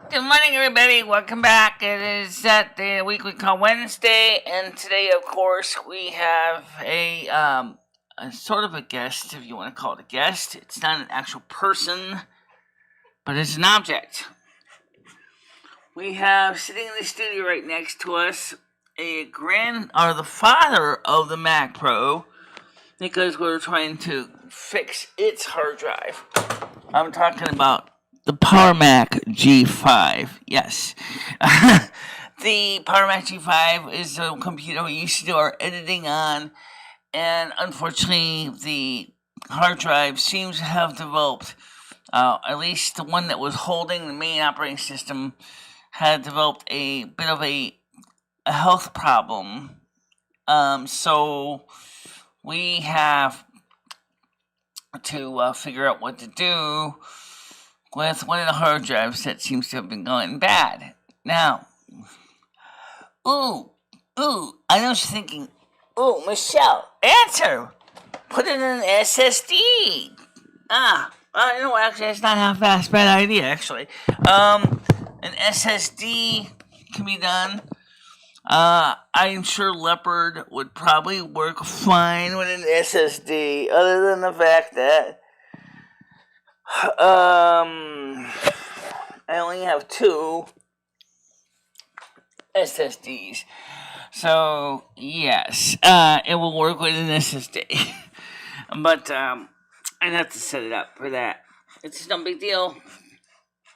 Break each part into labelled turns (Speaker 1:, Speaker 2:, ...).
Speaker 1: Good morning, everybody. Welcome back. It is the week we call Wednesday, and today, of course, we have a sort of a guest, if you want to call it a guest. It's not an actual person, but it's an object. We have sitting in the studio right next to us the father of the Mac Pro, because we're trying to fix its hard drive. I'm talking about the Power Mac G5. Yes. The Power Mac G5 is a computer we used to do our editing on, and unfortunately, the hard drive seems to have developed, at least the one that was holding the main operating system, had developed a bit of a health problem. So we have to figure out what to do with one of the hard drives that seems to have been going bad. Now, I know what you're thinking. Michelle, answer! Put it in an SSD! Actually, that's not half a bad idea, actually. An SSD can be done. I'm sure Leopard would probably work fine with an SSD, other than the fact that I only have 2 SSDs. So, yes, it will work with an SSD. But, I'd have to set it up for that. It's no big deal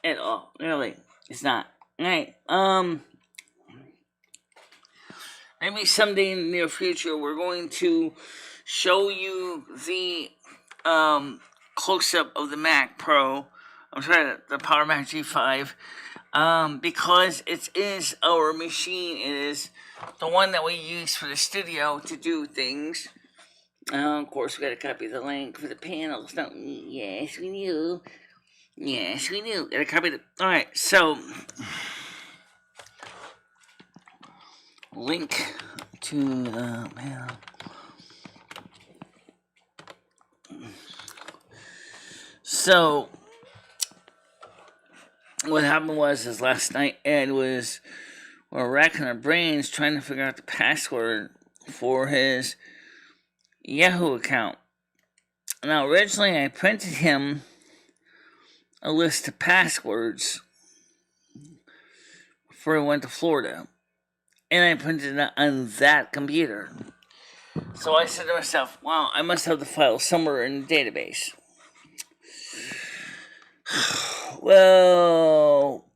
Speaker 1: at all. Really, it's not. Alright, maybe someday in the near future, we're going to show you the, close-up of the Mac Pro. I'm sorry, the Power Mac G5. Because it is our machine. It is the one that we use for the studio to do things. Of course, we got to copy the link for the panels, don't we? Yes, we knew. Got to copy the... Alright, so... link to the panel. So... what happened was last night Ed was racking our brains trying to figure out the password for his Yahoo account. Now, originally I printed him a list of passwords before I went to Florida, and I printed it on that computer. So I said to myself, well, I must have the file somewhere in the database. Well,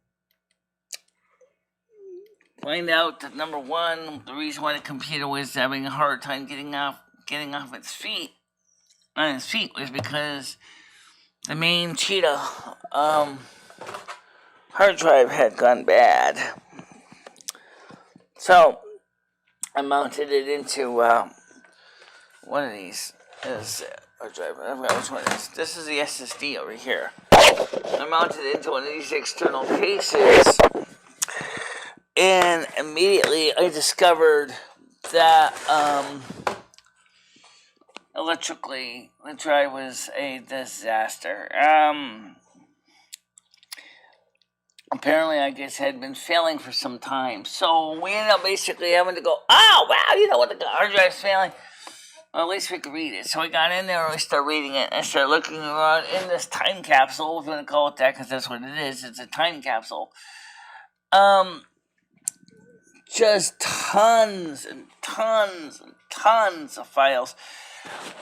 Speaker 1: find out that number one, the reason why the computer was having a hard time getting off its feet was because the main Cheetah hard drive had gone bad. So I mounted it into one of these. Hard drive. I forgot which one it is. This is the SSD over here. I mounted it into one of these external cases, and immediately I discovered that electrically the drive was a disaster. Apparently, I guess, had been failing for some time. So we ended up basically having to go, oh, wow, you know what, the hard drive's failing. Well, at least we could read it. So we got in there and we started reading it. And I started looking around in this time capsule, if you want to call it that, because that's what it is. It's a time capsule. Just tons and tons and tons of files.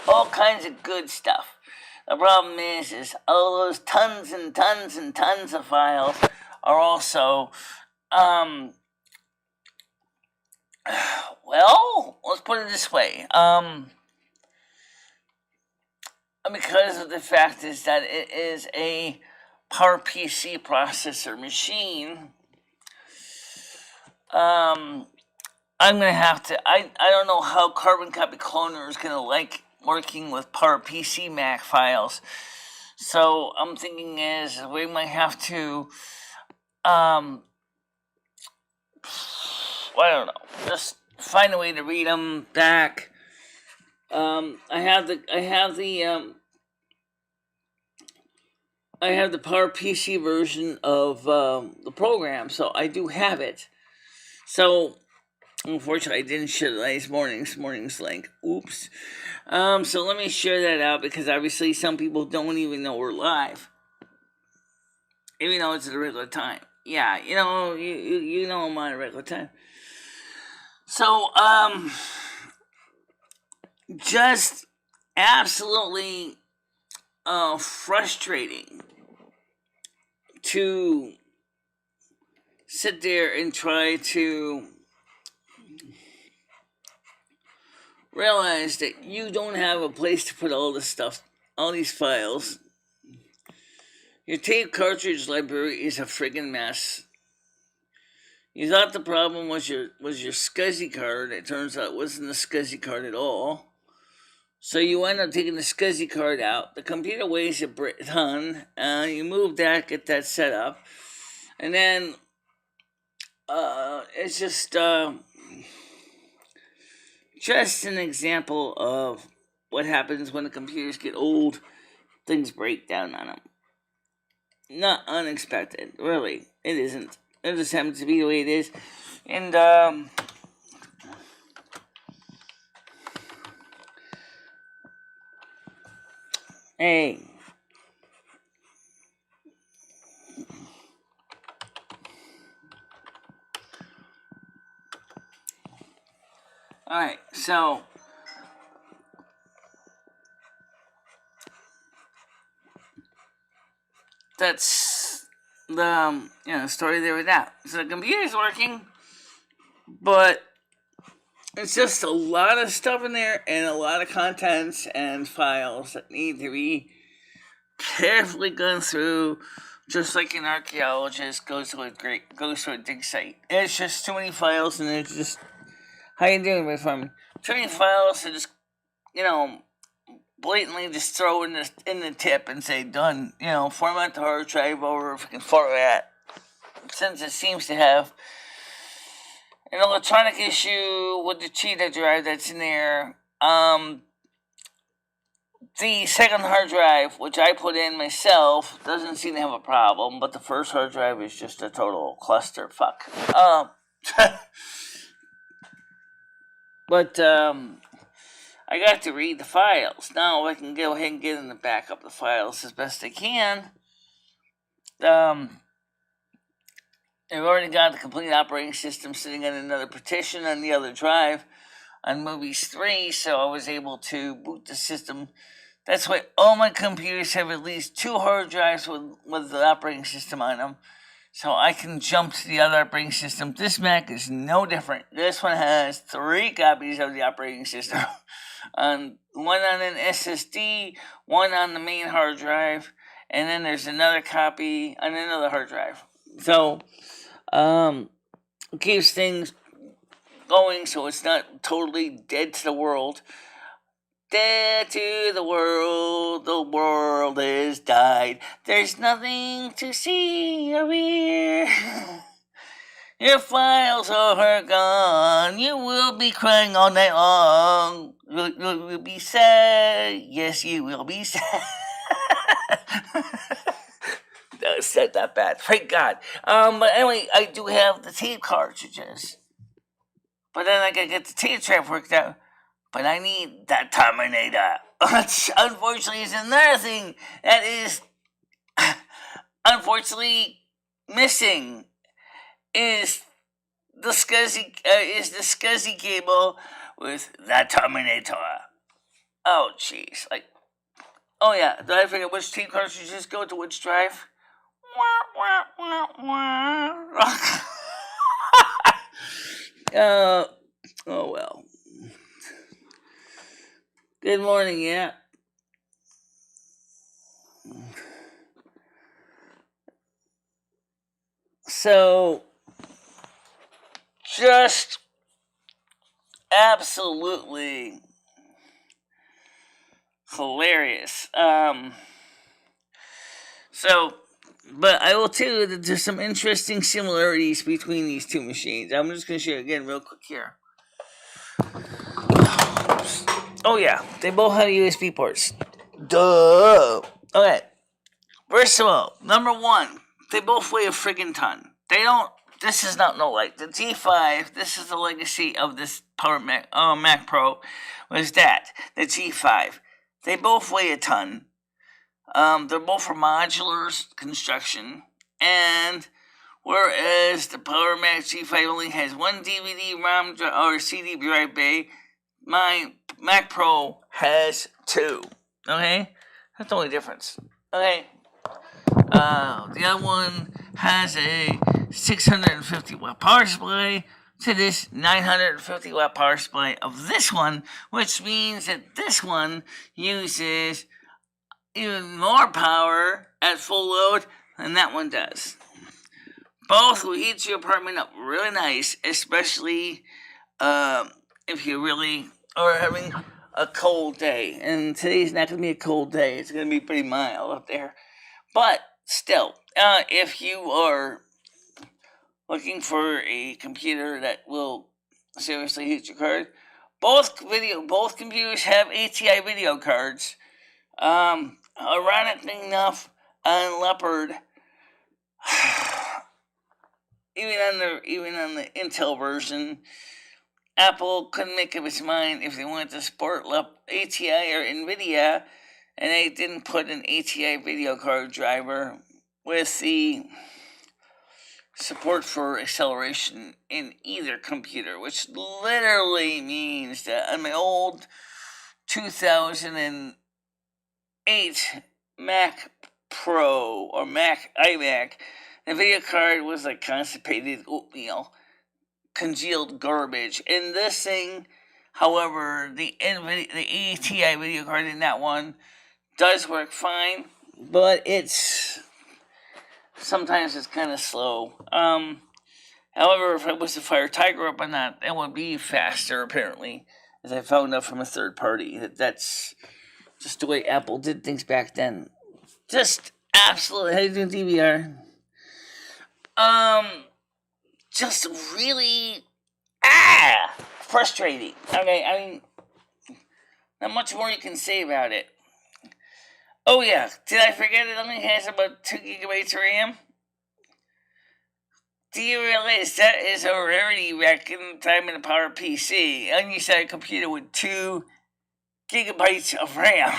Speaker 1: All kinds of good stuff. The problem is all those tons and tons and tons of files are also, well, let's put it this way. Because of the fact is that it is a PowerPC processor machine, I'm going to have to, I don't know how Carbon Copy Cloner is going to like working with PowerPC Mac files. So I'm thinking is we might have to, I don't know, just find a way to read them back. I have the I have the PowerPC version of the program, so I do have it. So unfortunately, I didn't share last morning's link. Oops. So let me share that out because obviously some people don't even know we're live, even though it's at a regular time. Yeah, you know I'm on a regular time. So just absolutely frustrating to sit there and try to realize that you don't have a place to put all this stuff, all these files. Your tape cartridge library is a friggin' mess. You thought the problem was your SCSI card. It turns out it wasn't a SCSI card at all. So you end up taking the SCSI card out. The computer weighs a ton. You move that, get that set up, and then it's just an example of what happens when the computers get old. Things break down on them. Not unexpected, really. It isn't. It just happens to be the way it is. And hey. Alright, so that's the story there with that. So the computer's working, but it's just a lot of stuff in there and a lot of contents and files that need to be carefully gone through, just like an archaeologist goes to a dig site. It's just too many files, and it's just how you doing, my friend? Too many files to just blatantly just throw in the tip and say done. Format the hard drive over if you can format. Since it seems to have an electronic issue with the cheetah drive that's in there. The second hard drive, which I put in myself, doesn't seem to have a problem, but the first hard drive is just a total clusterfuck. But I got to read the files. Now I can go ahead and get in the back up the files as best I can. I've already got the complete operating system sitting on another partition on the other drive on Movies 3, so I was able to boot the system. That's why all my computers have at least 2 hard drives with the operating system on them, so I can jump to the other operating system. This Mac is no different. This one has 3 copies of the operating system. One on an SSD, one on the main hard drive, and then there's another copy on another hard drive. So, it keeps things going so it's not totally dead to the world. Dead to the world has died. There's nothing to see or hear. Your files are gone. You will be crying all night long. You will be sad. Yes, you will be sad. It's not that bad. Thank God. But anyway, I do have the tape cartridges. But then I gotta get the tape trap worked out. But I need that Terminator. Which, unfortunately, is another thing that is unfortunately missing. Is the SCSI cable with that Terminator. Oh, jeez. Oh yeah, did I forget which tape cartridges go to which drive? Oh well. Good morning, yeah. So, just absolutely hilarious. But I will tell you that there's some interesting similarities between these two machines. I'm just going to show you again real quick here. Oh yeah, they both have USB ports. Duh. Okay. First of all, number one, they both weigh a friggin' ton. They don't. This is not no light. The G5. This is the legacy of this Power Mac Pro. Was that the G5? They both weigh a ton. They're both for modular construction, and whereas the Power Mac G5 only has one DVD ROM or CD drive bay, my Mac Pro has two. Okay, that's the only difference. Okay. The other one has a 650 watt power supply to this 950 watt power supply of this one, which means that this one uses even more power at full load than that one does. Both will heat your apartment up really nice, especially if you really are having a cold day. And today's not going to be a cold day. It's going to be pretty mild up there. But still, if you are looking for a computer that will seriously heat your card, both computers have ATI video cards. Ironically enough, on Leopard, even on the Intel version, Apple couldn't make up its mind if they wanted to support ATI or NVIDIA, and they didn't put an ATI video card driver with the support for acceleration in either computer, which literally means that on my old 2008 Mac Pro or Mac iMac, the video card was like constipated oatmeal, congealed garbage. And this thing, however, the ATI video card in that one does work fine, but sometimes it's kind of slow. However, if I was to fire Tiger up on that, it would be faster, apparently, as I found out from a third party. That's just the way Apple did things back then. Just absolutely. How you doing, DVR? Just really, frustrating. Okay, I mean, not much more you can say about it. Oh yeah, did I forget it only has about 2 gigabytes of RAM? Do you realize that is a rarity back in the time in the power PC? And you said a computer with 2 gigabytes of RAM.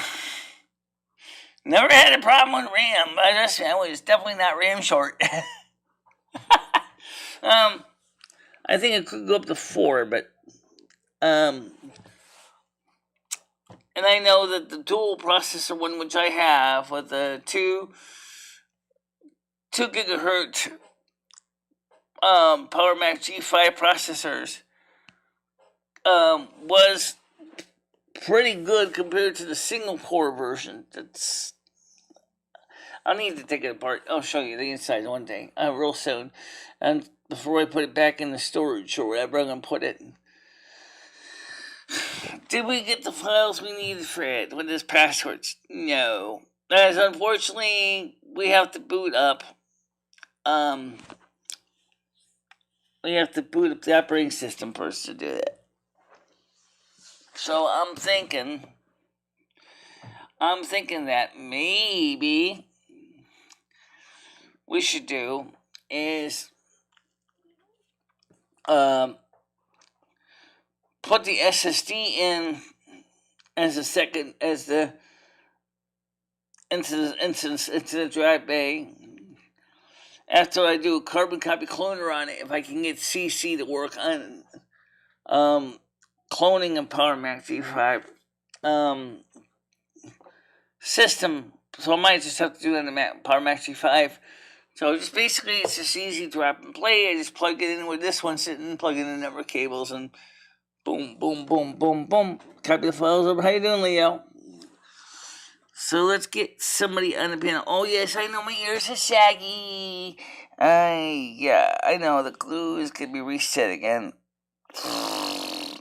Speaker 1: Never had a problem with RAM, but I was definitely not RAM short. I think it could go up to 4, but and I know that the dual processor one, which I have, with the 2 gigahertz Power Mac G5 processors, was pretty good compared to the single core version. I'll need to take it apart. I'll show you the inside one day, real soon. And before I put it back in the storage or whatever I'm going to put it. Did we get the files we needed for it with his passwords? No. As unfortunately, we have to boot up. We have to boot up the operating system first to do it. So I'm thinking that maybe we should do is put the SSD in as into the drive bay. After I do a carbon copy cloner on it, if I can get CC to work on cloning a Power Mac G5 system, so I might just have to do that on the Power Mac G5. So it's just easy drop and play. I just plug it in with this one sitting, plug in the network cables, and boom, boom, boom, boom, boom. Copy the files over. How you doing, Leo? So let's get somebody on the panel. Oh yes, I know my ears are saggy. Yeah, I know the glue is gonna be reset again.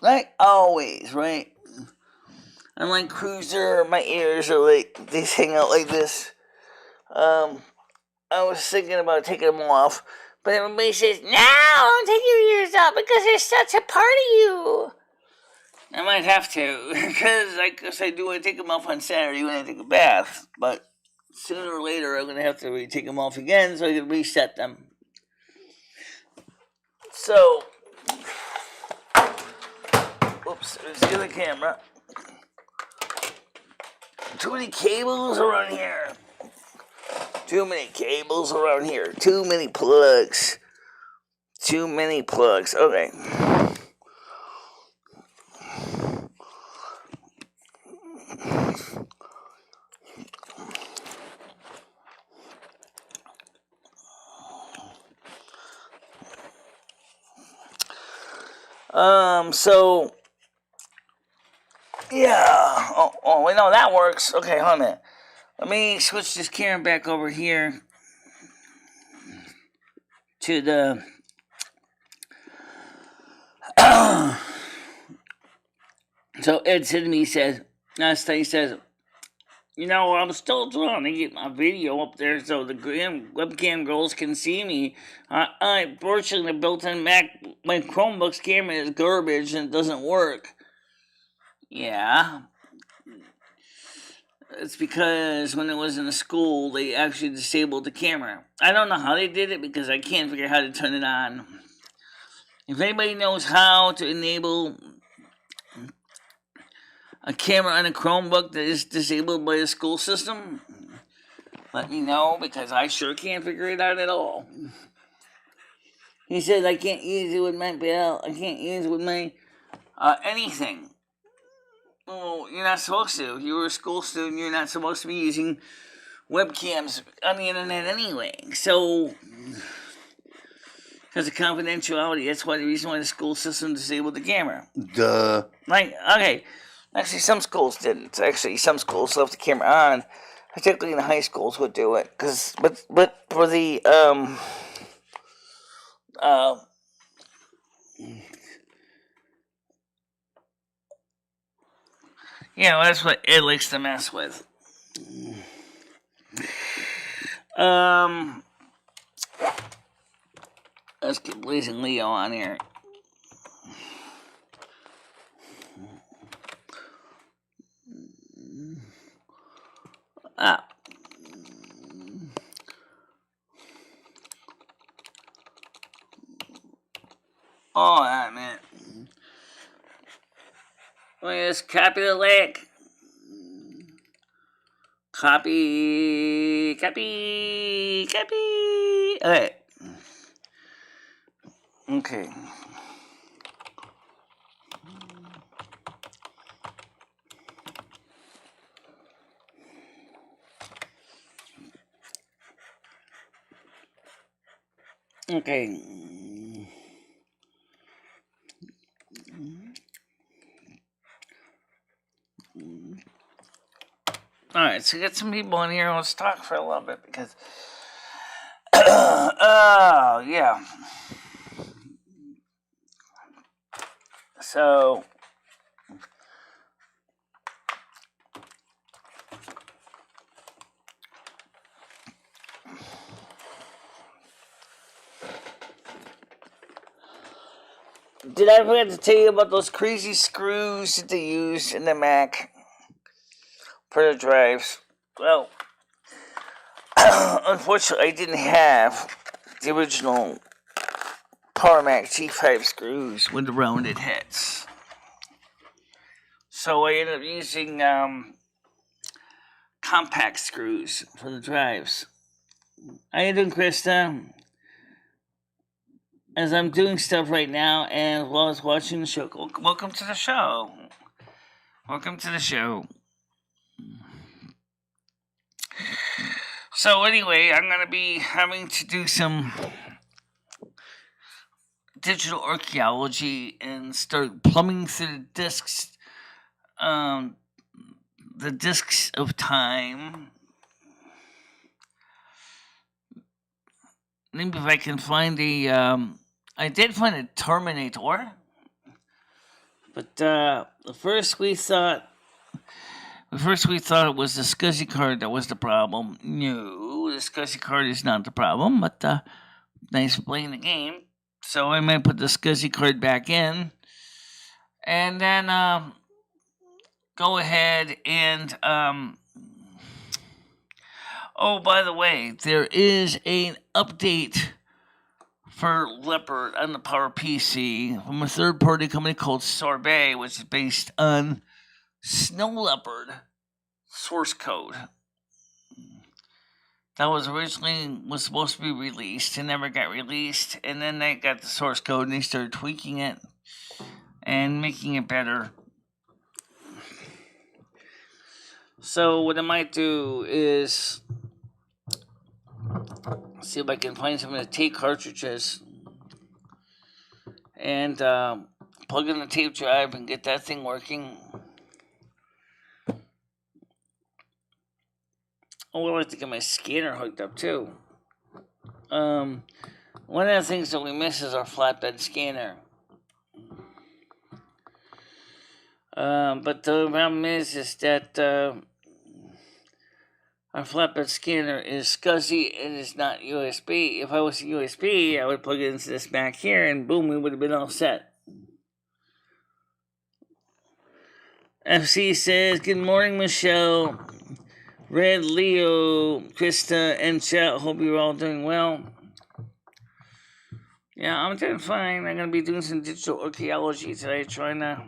Speaker 1: Like always, right? Unlike Cruiser, my ears are like, they hang out like this. I was thinking about taking them off, but everybody says, no, don't take your ears off because they're such a part of you. I might have to, because I do want to take them off on Saturday when I take a bath, but sooner or later I'm going to have to take them off again so I can reset them. So, oops, there's the other camera. Too many cables around here. Too many cables around here. Too many plugs. Too many plugs. Okay. So, yeah. Oh, wait, no, that works. Okay, hold on a minute. Let me switch this camera back over here to the... So Ed said to me, he says, I'm still trying to get my video up there so the webcam girls can see me. Fortunately, the built-in my Chromebook's camera is garbage and it doesn't work. Yeah. It's because when it was in the school, they actually disabled the camera. I don't know how they did it because I can't figure out how to turn it on. If anybody knows how to enable a camera on a Chromebook that is disabled by the school system, let me know because I sure can't figure it out at all. He says I can't use it with my bell. I can't use it with my anything. Well, you're not supposed to. If you were a school student, you're not supposed to be using webcams on the internet anyway. So, because of confidentiality, that's why the reason why the school system disabled the camera. Duh. Okay. Actually, some schools didn't. Actually, some schools left the camera on. Particularly in the high schools would do it. But for the, that's what Ed likes to mess with. Let's get Blazing Leo on here. Oh, that man. Let me just copy the link. Copy. Okay. Okay. Alright, so get some people in here. Let's talk for a little bit because... yeah. So... Did I forget to tell you about those crazy screws that they use in the Mac for the drives? Well, unfortunately, I didn't have the original Power Mac G5 screws with the rounded heads. So I ended up using compact screws for the drives. How you doing, Krista? As I'm doing stuff right now and while I was watching the show. Welcome to the show. Welcome to the show. So anyway, I'm going to be having to do some digital archaeology and start plumbing through the discs of time. Maybe if I can find I did find a Terminator, but first we thought it was the SCSI card that was the problem. No, the SCSI card is not the problem, but nice playing the game. So I might put the SCSI card back in, and then go ahead and Oh, by the way, there is an update for Leopard on the PowerPC from a third-party company called Sorbet, which is based on Snow Leopard source code. That was supposed to be released and never got released, and then they got the source code and they started tweaking it and making it better. So what I might do is see if I can find some of the tape cartridges and plug in the tape drive and get that thing working. Oh, I like to get my scanner hooked up too. One of the things that we miss is our flatbed scanner. But the problem is that our flatbed scanner is SCSI and it's not USB. If I was USB, I would plug it into this back here and boom, we would have been all set. FC says, good morning, Michelle, Red, Leo, Krista, and chat. Hope you're all doing well. Yeah, I'm doing fine. I'm going to be doing some digital archaeology today, trying to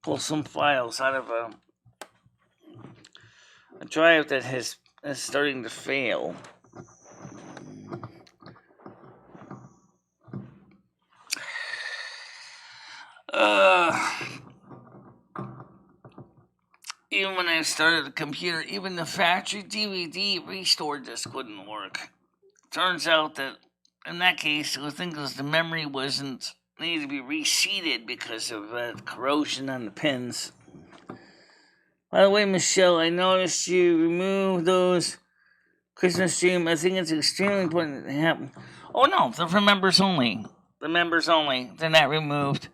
Speaker 1: pull some files out of a drive that is starting to fail. Even when I started the computer, even the factory DVD restore disc wouldn't work. Turns out that in that case, I think the memory needed to be reseated because of corrosion on the pins. By the way, Michelle, I noticed you removed those Christmas dream. I think it's extremely important that they happen. Oh no, they're for members only. The members only. They're not removed.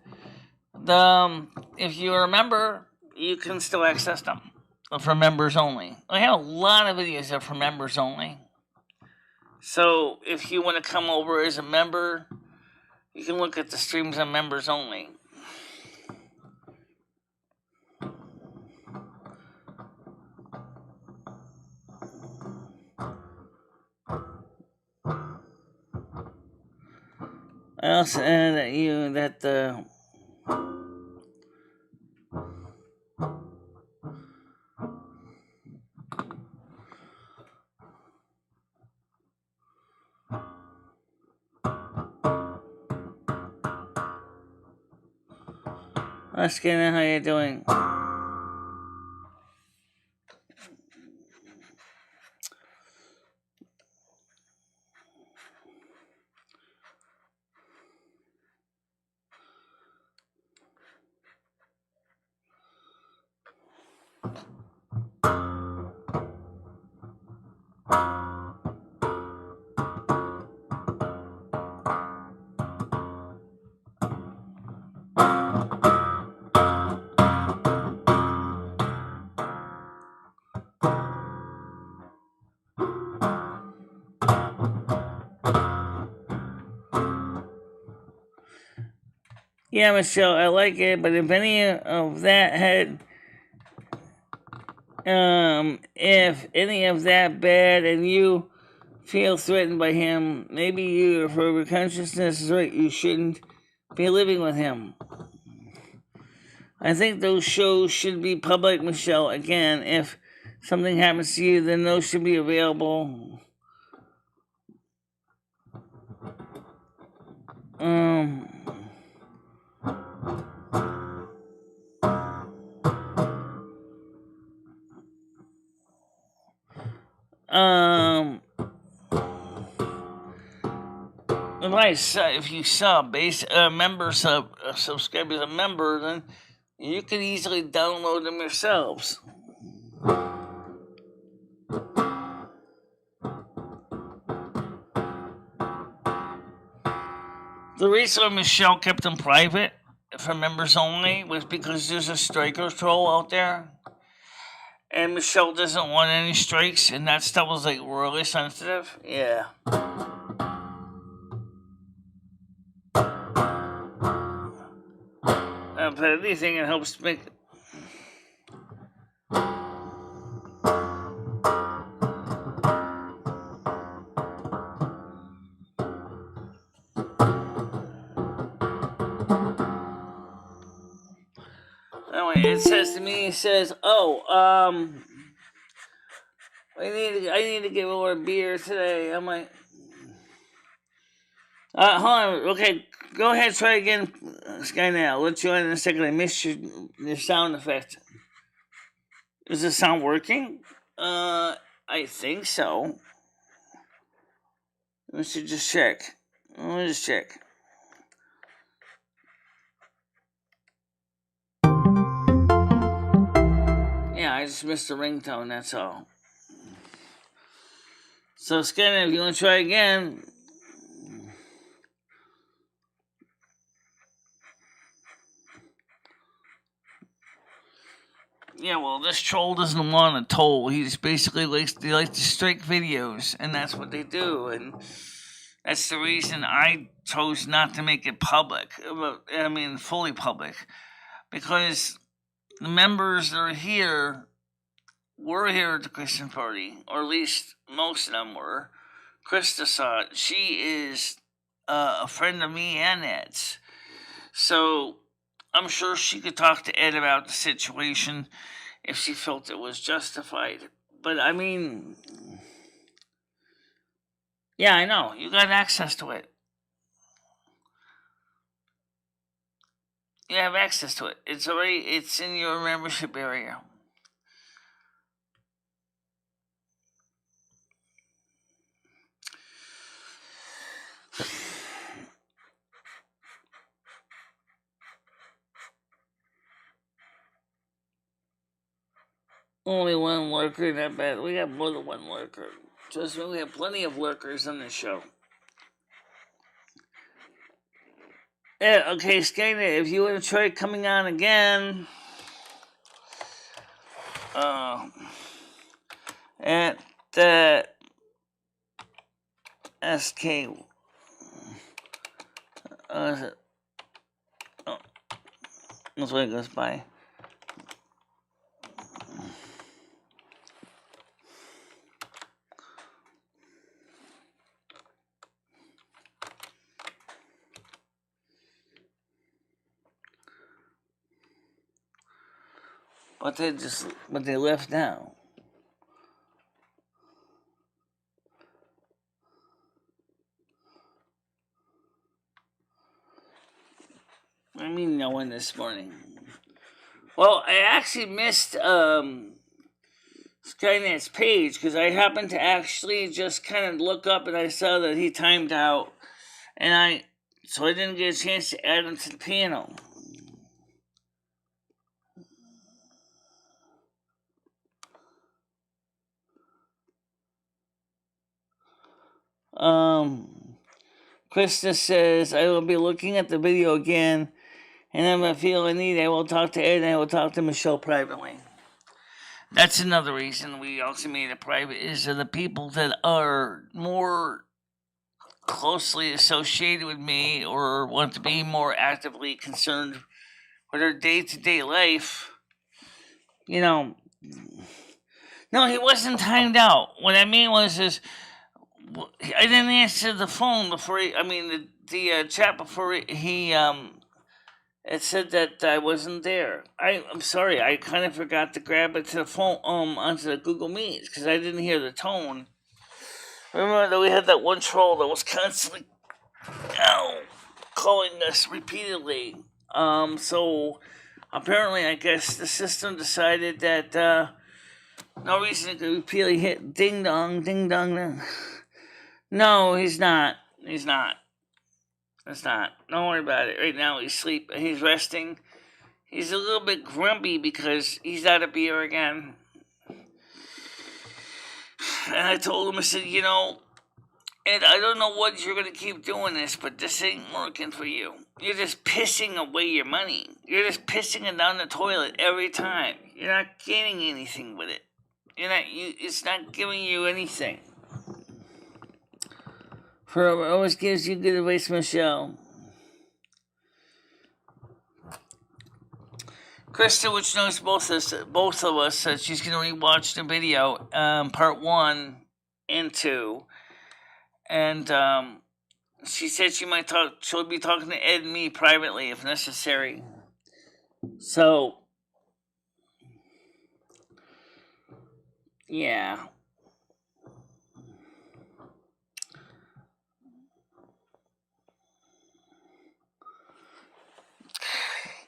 Speaker 1: If you're a member, you can still access them. They're for members only. I have a lot of videos that are for members only. So if you want to come over as a member, you can look at the streams on members only. I also add that the asking how you're doing. Yeah, Michelle, I like it, but if any of that bad and you feel threatened by him, maybe if your consciousness is right, you shouldn't be living with him. I think those shows should be public, Michelle. Again, if something happens to you, then those should be available. If you subscribe as a member, then you can easily download them yourselves. The reason Michelle kept them private for members only was because there's a strikers troll out there. And Michelle doesn't want any strikes, and that stuff was really sensitive. Yeah. But anything, it helps make. it says to me, it says, "Oh, I need to get more beer today." I'm like, hold on, okay, go ahead, try again, Skynet. I'll let you on in a second. I missed your sound effect. Is the sound working? I think so. We should just check. Let me just check. Yeah, I just missed the ringtone, that's all. So, Skynet, if you want to try again. Yeah, well, this troll doesn't want a toll. He just basically likes to strike videos, and that's what they do. And that's the reason I chose not to make it public. I mean, fully public, because the members that are here were here at the Christian party, or at least most of them were. Krista saw it. She is a friend of me and Ed's, so I'm sure she could talk to Ed about the situation if she felt it was justified. But I mean, yeah, I know. You got access to it. You have access to it. It's in your membership area. Only one lurker, not bad. We got more than one lurker. Trust me, we have plenty of lurkers on this show. Yeah, okay, Skynet, if you want to try coming on again, at the SK, oh, that's what it goes by. But they left now. I mean, no one this morning. Well, I actually missed Skynet's page because I happened to actually just kind of look up and I saw that he timed out, so I didn't get a chance to add him to the panel. Krista says, I will be looking at the video again, and if I feel a need, I will talk to Ed and I will talk to Michelle privately. That's another reason we also made it private, is that the people that are more closely associated with me or want to be more actively concerned with their day-to-day life, no, he wasn't timed out. What I mean was I didn't answer the phone before the chat before he it said that I wasn't there. I'm sorry, I kind of forgot to grab it to the phone onto the Google Meet because I didn't hear the tone. Remember that we had that one troll that was constantly calling us repeatedly. So apparently, I guess the system decided that no reason to repeatedly hit ding dong, ding dong. No, he's not. He's not. It's not. Don't worry about it. Right now, he's resting. He's a little bit grumpy because he's out of beer again. And I told him, I said, Ed, I don't know what you're going to keep doing this, but this ain't working for you. You're just pissing away your money. You're just pissing it down the toilet every time. You're not gaining anything with it. It's not giving you anything. Forever always gives you good advice, Michelle. Krista, which knows both of us, said she's going to rewatch the video, part 1 and 2. And she said she'll be talking to Ed and me privately if necessary. So, Yeah.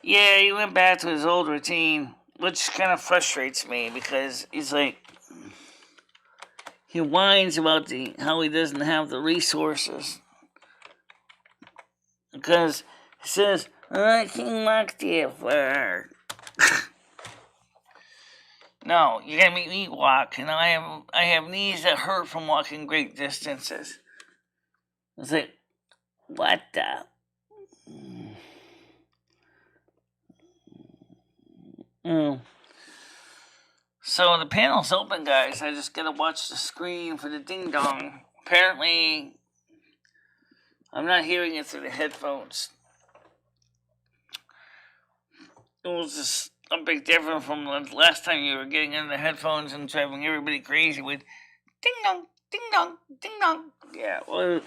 Speaker 1: Yeah, he went back to his old routine, which kind of frustrates me because he's like, he whines about how he doesn't have the resources. Because he says, I can walk too far. No, you're gonna make me walk, and I have knees that hurt from walking great distances. It's like, what the? Mm. So the panel's open, guys. I just gotta watch the screen for the ding dong. Apparently, I'm not hearing it through the headphones. It was just a big difference from the last time you were getting in the headphones and driving everybody crazy with ding dong, ding dong, ding dong. Yeah, well.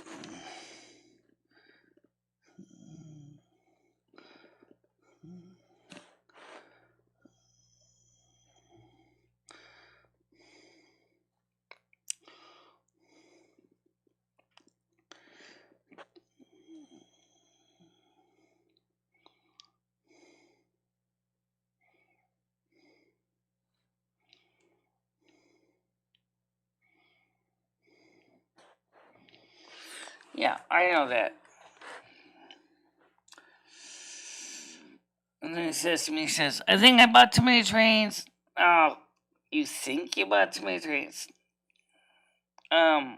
Speaker 1: Yeah, I know that. And then he says to me, he says, I think I bought too many trains. Oh, you think you bought too many trains? I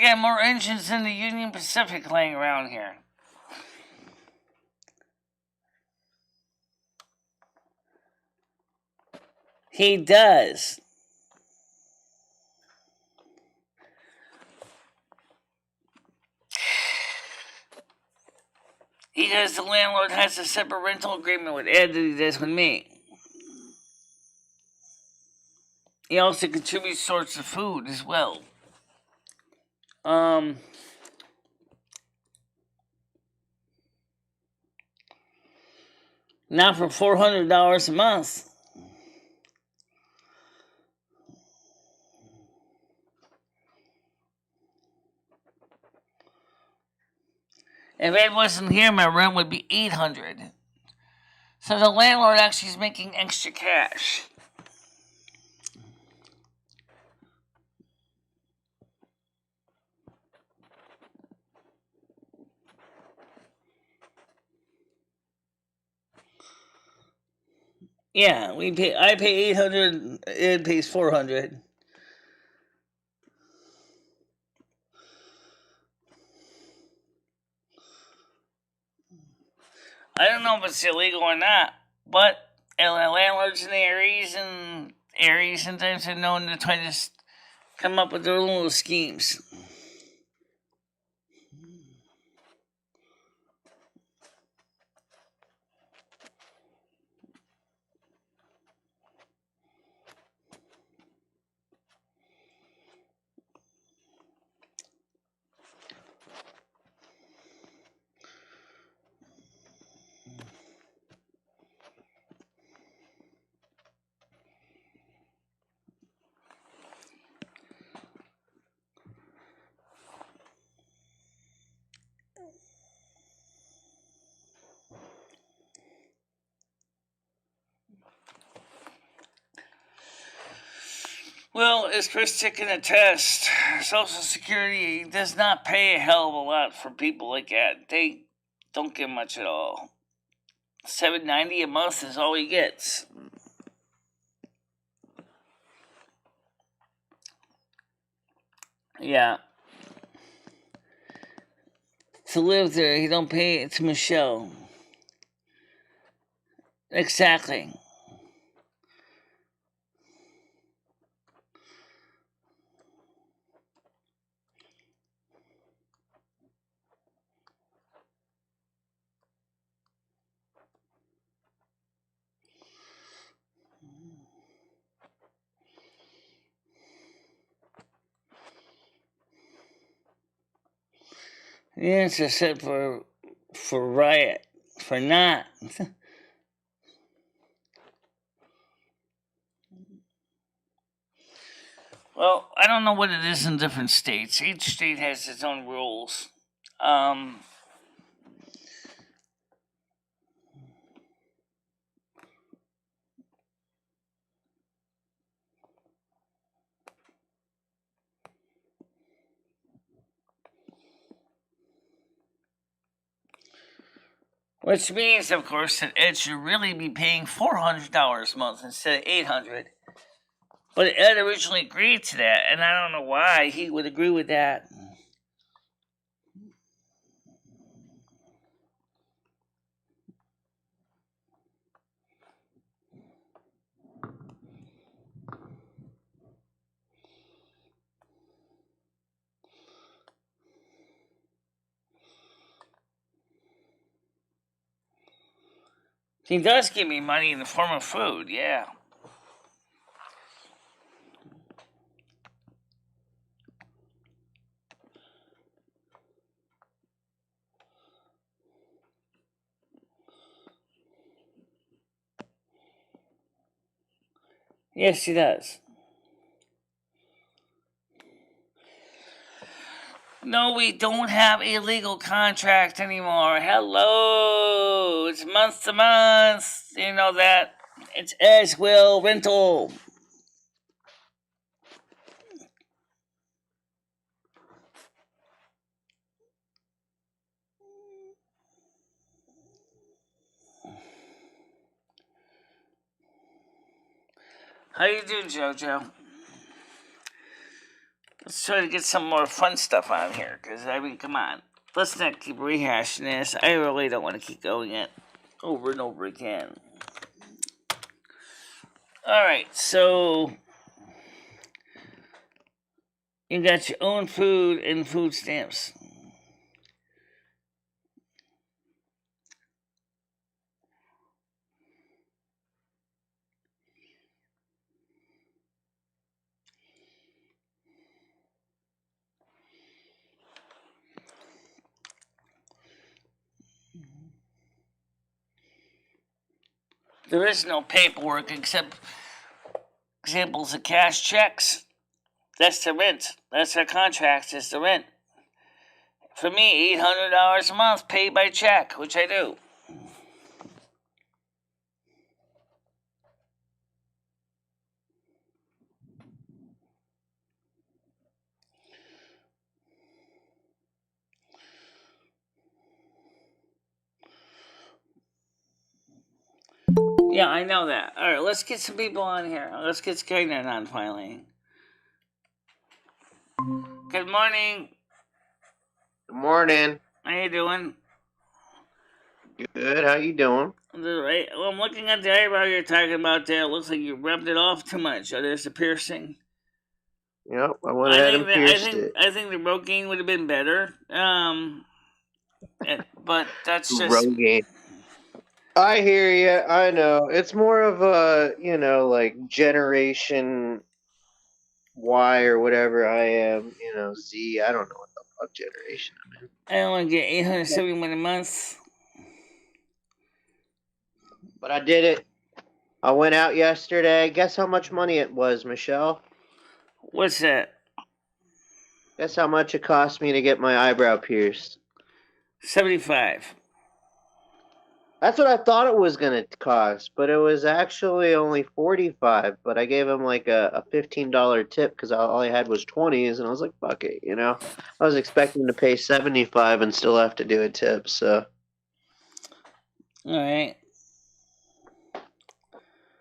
Speaker 1: got more engines than the Union Pacific laying around here. He does. Because the landlord has a separate rental agreement with Ed that he does with me. He also contributes towards the food as well. Not for $400 a month. If Ed wasn't here, my rent would be $800. So the landlord actually is making extra cash. Yeah, I pay $800. Ed pays $400. I don't know if it's illegal or not, but landlords in the areas sometimes are known to try to come up with their own little schemes. Well, as Chris can attest, Social Security does not pay a hell of a lot for people like that. They don't get much at all. $7.90 a month is all he gets. Yeah. To live there, he don't pay it to Michelle. Exactly. The answer said for riot, for not. Well, I don't know what it is in different states. Each state has its own rules. Um, which means, of course, that Ed should really be paying $400 a month instead of $800. But Ed originally agreed to that, and I don't know why he would agree with that. He does give me money in the form of food, yeah. Yes, he does. No, we don't have a legal contract anymore. Hello! It's month to month. You know that. It's as will rental. How you doing, JoJo? Let's try to get some more fun stuff on here, because, I mean, come on. Let's not keep rehashing this. I really don't want to keep going it over and over again. Alright, so you got your own food and food stamps. There is no paperwork except examples of cash checks. That's the rent. That's our contract, is the rent. For me, $800 a month paid by check, which I do. Yeah, I know that. Alright, let's get some people on here. Let's get Skynet on finally. Good morning.
Speaker 2: Good morning.
Speaker 1: How you doing?
Speaker 2: Good. How you doing?
Speaker 1: Right. Well, I'm looking at the eyebrow you're talking about there. It looks like you rubbed it off too much. Oh, there's a piercing.
Speaker 2: Yep, I went ahead and pierced it.
Speaker 1: I think the Rogaine would have been better. But that's just
Speaker 2: Rogaine. I hear you. I know. It's more of a, like generation Y or whatever I am. Z. I don't know what the fuck generation I'm in.
Speaker 1: I only get $871 a month.
Speaker 2: But I did it. I went out yesterday. Guess how much money it was, Michelle?
Speaker 1: What's that?
Speaker 2: Guess how much it cost me to get my eyebrow pierced?
Speaker 1: $75.
Speaker 2: That's what I thought it was going to cost, but it was actually only $45. But I gave him like a $15 tip because all I had was 20s, and I was like, fuck it, I was expecting to pay $75 and still have to do a tip, so.
Speaker 1: Alright.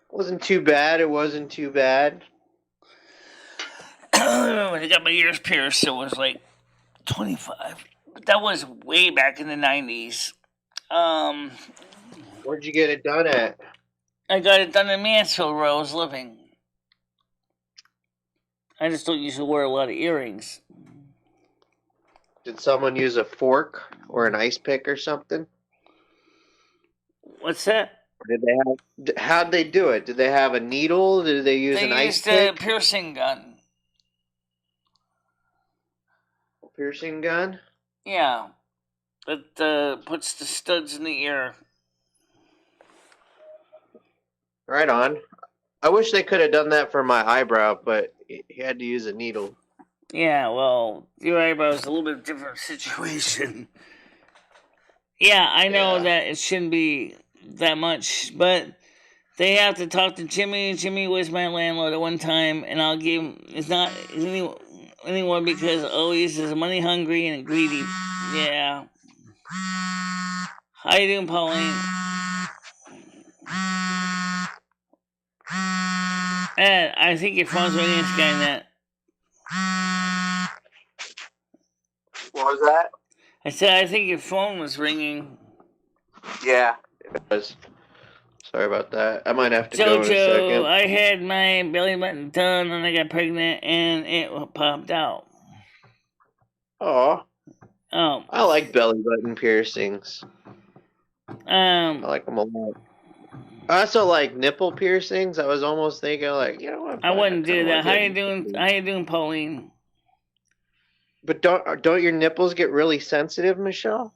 Speaker 2: Wasn't too bad. It wasn't too bad.
Speaker 1: When I got my ears pierced, it was like $25. But that was way back in the 90s.
Speaker 2: Where'd you get it done at?
Speaker 1: I got it done in Mansfield where I was living. I just don't usually wear a lot of earrings.
Speaker 2: Did someone use a fork or an ice pick or something?
Speaker 1: What's that?
Speaker 2: Or how'd they do it? Did they have a needle? Did they use an ice pick?
Speaker 1: They used a piercing gun.
Speaker 2: A piercing gun?
Speaker 1: Yeah. That puts the studs in the ear.
Speaker 2: Right on. I wish they could have done that for my eyebrow, but he had to use a needle.
Speaker 1: Yeah, well, your eyebrow is a little bit different situation. Yeah, I know that it shouldn't be that much, but they have to talk to Jimmy. Jimmy was my landlord at one time, and I'll give him. It's not anymore because he's just money hungry and greedy. Yeah. How you doing, Pauline? And I think your phone's ringing, Skynet.
Speaker 2: What was that?
Speaker 1: I said I think your phone was ringing.
Speaker 2: Yeah, it was. Sorry about that. I might have to go in a
Speaker 1: Jojo,
Speaker 2: second.
Speaker 1: I had my belly button done and I got pregnant and it popped out.
Speaker 2: Oh. I like belly button piercings. I like them a lot. I also like nipple piercings. I was almost thinking, like, you know what?
Speaker 1: I wouldn't do that. How you doing, Pauline?
Speaker 2: But don't your nipples get really sensitive, Michelle?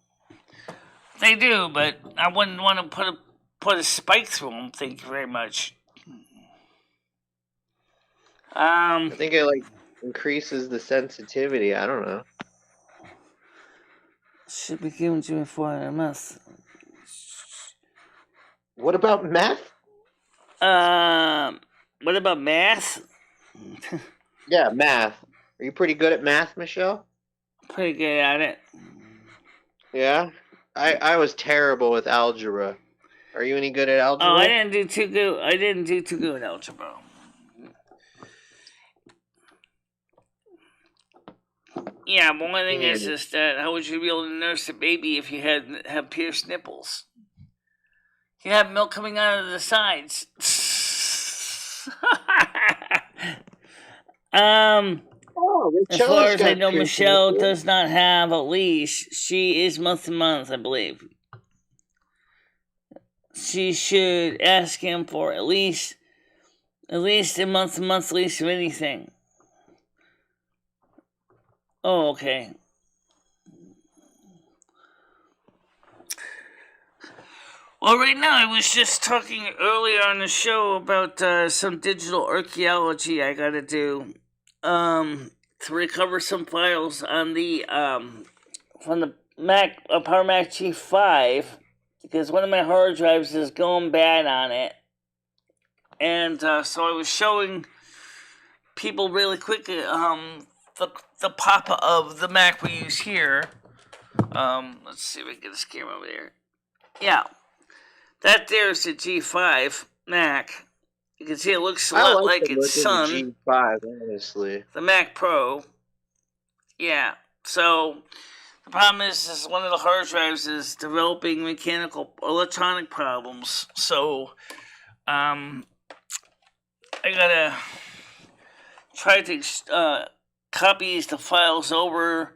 Speaker 1: They do, but I wouldn't want to put a spike through them. Thank you very much.
Speaker 2: I think it like increases the sensitivity. I don't know.
Speaker 1: Should be given to me for a month.
Speaker 2: What about meth?
Speaker 1: What about math?
Speaker 2: Yeah, math. Are you pretty good at math, Michelle?
Speaker 1: Pretty good at it.
Speaker 2: Yeah? I was terrible with algebra. Are you any good at algebra?
Speaker 1: Oh, I didn't do too good at algebra. Yeah, but one thing is that how would you be able to nurse a baby if you have pierced nipples? You have milk coming out of the sides. As far as I know, Michelle does not have a leash. She is month to month, I believe. She should ask him for at least a month to month lease of anything. Oh, okay. Well, right now I was just talking earlier on the show about some digital archaeology I got to do to recover some files on the from the Mac Power Mac G5 because one of my hard drives is going bad on it, and so I was showing people really quick the pop of the Mac we use here. Let's see if we can get this camera over there. Yeah. That there's the G5 Mac. You can see it looks a lot like its son.
Speaker 2: The G5, honestly.
Speaker 1: The Mac Pro. Yeah. So the problem is one of the hard drives is developing mechanical electronic problems. So I gotta try to copy the files over.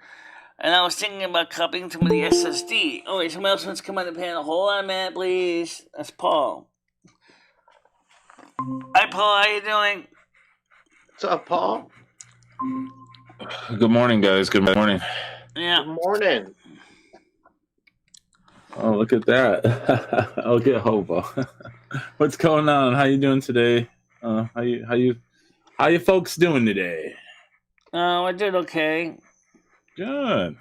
Speaker 1: And I was thinking about copying some of the SSD. Oh, wait, somebody else wants to come on the panel. Hold on a minute, please. That's Paul. Hi, Paul. How you doing?
Speaker 2: What's up, Paul?
Speaker 3: Good morning, guys. Good morning.
Speaker 1: Yeah.
Speaker 2: Good morning.
Speaker 3: Oh, look at that. I'll get hobo. What's going on? How you doing today? How you folks doing today?
Speaker 1: Oh, I did okay.
Speaker 3: Good.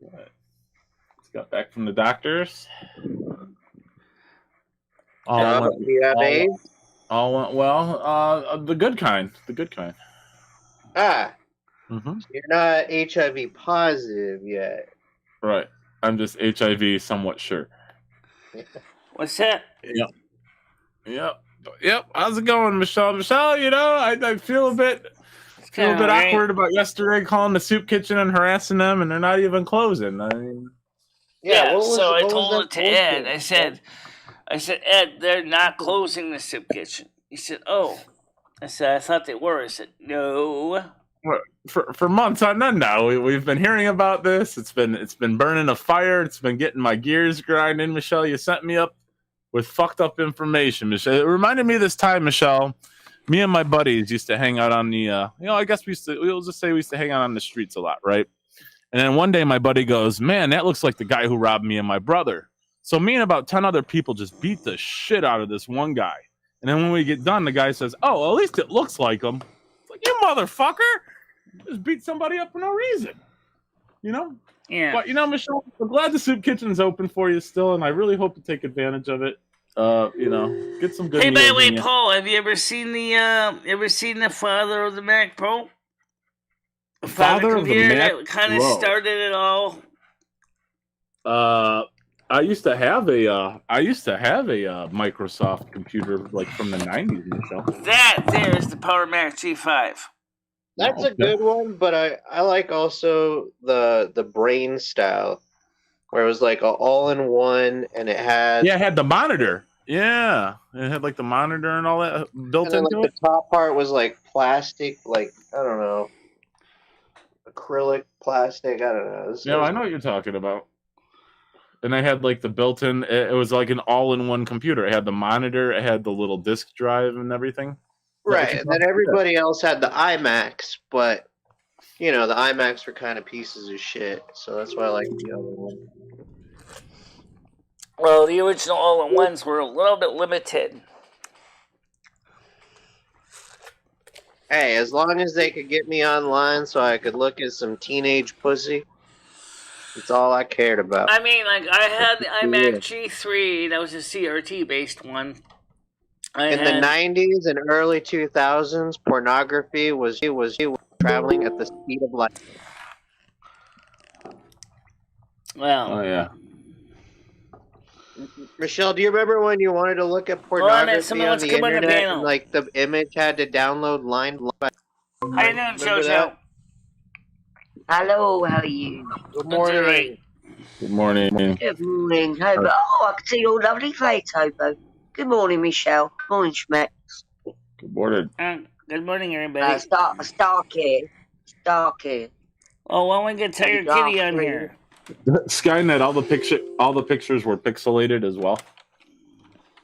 Speaker 3: Just got back from the doctors. All went well. The good kind. The good kind.
Speaker 2: Ah.
Speaker 3: Mm-hmm.
Speaker 2: So you're not HIV positive yet.
Speaker 3: Right. I'm just HIV somewhat sure.
Speaker 1: What's that?
Speaker 3: Yep. How's it going, Michelle? Michelle, you know, I feel a bit awkward about yesterday calling the soup kitchen and harassing them, and they're not even closing. I mean,
Speaker 1: so I told it to Ed. I said, Ed, they're not closing the soup kitchen. He said, oh. I said, I thought they were. I said, no.
Speaker 3: For months on end now, we've been hearing about this. It's been burning a fire. It's been getting my gears grinding. Michelle, you sent me up with fucked up information. Michelle, it reminded me of this time, Michelle. Me and my buddies used to hang out on the, I guess we'll just say we used to hang out on the streets a lot, right? And then one day my buddy goes, man, that looks like the guy who robbed me and my brother. So me and about 10 other people just beat the shit out of this one guy. And then when we get done, the guy says, "Oh, well, at least it looks like him." It's like, you motherfucker, just beat somebody up for no reason, you know.
Speaker 1: Yeah.
Speaker 3: But Michelle, I'm glad the soup kitchen's open for you still, and I really hope to take advantage of it. Get some good.
Speaker 1: Hey, by the
Speaker 3: meals
Speaker 1: way,
Speaker 3: in you.
Speaker 1: Paul, have you ever seen the father of the Mac Pro? The
Speaker 3: Father of the
Speaker 1: computer
Speaker 3: Mac
Speaker 1: that kind of
Speaker 3: Pro.
Speaker 1: started it all.
Speaker 3: I used to have a Microsoft computer like from the 90s, Michelle.
Speaker 1: That there is the Power Mac G5.
Speaker 2: That's a good one, but I like also the brain style, where it was like all in one, and it had
Speaker 3: it had the monitor. Yeah, it had like the monitor and all that built
Speaker 2: and then,
Speaker 3: into
Speaker 2: like,
Speaker 3: it.
Speaker 2: the top part was like plastic, like I don't know, acrylic plastic. I don't know.
Speaker 3: I know what you're talking about. And I had like the built-in. It was like an all-in-one computer. It had the monitor. It had the little disk drive and everything.
Speaker 2: Right, and then everybody else had the iMacs, but the iMacs were kind of pieces of shit, so that's why I like the other one.
Speaker 1: Well, the original all-in-ones were a little bit limited.
Speaker 2: Hey, as long as they could get me online so I could look at some teenage pussy, that's all I cared about.
Speaker 1: I mean, like, I had the iMac G3, that was a CRT-based one.
Speaker 2: In the 90s and early 2000s, pornography was traveling at the speed of light.
Speaker 1: Well,
Speaker 3: oh yeah.
Speaker 2: Michelle, do you remember when you wanted to look at pornography on the internet and like the image had to download line by
Speaker 1: How you doing, JoJo?
Speaker 4: Hello, how are you?
Speaker 2: Good morning.
Speaker 3: Good morning.
Speaker 4: Good morning, Hobo. Oh, I can see your lovely face, Hobo. Good morning, Michelle. Morning, Schmeck.
Speaker 3: Good morning.
Speaker 1: Good morning, everybody.
Speaker 4: Starkey.
Speaker 1: Oh, why don't we get Tiger Kitty on here?
Speaker 3: Skynet, all the pictures were pixelated as well.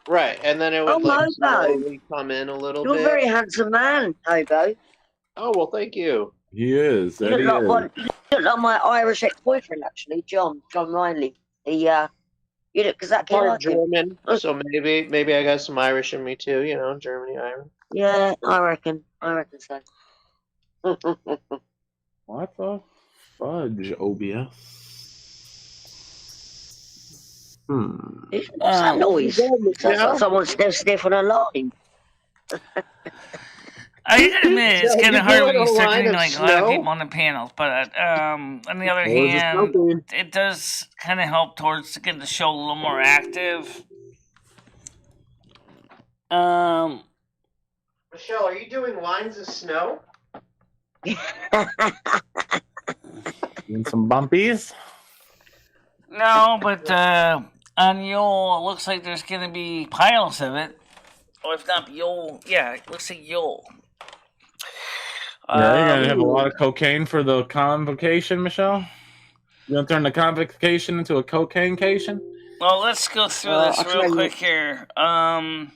Speaker 2: Right, and then it would slowly come in a little bit.
Speaker 4: You're a very handsome man, Hobo.
Speaker 2: Oh, well, thank you.
Speaker 3: He is.
Speaker 4: You look like my Irish ex-boyfriend, actually, John Riley. You look exactly like
Speaker 2: German, so maybe I got some Irish in me too. Germany, Irish.
Speaker 4: Yeah, I reckon so.
Speaker 3: What the fudge, OBS?
Speaker 4: What's that noise? Sounds like someone's sniffing a line.
Speaker 1: I gotta admit, it's kind of hard when you start getting like a lot of people on the panels, but on the other hand, it does kind of help towards getting the show a little more active.
Speaker 2: Michelle, are you doing lines of snow?
Speaker 3: And some bumpies?
Speaker 1: No, but on Yule, it looks like there's gonna be piles of it. Or if not Yule, yeah, it looks like Yule.
Speaker 3: Yeah, you're gonna have a lot of cocaine for the convocation, Michelle? You gonna turn the convocation into a cocaine-cation?
Speaker 1: Well, let's go through this real quick here. For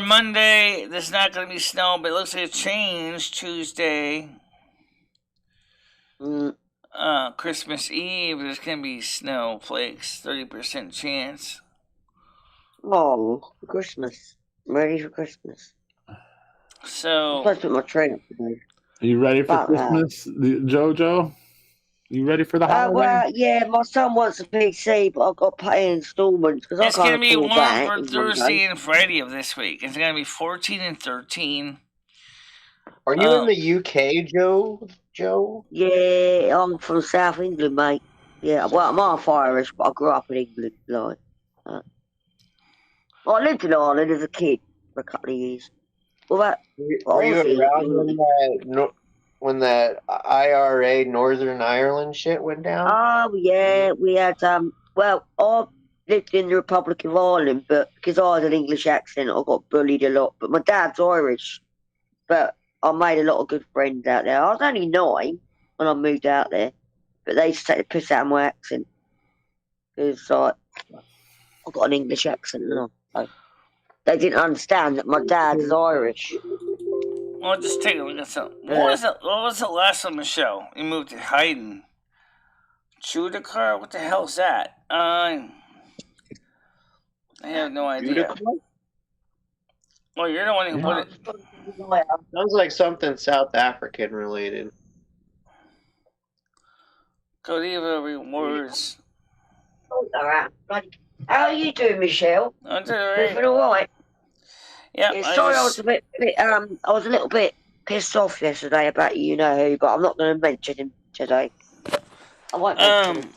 Speaker 1: Monday, there's not going to be snow, but it looks like it changed Tuesday. Christmas Eve, there's going to be snowflakes, 30% chance.
Speaker 4: Oh, Christmas. I'm ready for Christmas.
Speaker 1: So,
Speaker 4: I'm supposed to put my train up today.
Speaker 3: Are you ready for Christmas, JoJo? You ready for the holiday?
Speaker 4: Well, yeah, my son wants a PC, but I've got to pay installments because I can't afford that.
Speaker 1: It's going to be warm for Thursday and Friday of this week. It's going to be 14 and 13.
Speaker 2: Are you in the UK, Joe?
Speaker 4: Yeah, I'm from South England, mate. Yeah, well, I'm half Irish, but I grew up in England. Well, I lived in Ireland as a kid for a couple of years. Well,
Speaker 2: Were you around when that IRA Northern Ireland shit went down?
Speaker 4: Oh, yeah, we had, well, I lived in the Republic of Ireland, but because I had an English accent, I got bullied a lot. But my dad's Irish, but I made a lot of good friends out there. I was only 9 when I moved out there, but they used to take the piss out of my accent. Because I got an English accent, and they didn't understand that my dad is Irish.
Speaker 1: Well, just take a look at something. What was the last one, Michelle? You moved to Hayden. Judicar? What the hell is that? I have no idea. Well, you're the one who put it.
Speaker 2: Sounds like something South African related.
Speaker 1: Godiva rewards.
Speaker 4: How are you doing, Michelle?
Speaker 1: I'm doing
Speaker 4: Everything
Speaker 1: all right.
Speaker 4: all right?
Speaker 1: Yeah,
Speaker 4: Yeah, sorry, I was a little bit pissed off yesterday about you know who, but I'm not going to mention him today. I won't mention him.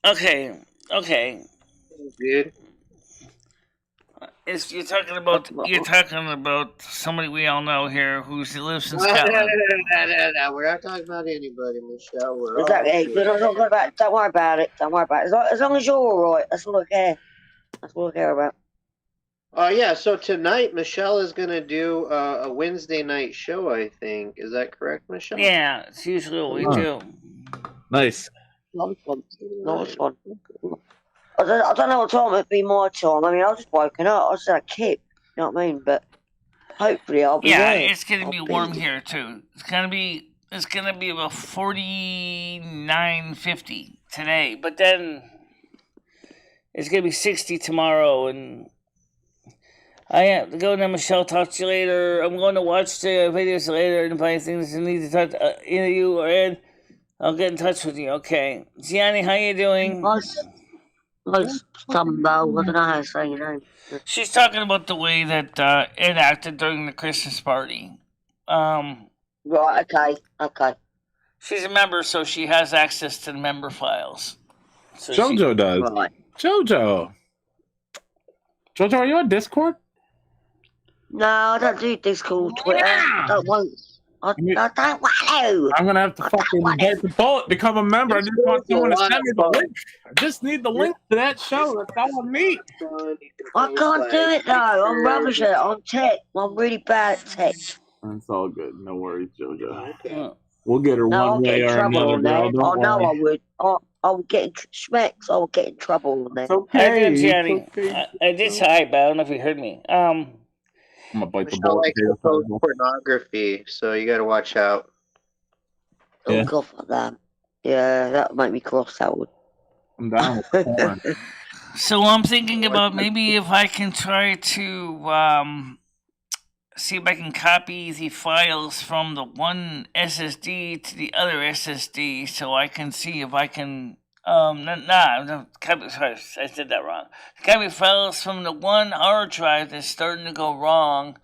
Speaker 1: Okay.
Speaker 2: Good.
Speaker 1: You're talking about somebody we all know here who lives in Scotland.
Speaker 2: No, we're not talking about anybody, Michelle. We're all
Speaker 4: Exactly.
Speaker 2: good.
Speaker 4: Don't worry about it. Don't worry about it. As long as you're all right, that's all I care. That's all I care about.
Speaker 2: Yeah, so tonight Michelle is going to do a Wednesday night show, I think. Is that correct, Michelle?
Speaker 1: Yeah, it's usually what we do.
Speaker 3: Nice.
Speaker 4: Nice one. I don't know what time it'd be my time. I mean, I was just woken up. I was had a kick. You know what I mean? But hopefully I'll be there.
Speaker 1: It's gonna be warm here too. It's gonna be about 49-50 today, but then it's gonna be 60 tomorrow, and I have to go now. Michelle, talk to you later. I'm going to watch the videos later, and if I have things you need to talk to either you or Ed, I'll get in touch with you. Okay, Gianni, how you doing?
Speaker 4: Nice Stumbo. I don't know how to say your name.
Speaker 1: She's talking about the way that Ed acted during the Christmas party.
Speaker 4: Right. Okay.
Speaker 1: She's a member, so she has access to the member files. So
Speaker 3: Jojo does.
Speaker 4: Right.
Speaker 3: Jojo, are you on Discord?
Speaker 4: No, I don't do Discord, Twitter. I don't want to.
Speaker 3: I'm gonna have to fucking bite the bullet, become a member. I just want someone to send me the link. I just need the link to that show. That's all I need.
Speaker 4: I can't do it though. I'm rubbish at it. I'm tech. I'm really bad at tech.
Speaker 3: That's all good. No worries, Jojo. We'll get her
Speaker 4: No,
Speaker 3: one way or another, girl. Don't
Speaker 4: know
Speaker 3: worry.
Speaker 4: I would. I would get in smacks. I would get in trouble on there.
Speaker 3: It's okay.
Speaker 1: I did say hi, but I don't know if you heard me.
Speaker 3: I'm gonna bite the
Speaker 2: Michelle
Speaker 3: bullet.
Speaker 2: likes to post pornography, so you got to watch out.
Speaker 3: Yeah.
Speaker 4: Oh, God, for that. Yeah, that would make me cross, that would.
Speaker 3: I'm down with porn.
Speaker 1: So I'm thinking about maybe if I can try to see if I can copy the files from the one SSD to the other SSD, so I can see if I can. Sorry, I said that wrong. Copy files from the one hard drive that's starting to go wrong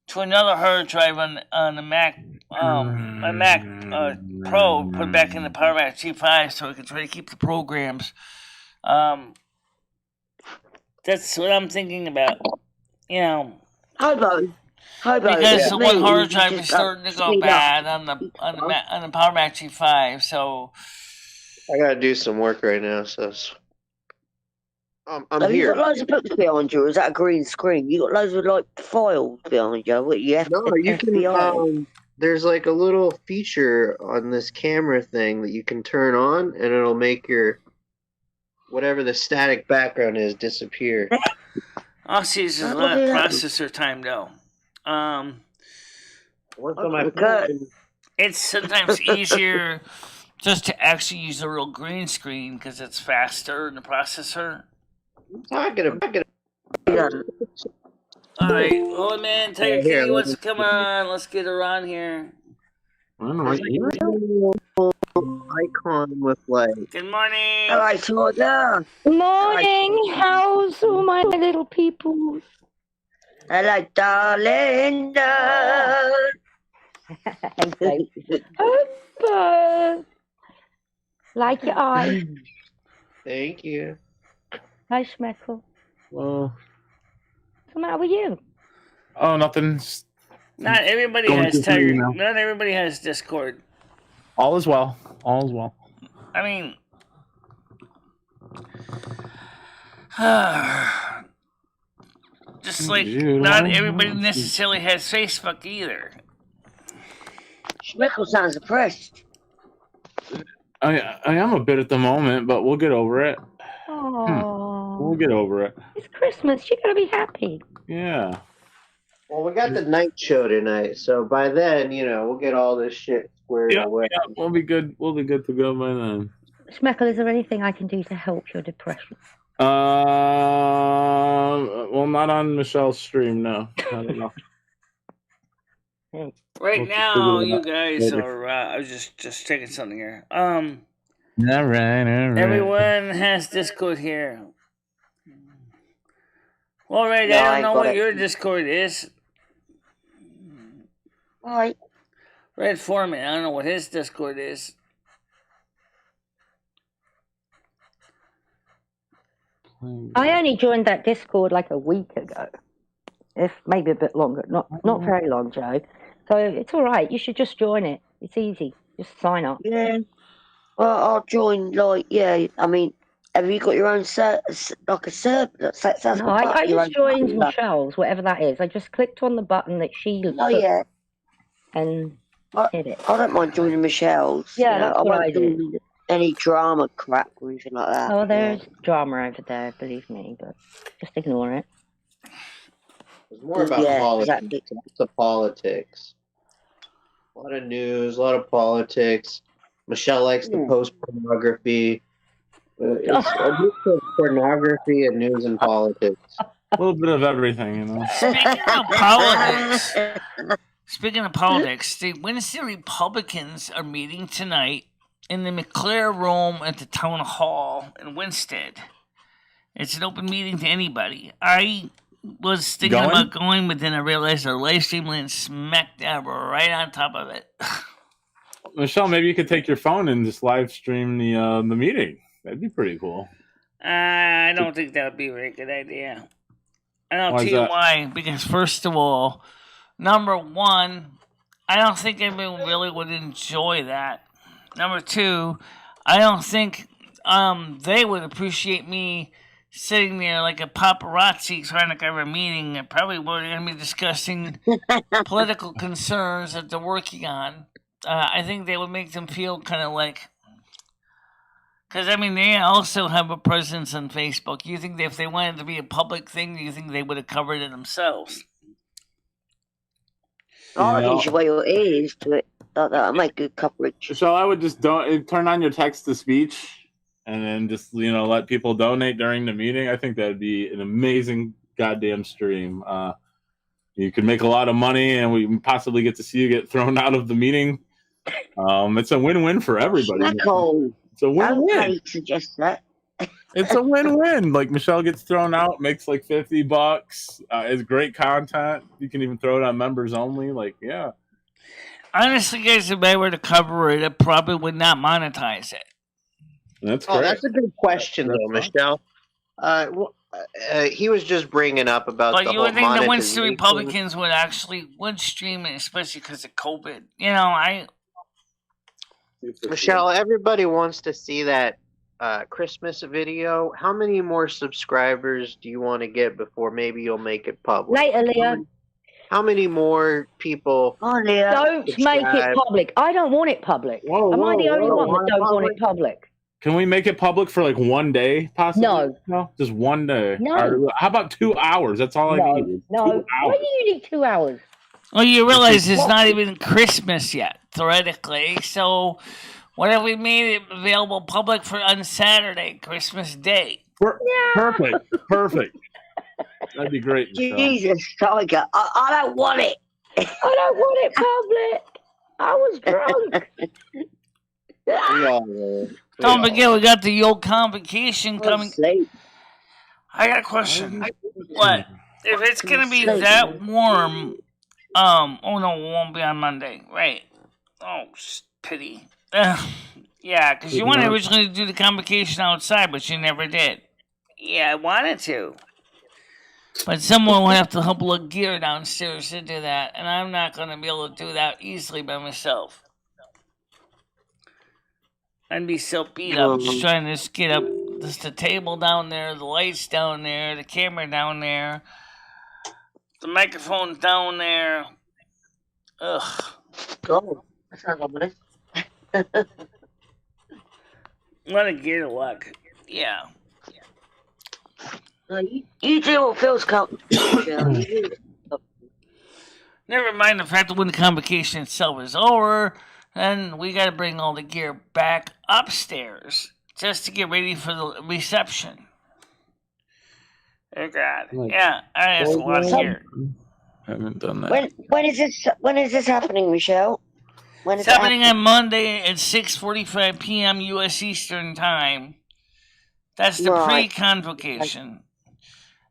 Speaker 1: to another hard drive on the Mac. My Mac Pro, put back in the Power Mac G5, so I can try to keep the programs. That's what I'm thinking about. You know.
Speaker 4: Hobo.
Speaker 1: Because the one hard drive is starting to go bad on the Power Mac G5, so
Speaker 2: I gotta do some work right now, so I'm
Speaker 4: Have
Speaker 2: here.
Speaker 4: you got loads of books behind you, or is that a green screen? You got loads of like files behind you. What you have
Speaker 2: No, you can. There's like a little feature on this camera thing that you can turn on, and it'll make your whatever the static background is disappear.
Speaker 1: I'll see. It's just a lot of processor time, though.
Speaker 2: Work on my phone.
Speaker 1: It's sometimes easier just to actually use a real green screen because it's faster in the processor.
Speaker 2: Talking about.
Speaker 1: All right, old man, Tiger Kitty wants to come on. Let's get her on here.
Speaker 2: Icon with like.
Speaker 1: Good morning.
Speaker 4: All right, Georgia.
Speaker 5: Morning. How's all my little people?
Speaker 4: Hello, darling.
Speaker 5: Hopper. Like your eye.
Speaker 2: Thank you.
Speaker 5: Hi, Schmeckle.
Speaker 3: Well,
Speaker 5: What's the matter with you?
Speaker 3: oh, nothing.
Speaker 1: Not everybody
Speaker 3: Going
Speaker 1: has
Speaker 3: through
Speaker 1: Tiger.
Speaker 3: email.
Speaker 1: Not everybody has Discord.
Speaker 3: All is well. All is well.
Speaker 1: I mean, just like not everybody necessarily has Facebook either.
Speaker 4: Schmeckle sounds depressed.
Speaker 3: I am a bit at the moment, but we'll get over it.
Speaker 5: Oh,
Speaker 3: We'll get over it.
Speaker 5: it's Christmas. You gotta be happy.
Speaker 3: Yeah.
Speaker 2: Well, we got the night show tonight, so by then, we'll get all this shit squared away.
Speaker 3: Yeah, we'll be good. We'll be good to go by then.
Speaker 5: Schmeckle, is there anything I can do to help your depression?
Speaker 3: Well, not on Michelle's stream. No, I don't know.
Speaker 1: Right
Speaker 3: We'll
Speaker 1: now,
Speaker 3: figure it
Speaker 1: you
Speaker 3: out
Speaker 1: guys
Speaker 3: later.
Speaker 1: are. I was just checking something here.
Speaker 3: All right.
Speaker 1: Everyone has Discord here. Well, Red,
Speaker 4: No,
Speaker 1: I
Speaker 4: I
Speaker 1: don't
Speaker 4: ain't
Speaker 1: know
Speaker 4: got
Speaker 1: what
Speaker 4: it.
Speaker 1: your Discord is.
Speaker 4: Alright.
Speaker 1: Red Foreman, I don't know what his Discord is.
Speaker 5: I only joined that Discord like a week ago. If maybe a bit longer. Not very long, Joe. So it's all right. You should just join it. It's easy. Just sign up.
Speaker 4: Yeah. Well, I'll join, like, yeah, I mean, have you got your own like a server? Sounds
Speaker 5: No,
Speaker 4: like
Speaker 5: I
Speaker 4: your
Speaker 5: just
Speaker 4: own
Speaker 5: joined
Speaker 4: server.
Speaker 5: Michelle's, whatever that is. I just clicked on the button that she
Speaker 4: Oh,
Speaker 5: put
Speaker 4: yeah.
Speaker 5: and hit it.
Speaker 4: I don't mind joining Michelle's.
Speaker 5: Yeah,
Speaker 4: you know,
Speaker 5: that's
Speaker 4: I
Speaker 5: what
Speaker 4: won't
Speaker 5: I did.
Speaker 4: do any drama crap or anything like that.
Speaker 5: Oh,
Speaker 4: yeah.
Speaker 5: there's drama over there, believe me, but just ignore it.
Speaker 2: It's more about
Speaker 4: Yeah,
Speaker 2: politics.
Speaker 4: exactly.
Speaker 2: It's the politics. A lot of news, a lot of politics. Michelle likes to post pornography. It's a mix of pornography and news and politics.
Speaker 3: A little bit of everything, you know.
Speaker 1: Speaking of politics, the Wednesday Republicans are meeting tonight in the McClare Room at the Town Hall in Winsted. It's an open meeting to anybody. I was thinking about going, but then I realized our live stream land smack dab right on top of it.
Speaker 3: Michelle, maybe you could take your phone and just live stream the meeting. That'd be pretty cool.
Speaker 1: I don't think that would be a very good idea. And I'll
Speaker 3: Why
Speaker 1: tell
Speaker 3: is
Speaker 1: you
Speaker 3: that?
Speaker 1: why. Because first of all, number one, I don't think anyone really would enjoy that. Number two, I don't think they would appreciate me sitting there like a paparazzi trying to cover a meeting. And probably we're going to be discussing political concerns that they're working on. I think they would make them feel kind of like. Because, I mean, they also have a presence on Facebook. You think that if they wanted to be a public thing, you think they would have covered it themselves?
Speaker 4: I think you should wear your ears to it. That'll make good coverage.
Speaker 3: So I would just turn on your text to speech and then just, let people donate during the meeting. I think that'd be an amazing goddamn stream. You could make a lot of money and we possibly get to see you get thrown out of the meeting. It's a win-win for everybody. It's a win-win.
Speaker 4: How do you suggest that?
Speaker 3: It's a win-win. Like Michelle gets thrown out, makes like $50. It's great content. You can even throw it on members only. Like, yeah.
Speaker 1: Honestly, guys, if I were to cover it, I probably would not monetize it.
Speaker 3: That's great.
Speaker 2: That's a good question, though, Michelle. He was just bringing up about
Speaker 1: but
Speaker 2: the
Speaker 1: you
Speaker 2: whole
Speaker 1: would think the Winston
Speaker 2: monetization.
Speaker 1: Republicans would stream it, especially because of COVID.
Speaker 2: Michelle, everybody wants to see that Christmas video. How many more subscribers do you want to get before maybe you'll make it public?
Speaker 5: Later, Leo.
Speaker 2: How many more people?
Speaker 5: Don't make it public. I don't want it public. Am I the only one that don't want it public?
Speaker 3: Can we make it public for like one day, possibly? No, just one day.
Speaker 5: No.
Speaker 3: Or how about 2 hours? That's all I need.
Speaker 5: No.
Speaker 3: 2 hours.
Speaker 5: Why do you need 2 hours?
Speaker 1: Well, you realize it's not even Christmas yet, theoretically. So, what if we made it available public on Saturday, Christmas Day?
Speaker 3: Perfect. That'd be great, Michelle.
Speaker 4: Jesus, Tiger, I don't want it.
Speaker 5: I don't want it public. I was drunk.
Speaker 1: Don't forget, we got the Yule Convocation coming. I got a question. What? If it's going to be that warm, oh no, it won't be on Monday. Right. Oh, pity. Yeah, because you wanted originally to do the convocation outside, but you never did. Yeah, I wanted to. But someone will have to help look gear downstairs to do that, and I'm not going to be able to do that easily by myself. I'd be so beat up just trying to just get up. Just the table down there, the lights down there, the camera down there, the microphone down there. Ugh.
Speaker 4: Oh, that's not ominous.
Speaker 1: What a gear to luck. Yeah.
Speaker 4: You do what feels comfortable.
Speaker 1: Never mind the fact that when the convocation itself is over, then we got to bring all the gear back upstairs just to get ready for the reception. Oh God.
Speaker 3: Like,
Speaker 1: Yeah, that's a lot here.
Speaker 3: Haven't done that.
Speaker 4: When is this happening, Michelle? When
Speaker 1: It's
Speaker 4: is it
Speaker 1: happening on Monday at 6:45 p.m. U.S. Eastern Time. That's the
Speaker 4: Right.
Speaker 1: pre-convocation.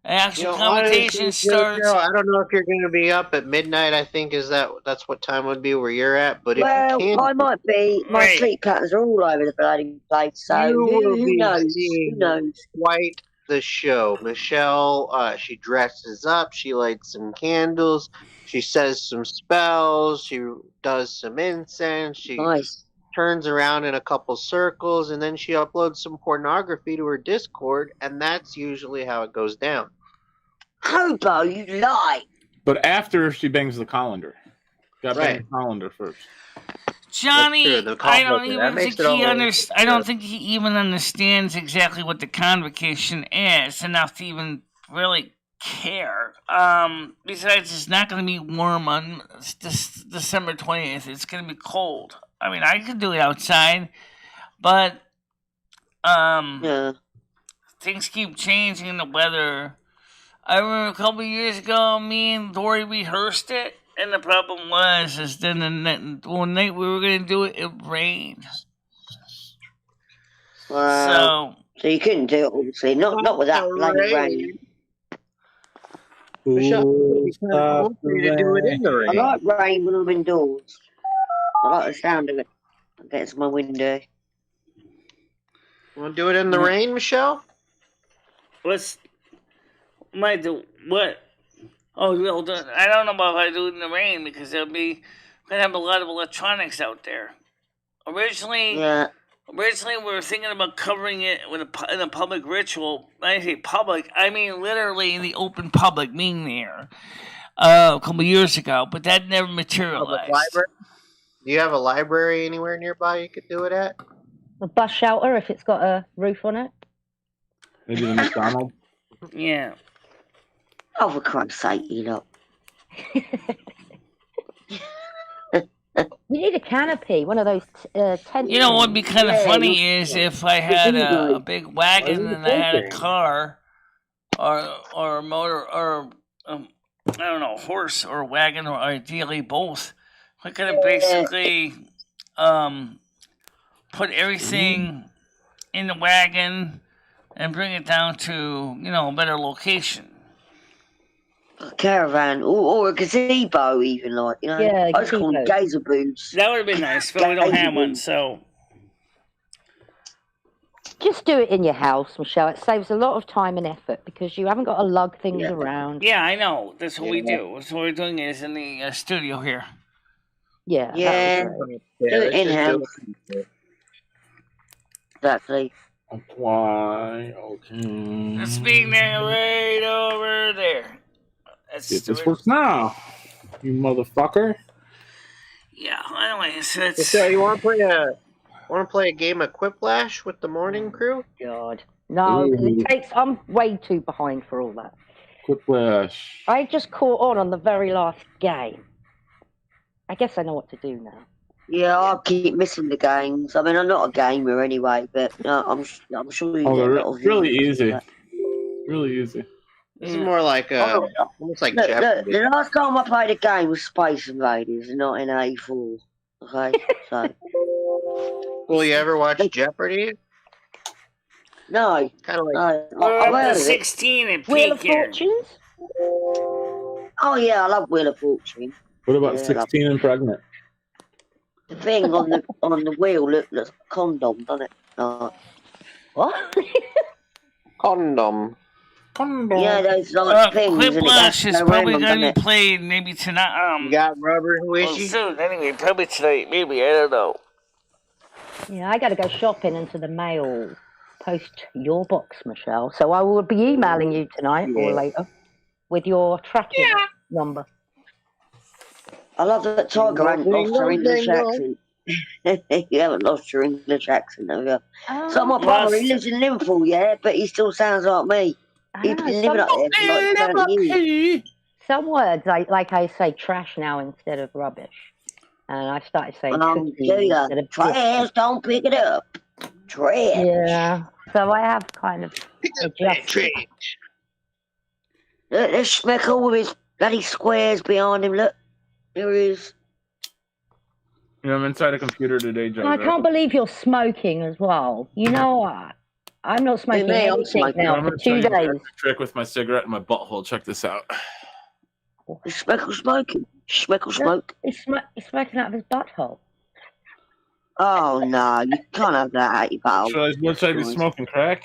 Speaker 1: The actual
Speaker 2: honestly,
Speaker 1: convocation starts.
Speaker 2: Joe, I don't know if you're going to be up at midnight. I think that's what time would be where you're at. But if
Speaker 4: Well,
Speaker 2: you can,
Speaker 4: I might be. My
Speaker 1: Right.
Speaker 4: sleep patterns are all over the bloody place. So
Speaker 2: you will
Speaker 4: who
Speaker 2: be
Speaker 4: knows? Who
Speaker 2: seeing
Speaker 4: knows?
Speaker 2: quite the show. Michelle, she dresses up. She lights some candles. She says some spells. She does some incense. She
Speaker 4: Nice.
Speaker 2: turns around in a couple circles, and then she uploads some pornography to her Discord, and that's usually how it goes down.
Speaker 4: Hobo, you lie.
Speaker 3: But after she bangs the colander. Got bang the colander first.
Speaker 1: Johnny, I don't even think I don't
Speaker 2: good.
Speaker 1: think he even understands exactly what the convocation is enough to even really care. Besides, it's not going to be warm on December 20th. It's going to be cold. I mean, I could do it outside, but
Speaker 4: Yeah.
Speaker 1: things keep changing in the weather. I remember a couple of years ago, me and Dory rehearsed it, and the problem was, is then one night we were going to do it, it rained.
Speaker 4: Wow. So you couldn't do it, obviously. Not with that bloody rain.
Speaker 2: Michelle, I want you to do it in the
Speaker 4: I
Speaker 2: rain.
Speaker 4: like rain when I'm indoors. I like the sound of it. I get to my window.
Speaker 2: Want to do it in the rain, Michelle?
Speaker 1: Might do what? Oh, well, I don't know about if I do it in the rain because there'll be gonna have a lot of electronics out there. Originally, we were thinking about covering it in a public ritual. When I say public, I mean literally in the open public, meaning there. A couple of years ago, but that never materialized.
Speaker 2: Library? Do you have a library anywhere nearby you could do it at?
Speaker 5: A bus shelter if it's got a roof on it.
Speaker 3: Maybe the McDonald's.
Speaker 1: Yeah.
Speaker 4: Oh, for Christ's sake, you know.
Speaker 5: You need a canopy, one of those tents.
Speaker 1: You know what would be kind of funny is if I had a big wagon and I had a car or a motor or I don't know, horse or wagon or ideally both. I could have basically put everything in the wagon and bring it down to, a better location.
Speaker 4: A caravan or a gazebo, even
Speaker 5: Yeah,
Speaker 4: I just call them gazer boots.
Speaker 1: That would have been nice, but we don't have one, so.
Speaker 5: Just do it in your house, Michelle. It saves a lot of time and effort because you haven't got to lug things around.
Speaker 1: Yeah, I know. That's what we do. That's what we're doing is in the studio here.
Speaker 5: Yeah.
Speaker 4: Do it in-house. Exactly.
Speaker 3: Apply. Okay.
Speaker 1: It's being there right over there.
Speaker 3: This works now, you motherfucker.
Speaker 1: Yeah. Anyway, so
Speaker 2: So you want to play a game of Quiplash with the morning crew?
Speaker 5: God, no. It takes. I'm way too behind for all that.
Speaker 3: Quiplash.
Speaker 5: I just caught on the very last game. I guess I know what to do now.
Speaker 4: Yeah, I keep missing the games. I mean, I'm not a gamer anyway, but I'm sure you get a lot of
Speaker 3: really easy. Really easy.
Speaker 2: This is more like almost like Jeopardy.
Speaker 4: The last time I played a game was Space Invaders in 1984. Okay, so.
Speaker 2: Will you ever watch Jeopardy?
Speaker 4: No.
Speaker 2: Kind of like.
Speaker 1: I've heard 16 and
Speaker 5: Wheel of Fortunes.
Speaker 4: Oh yeah, I love Wheel of Fortune.
Speaker 3: What about 16 and pregnant?
Speaker 4: The thing on the wheel looks like a condom, doesn't it?
Speaker 5: What?
Speaker 2: Condom.
Speaker 4: Yeah, those things.
Speaker 1: Quiplash is probably going to be played maybe tonight.
Speaker 2: You got rubber squishy?
Speaker 1: Soon. Anyway, probably tonight. Maybe. I don't know.
Speaker 5: Yeah, I got to go shopping into the mail. Post your box, Michelle. So I will be emailing you tonight or later with your tracking number.
Speaker 4: I love that Tiger hasn't lost her English accent. You haven't lost your English accent, have you? So my brother, he lives in Liverpool, but he still sounds like me. He's been living up there for like 30 years.
Speaker 5: Some words, like I say trash now instead of rubbish. And I started saying instead of
Speaker 4: trash, don't pick it up. Trash.
Speaker 5: Yeah. So I have kind of adjusted.
Speaker 4: Look, there's Schmeckle with his bloody squares behind him. Look, there he is.
Speaker 3: You know, I'm inside a computer today, Joe.
Speaker 5: I can't believe you're smoking as well. You know what? I'm not smoking
Speaker 4: me, I'm
Speaker 5: anything
Speaker 4: smoking.
Speaker 5: now
Speaker 3: I'm
Speaker 5: for
Speaker 3: gonna show
Speaker 5: 2
Speaker 3: you a
Speaker 5: days.
Speaker 3: trick with my cigarette in my butthole. Check this out.
Speaker 4: Is Schmeckle smoking? Schmeckle smoke?
Speaker 5: He's smoking out of his butthole.
Speaker 4: Oh, no, you can't have that at your pal.
Speaker 3: What should I be smoking? Crack?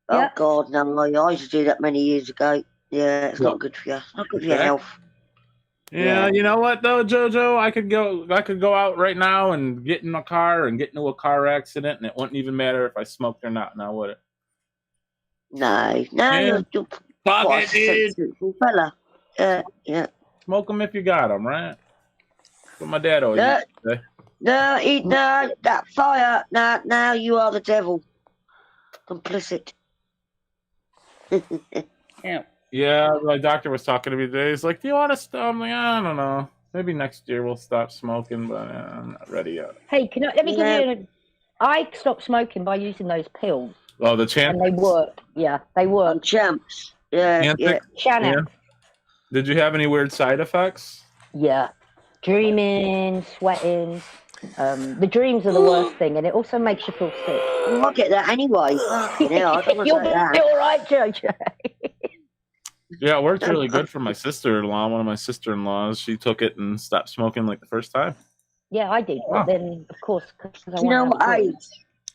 Speaker 4: Oh,
Speaker 5: Yep.
Speaker 4: God, no, I used to do that many years ago. Yeah, it's not good for you. It's not good for your health.
Speaker 3: Yeah, you know what though, Jojo? I could go out right now and get in a car and get into a car accident, and it wouldn't even matter if I smoked or not. Now would it?
Speaker 4: No,
Speaker 3: Yeah.
Speaker 4: you're
Speaker 3: Fuck
Speaker 4: quite
Speaker 3: it,
Speaker 4: a
Speaker 3: dude.
Speaker 4: sensible fella. Yeah.
Speaker 3: Smoke them if you got them, right? What my dad always
Speaker 4: No.
Speaker 3: used to say.
Speaker 4: No, that fire. No, now you are the devil. Complicit.
Speaker 3: Yeah, my doctor was talking to me today. He's like, "Do you want to stop?" I'm like, "I don't know. Maybe next year we'll stop smoking, but I'm not ready yet."
Speaker 5: Hey, let me give you I stopped smoking by using those pills.
Speaker 3: Oh, the champ.
Speaker 5: And they work. Yeah, they work.
Speaker 4: Champs. Yeah.
Speaker 5: Chanax.
Speaker 3: Did you have any weird side effects?
Speaker 5: Yeah. Dreaming, sweating. The dreams are the worst thing, and it also makes you feel sick.
Speaker 4: Well, I get that anyway. I don't want to
Speaker 5: You'll
Speaker 4: say
Speaker 5: be
Speaker 4: that.
Speaker 5: all right, JJ.
Speaker 3: Yeah, it worked really good for my sister-in-law. One of my sister-in-laws, she took it and stopped smoking like the first time.
Speaker 5: Yeah, I did. But then, of course, because
Speaker 4: You know what age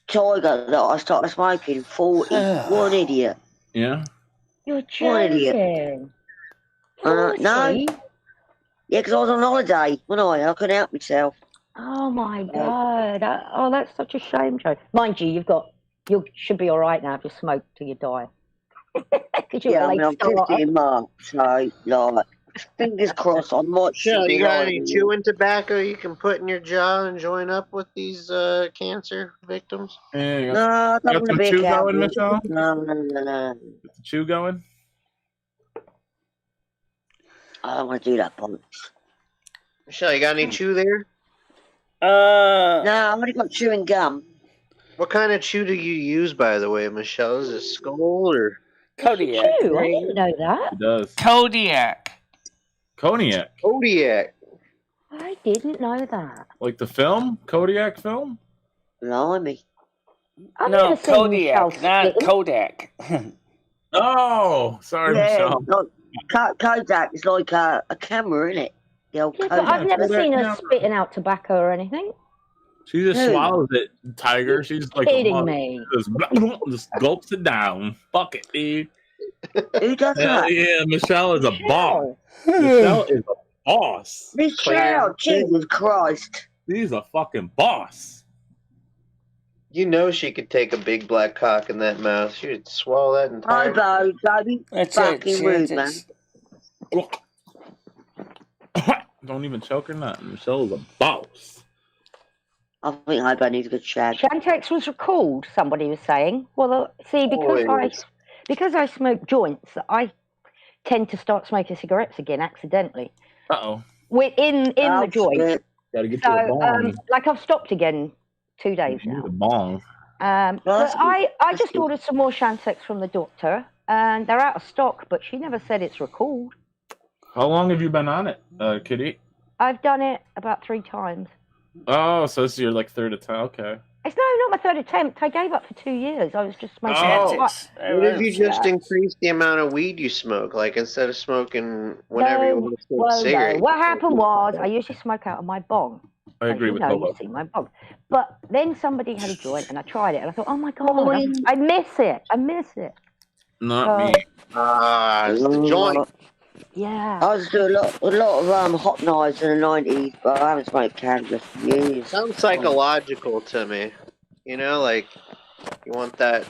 Speaker 4: Tiger that I started smoking? 40. What an idiot.
Speaker 3: Yeah?
Speaker 5: You're
Speaker 4: What an idiot.
Speaker 5: joking.
Speaker 4: No.
Speaker 5: 40?
Speaker 4: Yeah, because I was on holiday, wasn't I? I couldn't help myself.
Speaker 5: Oh my God. That's such a shame, Joe. Mind you, you should be all right now if you smoke till you die.
Speaker 4: I'm 50 in March, so, like, fingers crossed, I might
Speaker 2: Michelle, you got any chewing tobacco you can put in your jaw and join up with these cancer victims?
Speaker 3: Yeah,
Speaker 4: No, I don't
Speaker 3: got
Speaker 4: want
Speaker 3: some
Speaker 4: to be
Speaker 3: chew
Speaker 4: a
Speaker 3: going,
Speaker 4: cowboy.
Speaker 3: Michelle?
Speaker 4: No.
Speaker 3: Got the chew going?
Speaker 4: I don't want to do that, Bollocks.
Speaker 2: Michelle, you got any chew there?
Speaker 4: No, I've only got chewing gum.
Speaker 2: What kind of chew do you use, by the way, Michelle? Is it Skull or
Speaker 6: Kodiak?
Speaker 5: Chew? I didn't know that.
Speaker 3: It does.
Speaker 1: Kodiak.
Speaker 3: Kodiak.
Speaker 2: Kodiak?
Speaker 5: I didn't know that.
Speaker 3: Like the film? Kodiak film?
Speaker 4: Blimey.
Speaker 5: I've
Speaker 6: No,
Speaker 5: never seen
Speaker 6: Kodiak,
Speaker 5: Michelle
Speaker 6: not
Speaker 5: spit.
Speaker 6: Kodak.
Speaker 3: Oh, sorry, Michelle.
Speaker 4: Kodak is like a camera, isn't it? The old
Speaker 5: Yeah, but
Speaker 4: Kodak.
Speaker 5: I've never
Speaker 3: Kodak
Speaker 5: seen her
Speaker 3: camera.
Speaker 5: spitting out tobacco or anything.
Speaker 3: She just
Speaker 4: Who?
Speaker 3: swallows it, Tiger. She's like
Speaker 5: Kidding me.
Speaker 3: Just gulps it down. Fuck it, dude.
Speaker 4: Who does
Speaker 3: Hell
Speaker 4: that?
Speaker 3: yeah, Michelle is a boss.
Speaker 5: Michelle.
Speaker 3: Michelle is a boss.
Speaker 4: Michelle, Jesus Christ.
Speaker 3: She's a fucking boss.
Speaker 2: You know she could take a big black cock in that mouth. She would swallow that entire...
Speaker 4: Hobo, Toby.
Speaker 6: That's
Speaker 4: Fucking rude, man.
Speaker 3: Don't even choke or nothing. Michelle is a boss.
Speaker 4: I think Hobo needs a good shag.
Speaker 5: Shantex was recalled, somebody was saying. Well, see, because I smoke joints, I tend to start smoking cigarettes again accidentally.
Speaker 3: Uh-oh.
Speaker 5: In the joint.
Speaker 4: Shit.
Speaker 3: Gotta get you a
Speaker 5: So,
Speaker 3: bong.
Speaker 5: like I've stopped again 2 days
Speaker 3: You need
Speaker 5: now.
Speaker 3: a bong.
Speaker 5: But
Speaker 4: that's good.
Speaker 5: I
Speaker 4: That's
Speaker 5: just
Speaker 4: good.
Speaker 5: ordered some more Shantex from the doctor, and they're out of stock, but she never said it's recalled.
Speaker 3: How long have you been on it, Kitty?
Speaker 5: I've done it about 3 times.
Speaker 3: Oh, so this is your like third attempt. Okay.
Speaker 5: It's not my third attempt. I gave up for 2 years. I was just smoking.
Speaker 3: Oh.
Speaker 1: Shantex.
Speaker 2: What if you just
Speaker 5: Yeah.
Speaker 2: increase the amount of weed you smoke? Like, instead of smoking whenever you want to smoke
Speaker 5: Well,
Speaker 2: cigarette.
Speaker 5: no. What happened was I usually smoke out of my bong.
Speaker 3: I agree with
Speaker 5: you
Speaker 3: Bobo.
Speaker 5: see my bong. But then somebody had a joint, and I tried it, and I thought, oh my God, I miss it. I miss it.
Speaker 3: Not me.
Speaker 2: It's the joint.
Speaker 5: Yeah.
Speaker 4: I used to do a lot of hot knives in the 90s, but I haven't smoked cannabis for years.
Speaker 2: Sounds psychological to me. You know, like, you want that...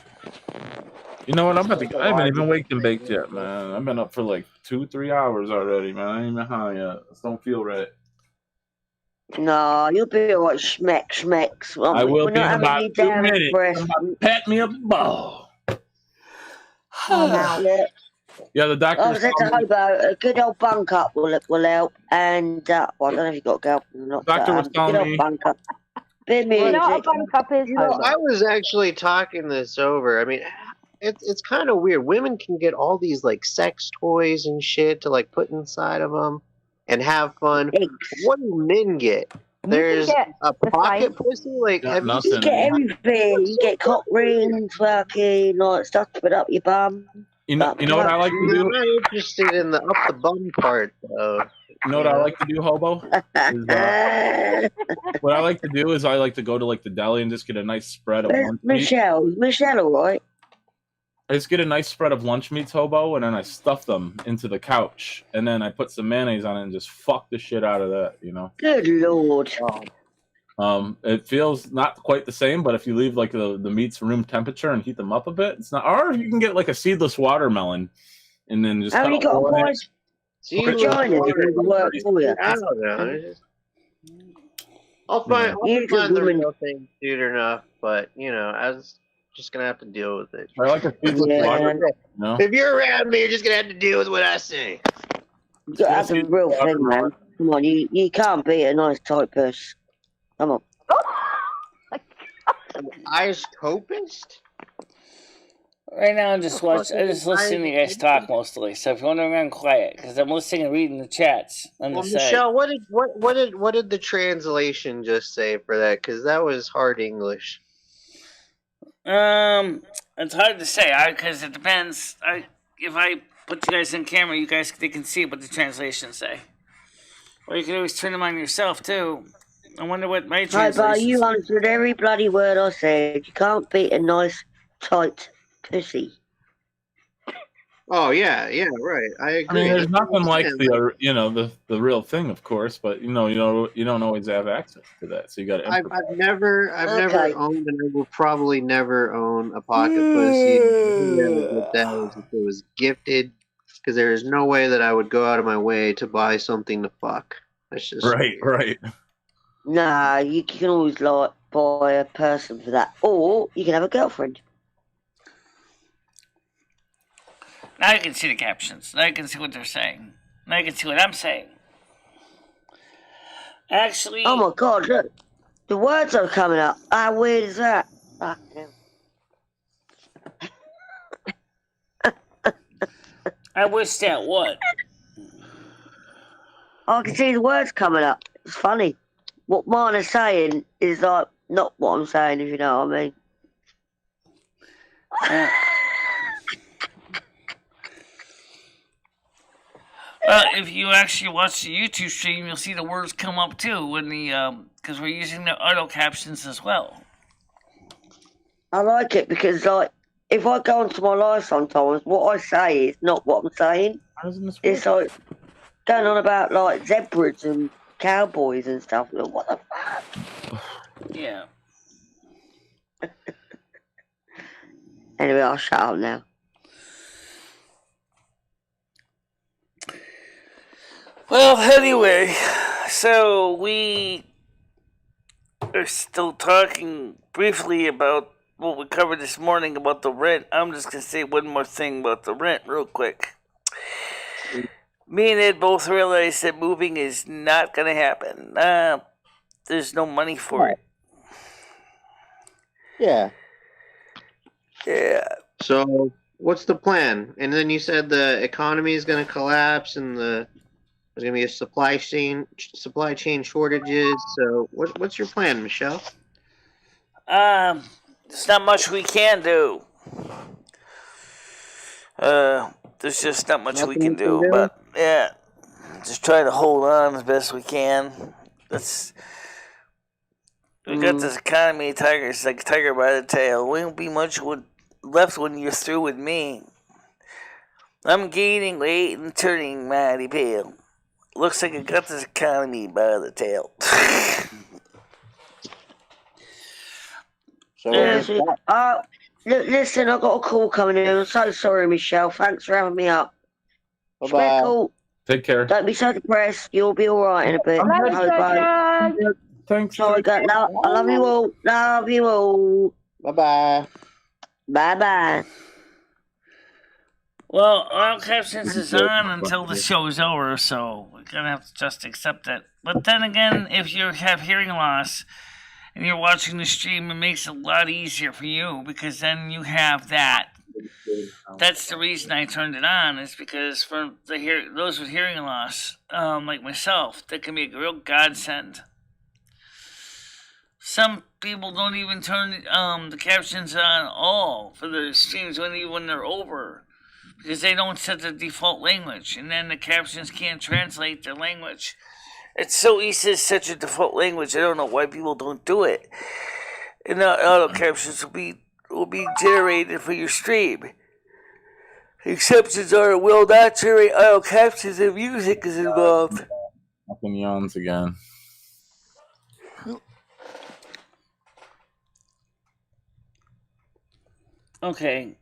Speaker 3: You know what? I haven't even waked and baked yet, man. I've been up for like 2-3 hours already, man. I ain't even high yet. I just don't feel right.
Speaker 4: No, you'll be alright, schmecks.
Speaker 3: I will
Speaker 4: We're
Speaker 3: be in
Speaker 4: not having
Speaker 3: about
Speaker 4: any
Speaker 3: 2
Speaker 4: damn
Speaker 3: minutes.
Speaker 4: breast.
Speaker 3: Pat me up the ball.
Speaker 4: Yeah.
Speaker 3: Yeah, the doctor.
Speaker 4: I was at the Hobo, a good old bunk up will help, and well, I don't know if you got a girlfriend or not.
Speaker 3: Doctor was
Speaker 4: good
Speaker 3: telling
Speaker 4: old
Speaker 3: me-
Speaker 4: bunk up. Bit of
Speaker 5: You know what a
Speaker 4: music.
Speaker 5: bunk up is?
Speaker 2: You know,
Speaker 5: Hobo?
Speaker 2: I was actually talking this over. I mean, it's kind of weird. Women can get all these like sex toys and shit to like put inside of them and have fun.
Speaker 4: Eggs.
Speaker 2: What do men get?
Speaker 5: You can
Speaker 2: There's
Speaker 5: get
Speaker 2: a
Speaker 5: the
Speaker 2: pocket
Speaker 5: same.
Speaker 2: pussy. Like,
Speaker 3: Got
Speaker 2: have you
Speaker 3: nothing.
Speaker 4: You get everything. You get cock rings, fucking like stuff to put up your bum.
Speaker 3: You know what I like to
Speaker 2: I'm
Speaker 3: do?
Speaker 2: not interested in the up the bum part though.
Speaker 3: You know what I like to do, Hobo? Is, what I like to do is I like to go to like the deli and just get a nice spread of lunch meat.
Speaker 4: Michelle, all right?
Speaker 3: I just get a nice spread of lunch meats, Hobo, and then I stuff them into the couch, and then I put some mayonnaise on it and just fuck the shit out of that, you know.
Speaker 4: Good lord.
Speaker 3: It feels not quite the same, but if you leave like the meats room temperature and heat them up a bit, it's not. Or you can get like a seedless watermelon, and then just.
Speaker 4: How you got a price? Vagina to work for you.
Speaker 2: I don't know. I'll find the real thing soon enough, but you know, I was just gonna have to deal with it.
Speaker 3: I like a seedless water. No?
Speaker 2: If you're around me, you're just gonna have to deal with what I say.
Speaker 4: That's a real thing, man. Come on, you can't beat a nice tight puss. Come on.
Speaker 2: Ice copist?
Speaker 1: Right now, I'm just listening to you guys talk mostly. So if you want to run quiet, because I'm listening and reading the chats on the side.
Speaker 2: Michelle, what did the translation just say for that? Because that was hard English.
Speaker 1: It's hard to say, because it depends. If I put you guys in camera, they can see what the translations say. Or you can always turn them on yourself too. I wonder what my translation.
Speaker 4: Hi, you answered every bloody word I said. You can't beat a nice tight pussy.
Speaker 2: Oh yeah, right. I agree.
Speaker 3: I mean, there's nothing like the real thing, of course, but you don't always have access to that, so you got to.
Speaker 2: I've never owned, and I will probably never own a pocket pussy. That if it was gifted, because there is no way that I would go out of my way to buy something to fuck. That's just
Speaker 3: right.
Speaker 4: Nah, you can always buy a person for that, or you can have a girlfriend.
Speaker 1: Now you can see the captions. Now you can see what they're saying. Now you can see what I'm saying. Actually...
Speaker 4: Oh my god, look. The words are coming up. How weird is that?
Speaker 1: I wish that what?
Speaker 4: I can see the words coming up. It's funny. What mine is saying is like not what I'm saying, if you know what I mean.
Speaker 1: If you actually watch the YouTube stream, you'll see the words come up too when because we're using the auto captions as well.
Speaker 4: I like it because, like, if I go onto my live sometimes, what I say is not what I'm saying. It's like going on about like zebras and cowboys and stuff. Like, what the fuck?
Speaker 1: Yeah.
Speaker 4: Anyway, I'll shut up now.
Speaker 1: Well, anyway, so we are still talking briefly about what we covered this morning about the rent. I'm just going to say one more thing about the rent real quick. Me and Ed both realized that moving is not going to happen. There's no money for it.
Speaker 2: Yeah.
Speaker 1: Yeah.
Speaker 2: So, what's the plan? And then you said the economy is going to collapse and there's going to be a supply chain shortages. So, what's your plan, Michelle?
Speaker 1: There's not much we can do. There's just not much we can do. But yeah, just try to hold on as best we can. We got this economy tiger. It's like tiger by the tail. Won't be much left when you're through with me. I'm gaining weight and turning mighty pale. Looks like I got this economy by the tail.
Speaker 4: Listen, I've got a call coming in. I'm so sorry, Michelle. Thanks for having me up.
Speaker 2: Bye-bye.
Speaker 4: Cool.
Speaker 3: Take care.
Speaker 4: Don't be so depressed. You'll be all right in a bit. Bye.
Speaker 3: Thanks.
Speaker 4: Sorry, I love you all. Love you all.
Speaker 2: Bye-bye.
Speaker 4: Bye-bye.
Speaker 1: Well, all captions is on until the show's over, so we're going to have to just accept it. But then again, if you have hearing loss and you're watching the stream, it makes it a lot easier for you because then you have that That's the reason I turned it on, is because for those with hearing loss, like myself, that can be a real godsend. Some people don't even turn the captions on all for their streams when they're over, because they don't set the default language, and then the captions can't translate their language. It's so easy to set your default language. I don't know why people don't do it. And the auto captions will be generated for your stream. Exceptions are it will not generate auto captions if music is involved.
Speaker 3: Fucking yawns again.
Speaker 1: Okay.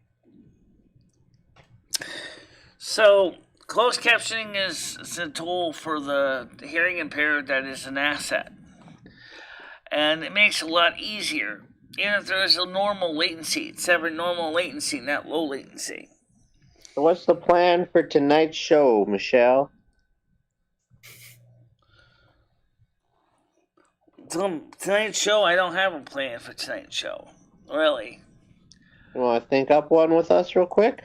Speaker 1: So, closed captioning is a tool for the hearing impaired that is an asset. And it makes it a lot easier. Even if there is a normal latency, it's ever normal latency, not low latency.
Speaker 2: So what's the plan for tonight's show, Michelle?
Speaker 1: Tonight's show, I don't have a plan for tonight's show. Really.
Speaker 2: You want to think up one with us real quick?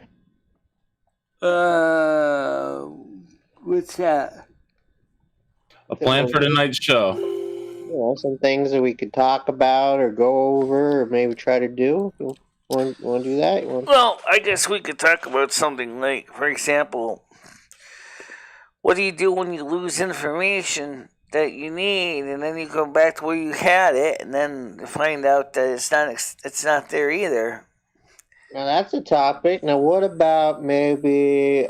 Speaker 1: What's that?
Speaker 3: A plan for tonight's show.
Speaker 2: You know, some things that we could talk about or go over or maybe try to do. You want to do that?
Speaker 1: Well, I guess we could talk about something like, for example, what do you do when you lose information that you need, and then you go back to where you had it, and then find out that it's not there either?
Speaker 2: Now that's a topic. Now what about maybe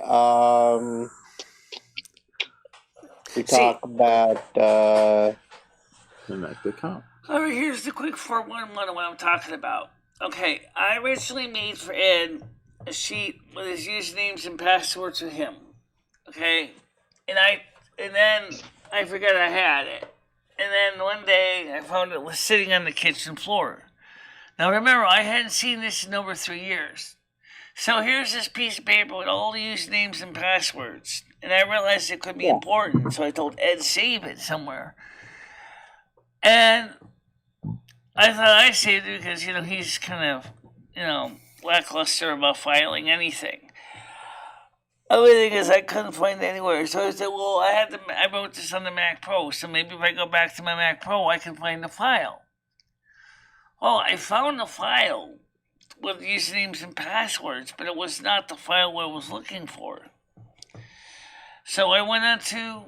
Speaker 2: we talk about
Speaker 3: Connect account.
Speaker 1: All right, here's the quick 411 of what I'm talking about. Okay, I originally made for Ed a sheet with his usernames and passwords for him. Okay, and then I forgot I had it, and then one day I found it was sitting on the kitchen floor. Now remember, I hadn't seen this in over 3 years. So here's this piece of paper with all the usernames and passwords, and I realized it could be important, so I told Ed save it somewhere. And I thought I saved it because, he's kind of, lackluster about filing anything. Other thing is I couldn't find it anywhere. So I said, well, I wrote this on the Mac Pro, so maybe if I go back to my Mac Pro, I can find the file. Well, I found the file with usernames and passwords, but it was not the file I was looking for. So I went on to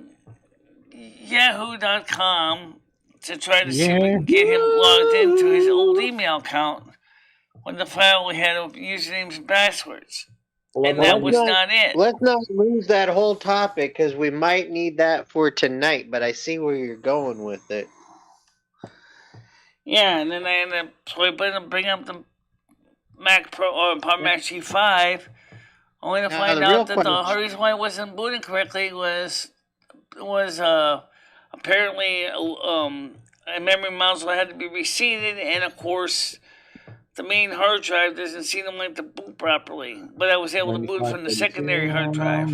Speaker 1: yahoo.com to try to see if we can get him logged into his old email account when the file we had of usernames and passwords. And that was not it.
Speaker 2: Let's not lose that whole topic because we might need that for tonight, but I see where you're going with it.
Speaker 1: Yeah, and then I ended up bring up the Mac Pro or Mac G5, only to find out that the reason why it wasn't booting correctly was apparently a memory module had to be reseated, and of course the main hard drive doesn't seem like to boot properly. But I was able to boot from the secondary hard drive.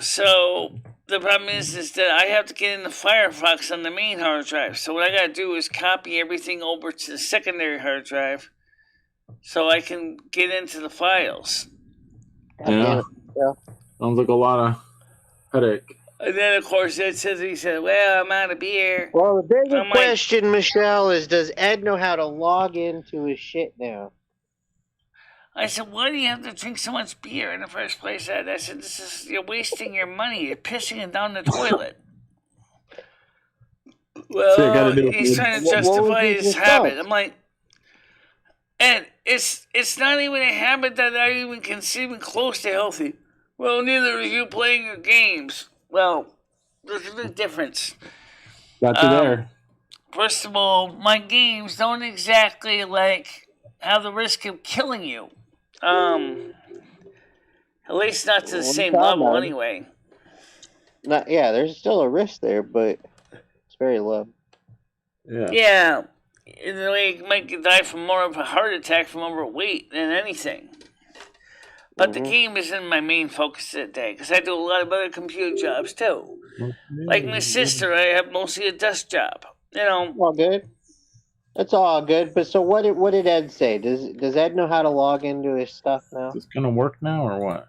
Speaker 1: So the problem is that I have to get into Firefox on the main hard drive. So what I gotta do is copy everything over to the secondary hard drive so I can get into the files.
Speaker 3: Yeah. Sounds like a lot of headache.
Speaker 1: And then, of course, he said, well, I'm out of beer.
Speaker 2: Well, the bigger question, Michelle, is does Ed know how to log into his shit now?
Speaker 1: I said, why do you have to drink so much beer in the first place, Ed? I said, you're wasting your money. You're pissing it down the toilet. Well, he's trying to justify his habit. I'm like, Ed, it's not even a habit that I even consider close to healthy. Well, neither is you playing your games. Well, there's a big difference.
Speaker 3: Got you there.
Speaker 1: First of all, my games don't exactly have the risk of killing you. At least not to the same level, anyway.
Speaker 2: There's still a risk there, but it's very low.
Speaker 3: Yeah.
Speaker 1: Yeah, in a way, you might die from more of a heart attack from overweight than anything. But the game isn't my main focus today, because I do a lot of other computer jobs, too. Like my sister, I have mostly a desk job.
Speaker 2: All good. That's all good. But so what did Ed say? Does Ed know how to log into his stuff now?
Speaker 3: Is this gonna work now or what?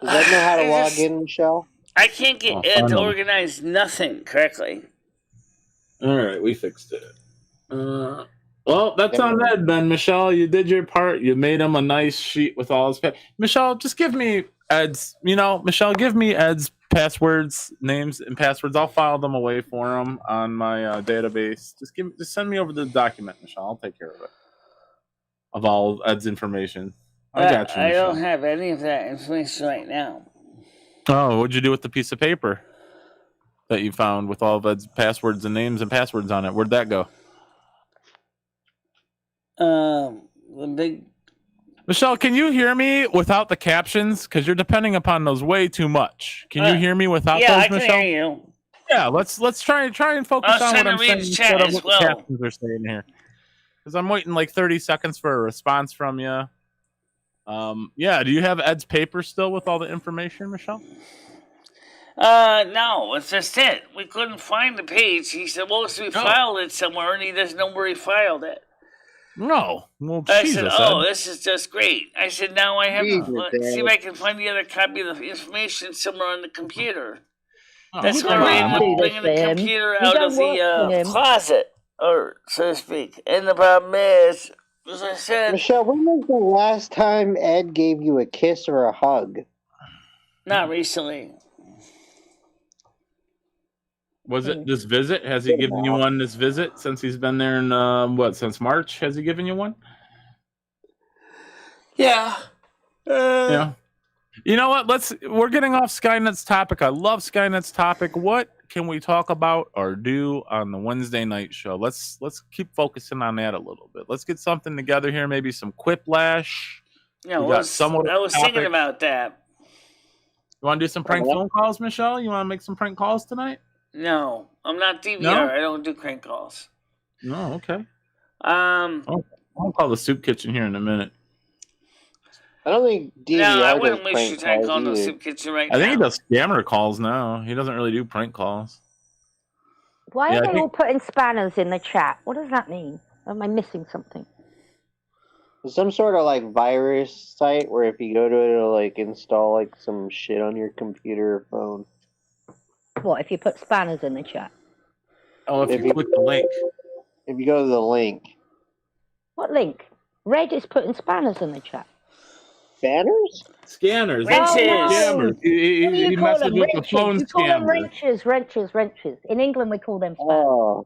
Speaker 2: Does Ed know how to
Speaker 1: I
Speaker 2: log
Speaker 1: just-
Speaker 2: in, Michelle?
Speaker 1: I can't get Ed to organize nothing correctly.
Speaker 3: All right, we fixed it. Well, that's on Ed then, Michelle. You did your part. You made him a nice sheet with all his. Michelle, just give me Ed's. Michelle, give me Ed's passwords, names, and passwords. I'll file them away for him on my database. Just send me over the document, Michelle. I'll take care of it. Of all Ed's information. I got you,
Speaker 1: I
Speaker 3: Michelle.
Speaker 1: don't have any of that information right now.
Speaker 3: Oh, what'd you do with the piece of paper that you found with all of Ed's passwords and names and passwords on it? Where'd that go?
Speaker 1: The big.
Speaker 3: Michelle, can you hear me without the captions? Because you're depending upon those way too much. Can you hear me without those,
Speaker 1: I can
Speaker 3: Michelle?
Speaker 1: hear you.
Speaker 3: Yeah, let's try and focus on what I'm saying instead of what the captions are saying here. Because I'm waiting like 30 seconds for a response from you. Yeah, do you have Ed's paper still with all the information, Michelle?
Speaker 1: No, it's just it. We couldn't find the page. He said, well, we filed it somewhere, and he doesn't know where he filed it.
Speaker 3: No. Well,
Speaker 1: I
Speaker 3: Jesus,
Speaker 1: said,
Speaker 3: Ed.
Speaker 1: this is just great. I said, now I have
Speaker 2: Jesus,
Speaker 1: to see if I can find the other copy of the information somewhere on the computer.
Speaker 3: Oh,
Speaker 1: That's
Speaker 3: come
Speaker 1: why we
Speaker 3: on.
Speaker 1: ended up bringing the computer out of the closet, or so to speak. And the problem is, as I said,
Speaker 2: Michelle, when was the last time Ed gave you a kiss or a hug?
Speaker 1: not recently.
Speaker 3: Was it this visit? Has he given you one this visit since he's been there in, since March? Has he given you one?
Speaker 1: Yeah.
Speaker 3: Yeah. You know what? We're getting off Skynet's topic. I love Skynet's topic. What can we talk about or do on the Wednesday night show? Let's keep focusing on that a little bit. Let's get something together here. Maybe some quiplash.
Speaker 1: Yeah, I was thinking about that.
Speaker 3: You want to do some prank phone calls, Michelle? You want to make some prank calls tonight?
Speaker 1: No, I'm not DVR.
Speaker 3: No?
Speaker 1: I don't do crank calls.
Speaker 3: No, okay.
Speaker 1: I'll
Speaker 3: call the soup kitchen here in a minute.
Speaker 2: I don't think DVR
Speaker 1: No, I
Speaker 2: does
Speaker 1: wouldn't waste your time
Speaker 2: prank
Speaker 1: calling the
Speaker 2: calls
Speaker 1: soup kitchen right now.
Speaker 3: I think he does scammer calls now. He doesn't really do prank calls.
Speaker 5: Why are they all putting spanners in the chat? What does that mean? Am I missing something?
Speaker 2: Some sort of like virus site where if you go to it, it'll like install like some shit on your computer or phone.
Speaker 5: What, if you put spanners in the chat?
Speaker 3: Oh, if you click the link.
Speaker 2: If you go to the link.
Speaker 5: What link? Red is putting spanners in the chat.
Speaker 2: Spanners?
Speaker 3: Scanners.
Speaker 1: Wrenches.
Speaker 3: Scammers. He messes with the phone
Speaker 5: We call them
Speaker 3: scammers.
Speaker 5: wrenches. In England, we call them spanners.
Speaker 2: Oh,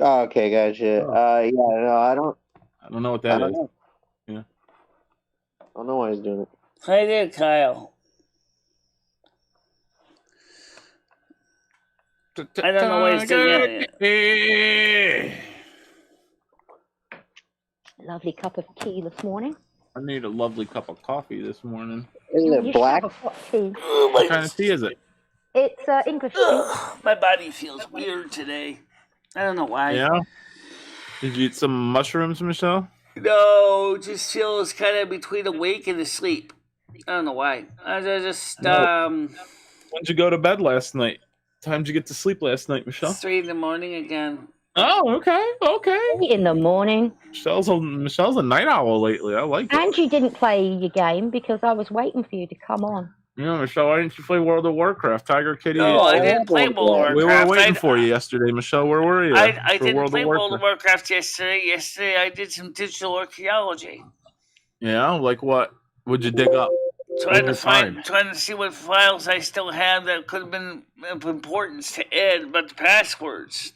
Speaker 2: okay, gotcha. Yeah, no, I don't
Speaker 3: know what that is. Yeah.
Speaker 2: I don't know why he's doing it.
Speaker 1: How you doing, Kyle? I don't know why he's doing it.
Speaker 5: Lovely cup of tea this morning.
Speaker 3: I need a lovely cup of coffee this morning.
Speaker 2: Is it black?
Speaker 5: Tea.
Speaker 3: What kind of tea is it?
Speaker 5: It's English tea.
Speaker 1: My body feels weird today. I don't know why.
Speaker 3: Yeah? Did you eat some mushrooms, Michelle?
Speaker 1: No, it just feels kind of between awake and asleep. I don't know why. I just,
Speaker 3: When'd you go to bed last night? Time did you get to sleep last night, Michelle?
Speaker 1: 3 a.m. again.
Speaker 3: Oh, okay.
Speaker 5: 3 in the morning.
Speaker 3: Michelle's a night owl lately. I like it.
Speaker 5: And you didn't play your game because I was waiting for you to come on.
Speaker 3: Yeah, Michelle, why didn't you play World of Warcraft? Tiger Kitty?
Speaker 1: No, I didn't play World of Warcraft.
Speaker 3: We were waiting for you yesterday, Michelle. Where were you?
Speaker 1: I didn't play World of Warcraft yesterday. Yesterday I did some digital archaeology.
Speaker 3: Yeah, like what? What'd you dig up?
Speaker 1: Trying to see what files I still have that could have been of importance to Ed about the passwords.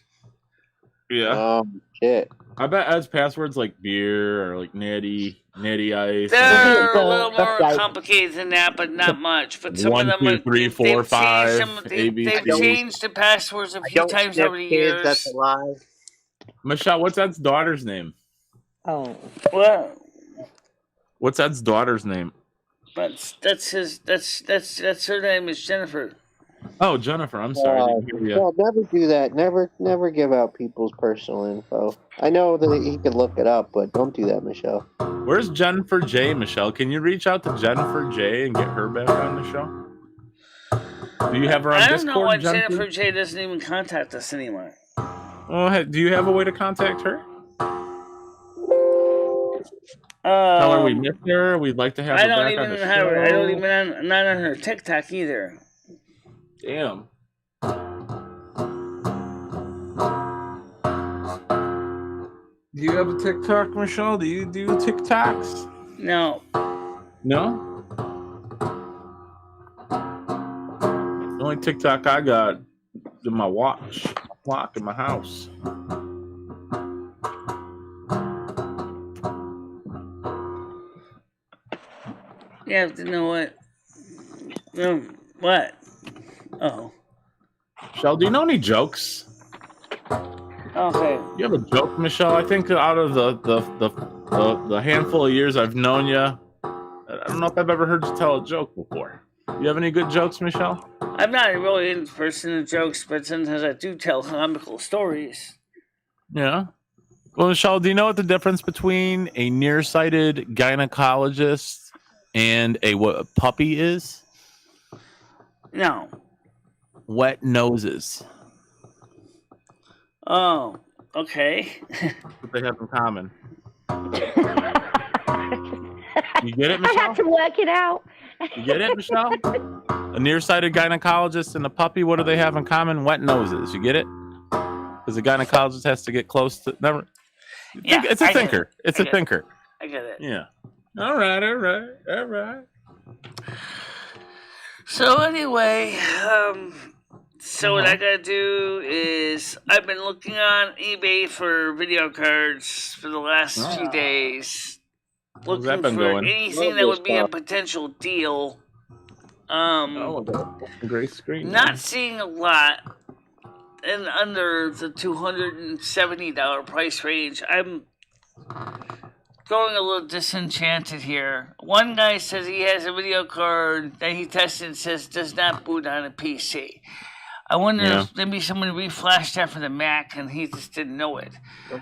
Speaker 3: Yeah.
Speaker 2: Oh, shit.
Speaker 3: I bet Ed's passwords like beer or like natty ice.
Speaker 1: They're a little more complicated than that, but not much. But some of them
Speaker 3: 1, 2, 3, 4, 5.
Speaker 1: They've changed the passwords a few times over the years.
Speaker 2: That's a lie.
Speaker 3: Michelle, what's Ed's daughter's name?
Speaker 5: Oh.
Speaker 1: What?
Speaker 3: What's Ed's daughter's name?
Speaker 1: That's her name is Jennifer.
Speaker 3: Oh, Jennifer. I'm sorry. I didn't hear you.
Speaker 2: Well, never do that. Never give out people's personal info. I know that he could look it up, but don't do that, Michelle.
Speaker 3: Where's Jennifer J, Michelle? Can you reach out to Jennifer J and get her back on the show? Do you have her on Discord?
Speaker 1: I don't know why Jennifer J doesn't even contact us anymore.
Speaker 3: Well, do you have a way to contact her? Tell her we miss her. We'd like to have her back on the show.
Speaker 1: I don't even not on her TikTok either.
Speaker 3: Damn. Do you have a TikTok, Michelle? Do you do TikToks?
Speaker 1: No.
Speaker 3: No? The only TikTok I got is my watch, my clock in my house.
Speaker 1: You have to know what. No, what? Oh.
Speaker 3: Michelle, do you know any jokes?
Speaker 1: Okay.
Speaker 3: You have a joke, Michelle? I think out of the handful of years I've known you, I don't know if I've ever heard you tell a joke before. You have any good jokes, Michelle?
Speaker 1: I'm not really into person of jokes, but sometimes I do tell comical stories.
Speaker 3: Yeah. Well, Michelle, do you know what the difference between a nearsighted gynecologist and what a puppy is?
Speaker 1: No.
Speaker 3: Wet noses.
Speaker 1: Oh, okay.
Speaker 3: What they have in common. You get it,
Speaker 5: I
Speaker 3: Michelle?
Speaker 5: had to work it out.
Speaker 3: You get it, Michelle? A nearsighted gynecologist and a puppy, what do they have in common? Wet noses. You get it? Because the gynecologist has to get close to... Never.
Speaker 1: Yeah,
Speaker 3: it's a thinker. It's a thinker.
Speaker 1: I get it.
Speaker 3: Yeah. All right.
Speaker 1: So anyway, so what I gotta do is I've been looking on eBay for video cards for the last few days,
Speaker 3: How's that
Speaker 1: looking
Speaker 3: been
Speaker 1: for
Speaker 3: going?
Speaker 1: anything that would be a potential deal.
Speaker 3: Great screen.
Speaker 1: Not seeing a lot, and under the $270 price range. I'm growing a little disenchanted here. One guy says he has a video card that he tested and says does not boot on a PC. I wonder if maybe someone reflashed that for the Mac and he just didn't know it.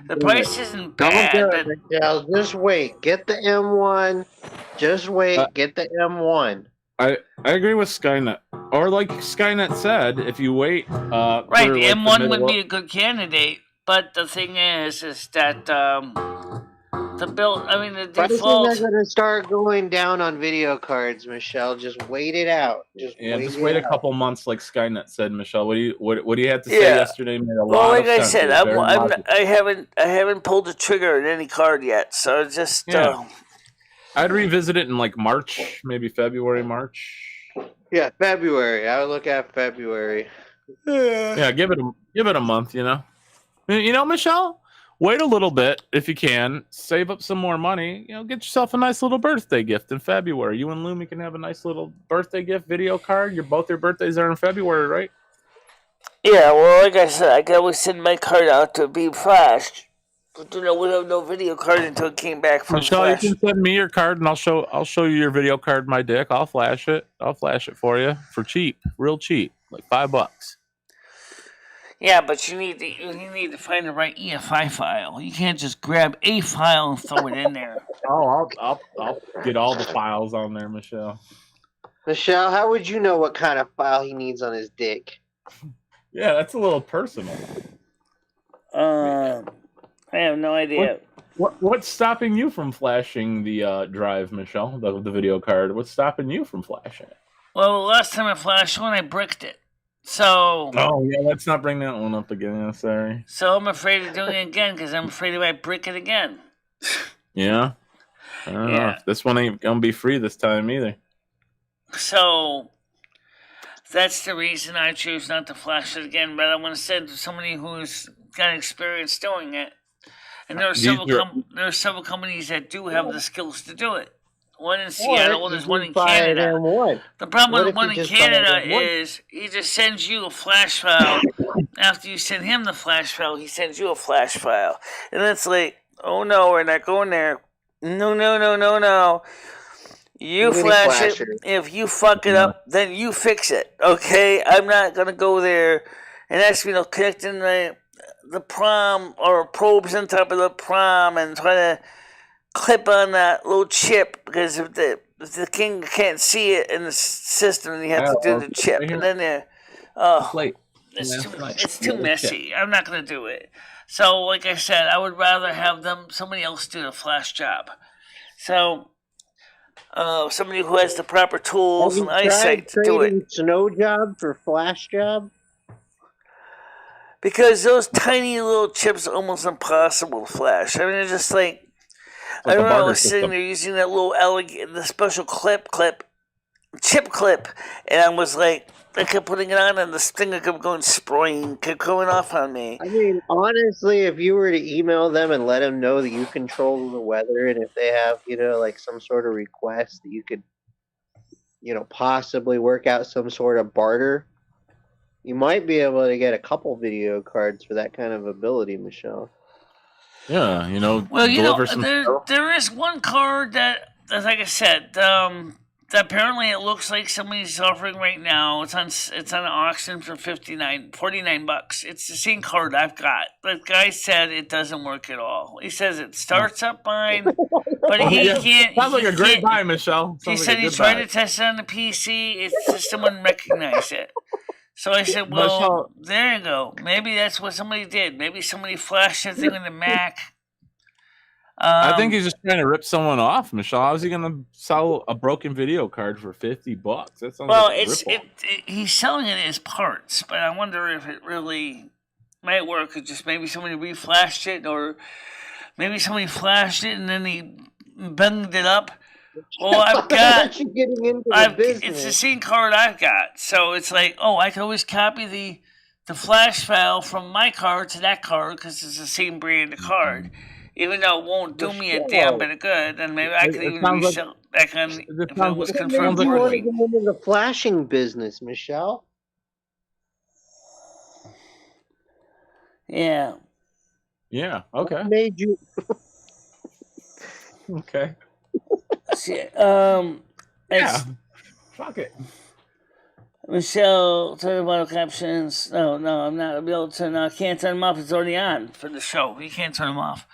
Speaker 1: The price isn't bad.
Speaker 2: Don't do it, Michelle. Just wait. Get the M1. Just wait. Get the M1.
Speaker 3: I agree with Skynet. Or like Skynet said, if you wait...
Speaker 1: right, the M1 would be a good candidate. But the thing is that... the default...
Speaker 2: Prices are going to start going down on video cards, Michelle. Just wait it out. Just wait
Speaker 3: a couple months, like Skynet said, Michelle. What do you have to say yesterday? Made a lot of
Speaker 1: like
Speaker 3: sense.
Speaker 1: I said, I haven't pulled the trigger on any card yet, so just
Speaker 3: I'd revisit it in like March, maybe February, March.
Speaker 2: Yeah, February. I would look at February.
Speaker 3: Yeah, give it a month. You know, Michelle. Wait a little bit if you can. Save up some more money. You know, get yourself a nice little birthday gift in February. You and Lumi can have a nice little birthday gift video card. Both your birthdays are in February, right?
Speaker 1: Yeah, well, like I said, I can always send my card out to be flashed. But we have no video card until it came back from
Speaker 3: Michelle,
Speaker 1: Flash.
Speaker 3: you can send me your card and I'll show you your video card, my dick. I'll flash it for you for cheap, real cheap, like $5.
Speaker 1: Yeah, but you need to find the right EFI file. You can't just grab a file and throw it in there.
Speaker 3: Oh, I'll get all the files on there, Michelle.
Speaker 2: Michelle, how would you know what kind of file he needs on his dick?
Speaker 3: Yeah, that's a little personal.
Speaker 1: I have no idea.
Speaker 3: What's stopping you from flashing the drive, Michelle? The video card. What's stopping you from flashing it?
Speaker 1: Well, the last time I flashed one, I bricked it. So.
Speaker 3: Oh yeah, let's not bring that one up again. I'm sorry.
Speaker 1: So I'm afraid of doing it again because I'm afraid I might brick it again.
Speaker 3: Yeah. I don't know. This one ain't gonna be free this time either.
Speaker 1: So that's the reason I choose not to flash it again. But I want to send to somebody who's got experience doing it. And there are several companies that do have the skills to do it. One in Seattle, there's one in Canada. The problem with one in Canada is he just sends you a flash file. After you send him the flash file, he sends you a flash file. And it's like, oh no, we're not going there. No. You flash it. If you fuck it up, then you fix it. Okay? I'm not going to go there and ask me to connect in the prom or probes on top of the prom and try to clip on that little chip, because if the king can't see it in the system, then you have to do the chip. And then
Speaker 3: plate.
Speaker 1: it's too messy. I'm not gonna do it. So, like I said, I would rather have somebody else do the flash job. So, somebody who has the proper tools
Speaker 2: Have
Speaker 1: and
Speaker 2: you tried
Speaker 1: eyesight to do it.
Speaker 2: trading snow job for flash job?
Speaker 1: Because those tiny little chips are almost impossible to flash. I mean, they're just like I
Speaker 3: Like a
Speaker 1: remember I
Speaker 3: barter
Speaker 1: was sitting
Speaker 3: system.
Speaker 1: there using that little the special chip clip, and I was like, I kept putting it on, and this thing kept going spraying, kept going off on me.
Speaker 2: I mean, honestly, if you were to email them and let them know that you control the weather, and if they have, like some sort of request that you could, possibly work out some sort of barter, you might be able to get a couple video cards for that kind of ability, Michelle.
Speaker 3: Yeah,
Speaker 1: Well,
Speaker 3: deliver some
Speaker 1: there is one card that, like I said, that apparently it looks like somebody's offering right now. It's on auction for $49. It's the same card I've got. The guy said it doesn't work at all. He says it starts up fine, but he can't.
Speaker 3: Sounds like a great buy,
Speaker 1: can't.
Speaker 3: Michelle.
Speaker 1: He
Speaker 3: Sounds
Speaker 1: said
Speaker 3: like a
Speaker 1: he
Speaker 3: good
Speaker 1: tried
Speaker 3: buy.
Speaker 1: to test it on the PC. It system wouldn't recognize it. So I said, well,
Speaker 3: Michelle,
Speaker 1: there you go. Maybe that's what somebody did. Maybe somebody flashed something on the Mac.
Speaker 3: I think he's just trying to rip someone off, Michelle. How's he going to sell a broken video card for $50? That sounds
Speaker 1: well,
Speaker 3: like a rip-off.
Speaker 1: he's selling it as parts, but I wonder if it really might work. Or just maybe somebody reflashed it, or maybe somebody flashed it and then he bunged it up. Well, I've got.
Speaker 2: you getting into the business.
Speaker 1: It's the same card I've got, so it's like, oh, I can always copy the flash file from my card to that card because it's the same brand of card. Even though it won't do me a damn bit of good, then maybe I could even resell back on if it was confirmed
Speaker 2: you want to
Speaker 1: working.
Speaker 2: go into the flashing business, Michelle?
Speaker 1: Yeah.
Speaker 3: Yeah, okay.
Speaker 2: What made you?
Speaker 3: Okay.
Speaker 1: Yeah.
Speaker 3: Fuck it.
Speaker 1: Michelle, turn the bottle captions. No, I'm not able to. No, I can't turn them off. It's already on for the show. You can't turn them off.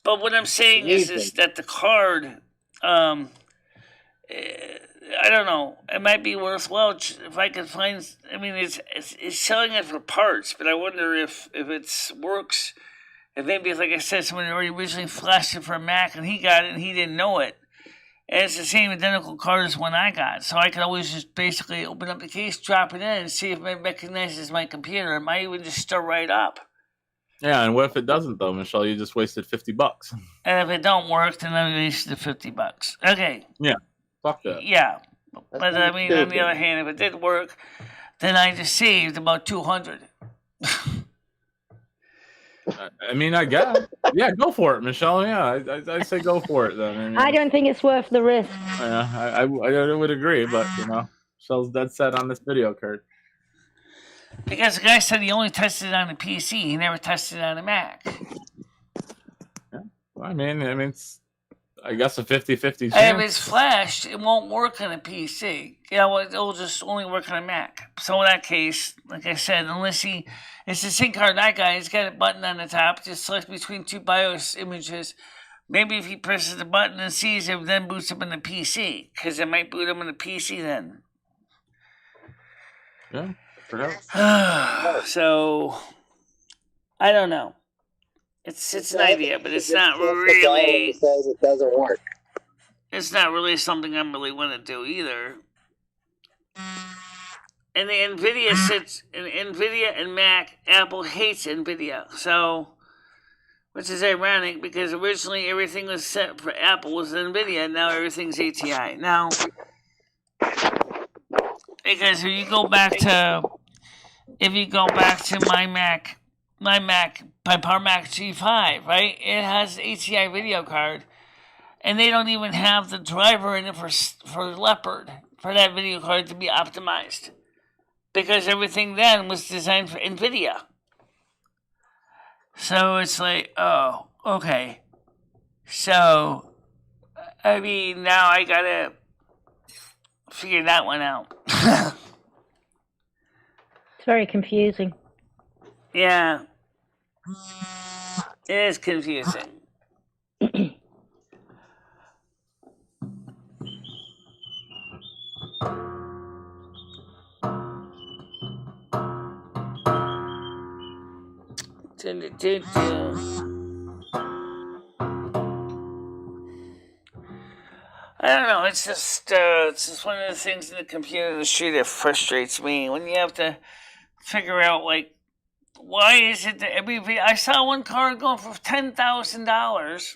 Speaker 1: But what I'm saying is that the card, I don't know. It might be worthwhile if I could find. I mean, it's selling it for parts, but I wonder if it works. If maybe, like I said, somebody already originally flashed it for a Mac and he got it and he didn't know it. And it's the same identical card as one I got. So I could always just basically open up the case, drop it in, and see if it recognizes my computer. It might even just start right up.
Speaker 3: Yeah, and what if it doesn't, though, Michelle? You just wasted $50.
Speaker 1: And if it don't work, then I wasted the $50. Okay.
Speaker 3: Yeah, fuck that.
Speaker 1: Yeah. But I mean, on the other hand, if it did work, then I just saved about $200.
Speaker 3: I mean, I guess. Yeah, go for it, Michelle. Yeah, I say go for it then.
Speaker 5: I don't think it's worth the risk.
Speaker 3: Yeah, I would agree, but Michelle's dead set on this video card.
Speaker 1: Because the guy said he only tested it on the PC. He never tested it on the Mac.
Speaker 3: Yeah. Well, I mean, it's, I guess a 50-50 chance.
Speaker 1: And if it's flashed, it won't work on a PC. It'll just only work on a Mac. So in that case, like I said, it's the same card that guy. He's got a button on the top. Just select between two BIOS images. Maybe if he presses the button and sees it, then boots him in the PC. Because it might boot him in the PC then.
Speaker 3: Yeah, perhaps.
Speaker 1: So, I don't know. It's an idea, but it's not really.
Speaker 2: Says it doesn't work.
Speaker 1: It's not really something I really want to do either. And the NVIDIA and Mac, Apple hates NVIDIA. So, which is ironic because originally everything was set for Apple was NVIDIA, and now everything's ATI. Now, because if you go back to my Mac, my Power Mac G5, right? It has an ATI video card, and they don't even have the driver in it for Leopard for that video card to be optimized, because everything then was designed for NVIDIA. So it's like, oh, okay. So, I mean, now I gotta figure that one out.
Speaker 5: It's very confusing.
Speaker 1: Yeah. It is confusing. I don't know. It's just one of the things in the computer industry that frustrates me when you have to figure out like why is it that I saw one car going for $10,000.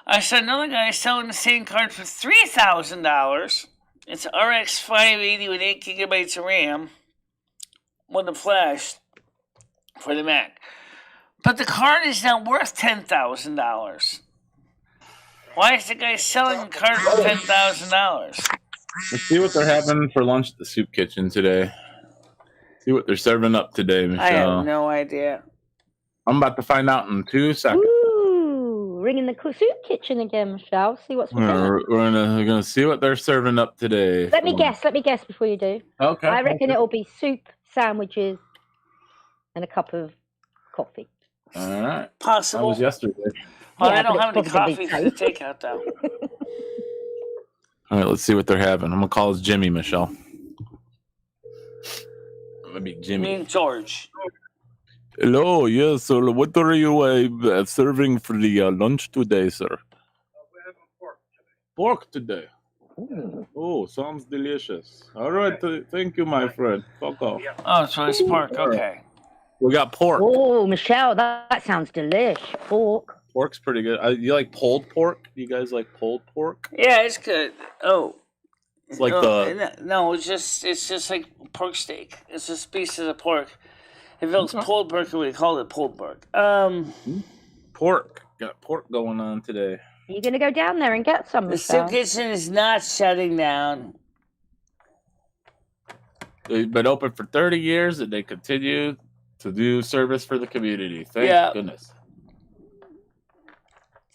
Speaker 1: I saw another guy selling the same card for $3,000. It's an RX 580 with 8 gigabytes of RAM with a flash for the Mac. But the card is now worth $10,000. Why is the guy selling a card for $10,000?
Speaker 3: Let's see what they're having for lunch at the soup kitchen today. See what they're serving up today, Michelle.
Speaker 1: I have no idea.
Speaker 3: I'm about to find out in 2 seconds.
Speaker 5: Ooh, ringing the soup kitchen again, Michelle. See what's for dinner.
Speaker 3: We're gonna see what they're serving up today.
Speaker 5: Let me guess before you do.
Speaker 3: Okay.
Speaker 5: I reckon it'll be soup, sandwiches, and a cup of coffee.
Speaker 3: All right.
Speaker 1: Possible.
Speaker 3: That was yesterday.
Speaker 1: Well,
Speaker 5: Yeah,
Speaker 1: I don't
Speaker 5: but
Speaker 1: have any
Speaker 5: it's probably
Speaker 1: coffee for the takeout, though.
Speaker 3: All right, let's see what they're having. I'm gonna call us Jimmy, Michelle. I'm gonna be Jimmy.
Speaker 1: Me and George.
Speaker 3: Hello, yes, sir. What are you serving for the lunch today, sir?
Speaker 6: We're having pork today.
Speaker 3: Pork today. Oh, sounds delicious. All right, thank you, my friend. Fuck off.
Speaker 6: Yeah.
Speaker 1: Oh, so it's pork. Okay.
Speaker 3: We got pork.
Speaker 5: Oh, Michelle, that sounds delish. Pork.
Speaker 3: Pork's pretty good. You like pulled pork? You guys like pulled pork?
Speaker 1: Yeah, it's good. Oh.
Speaker 3: It's like
Speaker 1: No, it's just like pork steak. It's just pieces of pork. If it was pulled pork, we call it pulled pork.
Speaker 3: Pork. Got pork going on today.
Speaker 5: Are you going to go down there and get some,
Speaker 1: The
Speaker 5: Michelle?
Speaker 1: soup kitchen is not shutting down.
Speaker 3: They've been open for 30 years and they continue to do service for the community. Thank goodness.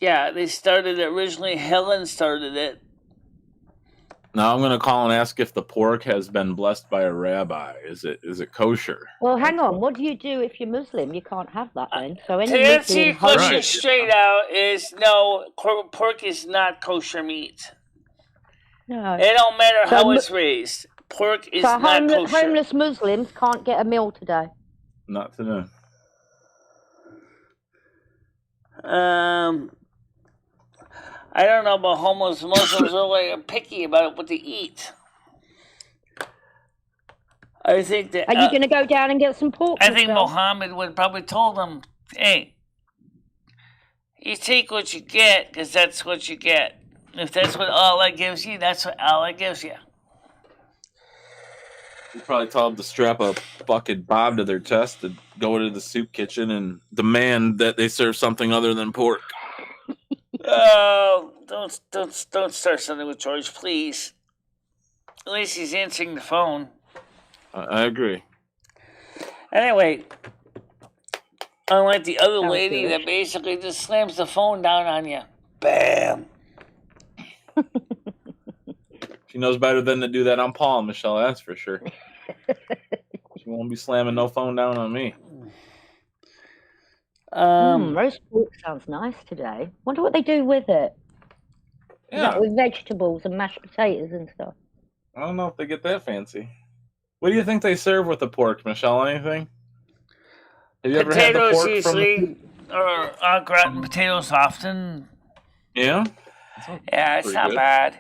Speaker 1: Yeah, they started it originally. Helen started it.
Speaker 3: Now I'm going to call and ask if the pork has been blessed by a rabbi. Is it kosher?
Speaker 5: Well, hang on. What do you do if you're Muslim? You can't have that then. So any
Speaker 1: To answer your
Speaker 5: Muslim
Speaker 1: question
Speaker 3: Right.
Speaker 1: straight out is no, pork is not kosher meat.
Speaker 5: No.
Speaker 1: It don't matter
Speaker 5: So
Speaker 1: how it's raised. Pork is
Speaker 5: So
Speaker 1: not kosher.
Speaker 5: homeless Muslims can't get a meal today.
Speaker 3: Not today.
Speaker 1: I don't know about homeless Muslims are like picky about what they eat. I think that
Speaker 5: Are you going to go down and get some pork?
Speaker 1: I think
Speaker 5: Michelle?
Speaker 1: Muhammad would probably told them, "Hey, you take what you get because that's what you get. If that's what Allah gives you, that's what Allah gives you."
Speaker 3: You probably told them to strap a fucking bomb to their chest and go into the soup kitchen and demand that they serve something other than pork.
Speaker 1: Oh, don't start something with George, please. At least he's answering the phone.
Speaker 3: I agree.
Speaker 1: Anyway, unlike the other
Speaker 5: Sounds
Speaker 1: lady
Speaker 5: good.
Speaker 1: that basically just slams the phone down on you. Bam.
Speaker 3: She knows better than to do that on Paul, Michelle, that's for sure. She won't be slamming no phone down on me.
Speaker 5: Roast pork sounds nice today. Wonder what they do with it.
Speaker 3: Yeah.
Speaker 5: Like with vegetables and mashed potatoes and stuff.
Speaker 3: I don't know if they get that fancy. What do you think they serve with the pork, Michelle? Anything? Have you ever had the
Speaker 1: Potatoes
Speaker 3: pork
Speaker 1: usually, or au gratin potatoes often.
Speaker 3: Yeah?
Speaker 1: Yeah, it's
Speaker 3: Pretty
Speaker 1: not
Speaker 3: good.
Speaker 1: bad.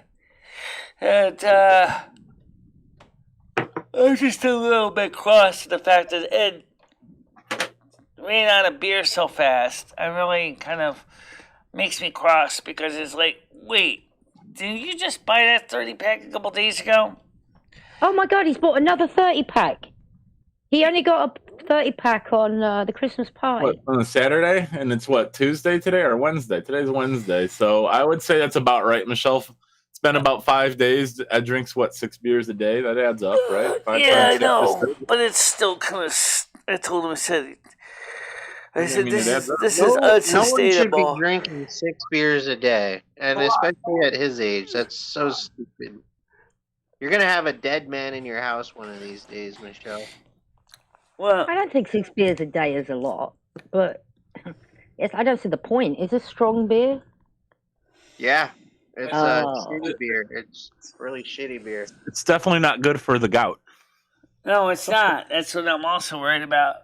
Speaker 1: And I'm just a little bit cross to the fact that Ed ran out of beer so fast. I really kind of makes me cross because it's like, wait, didn't you just buy that 30-pack a couple days ago?
Speaker 5: Oh my God, he's bought another 30-pack. He only got a 30-pack on the Christmas party.
Speaker 3: What, on a Saturday? And it's what, Tuesday today or Wednesday? Today's Wednesday. So I would say that's about right, Michelle. It's been about 5 days. Ed drinks, what, 6 beers a day? That adds up, right?
Speaker 1: Yeah, I
Speaker 3: 5 times
Speaker 1: know,
Speaker 3: 6 is
Speaker 1: but it's still kind of. I told him, I said,
Speaker 3: I mean,
Speaker 1: this
Speaker 3: it adds
Speaker 1: is
Speaker 3: up.
Speaker 1: this
Speaker 2: No,
Speaker 1: is
Speaker 2: no one should be
Speaker 1: unsustainable.
Speaker 2: drinking 6 beers a day, and especially at his age. That's so stupid. You're gonna have a dead man in your house one of these days, Michelle.
Speaker 1: Well,
Speaker 5: I don't think 6 beers a day is a lot, but I don't see the point. Is this strong beer?
Speaker 2: Yeah, it's
Speaker 5: Oh.
Speaker 2: shitty beer. It's really shitty beer.
Speaker 3: It's definitely not good for the gout.
Speaker 1: no, it's not. That's what I'm also worried about.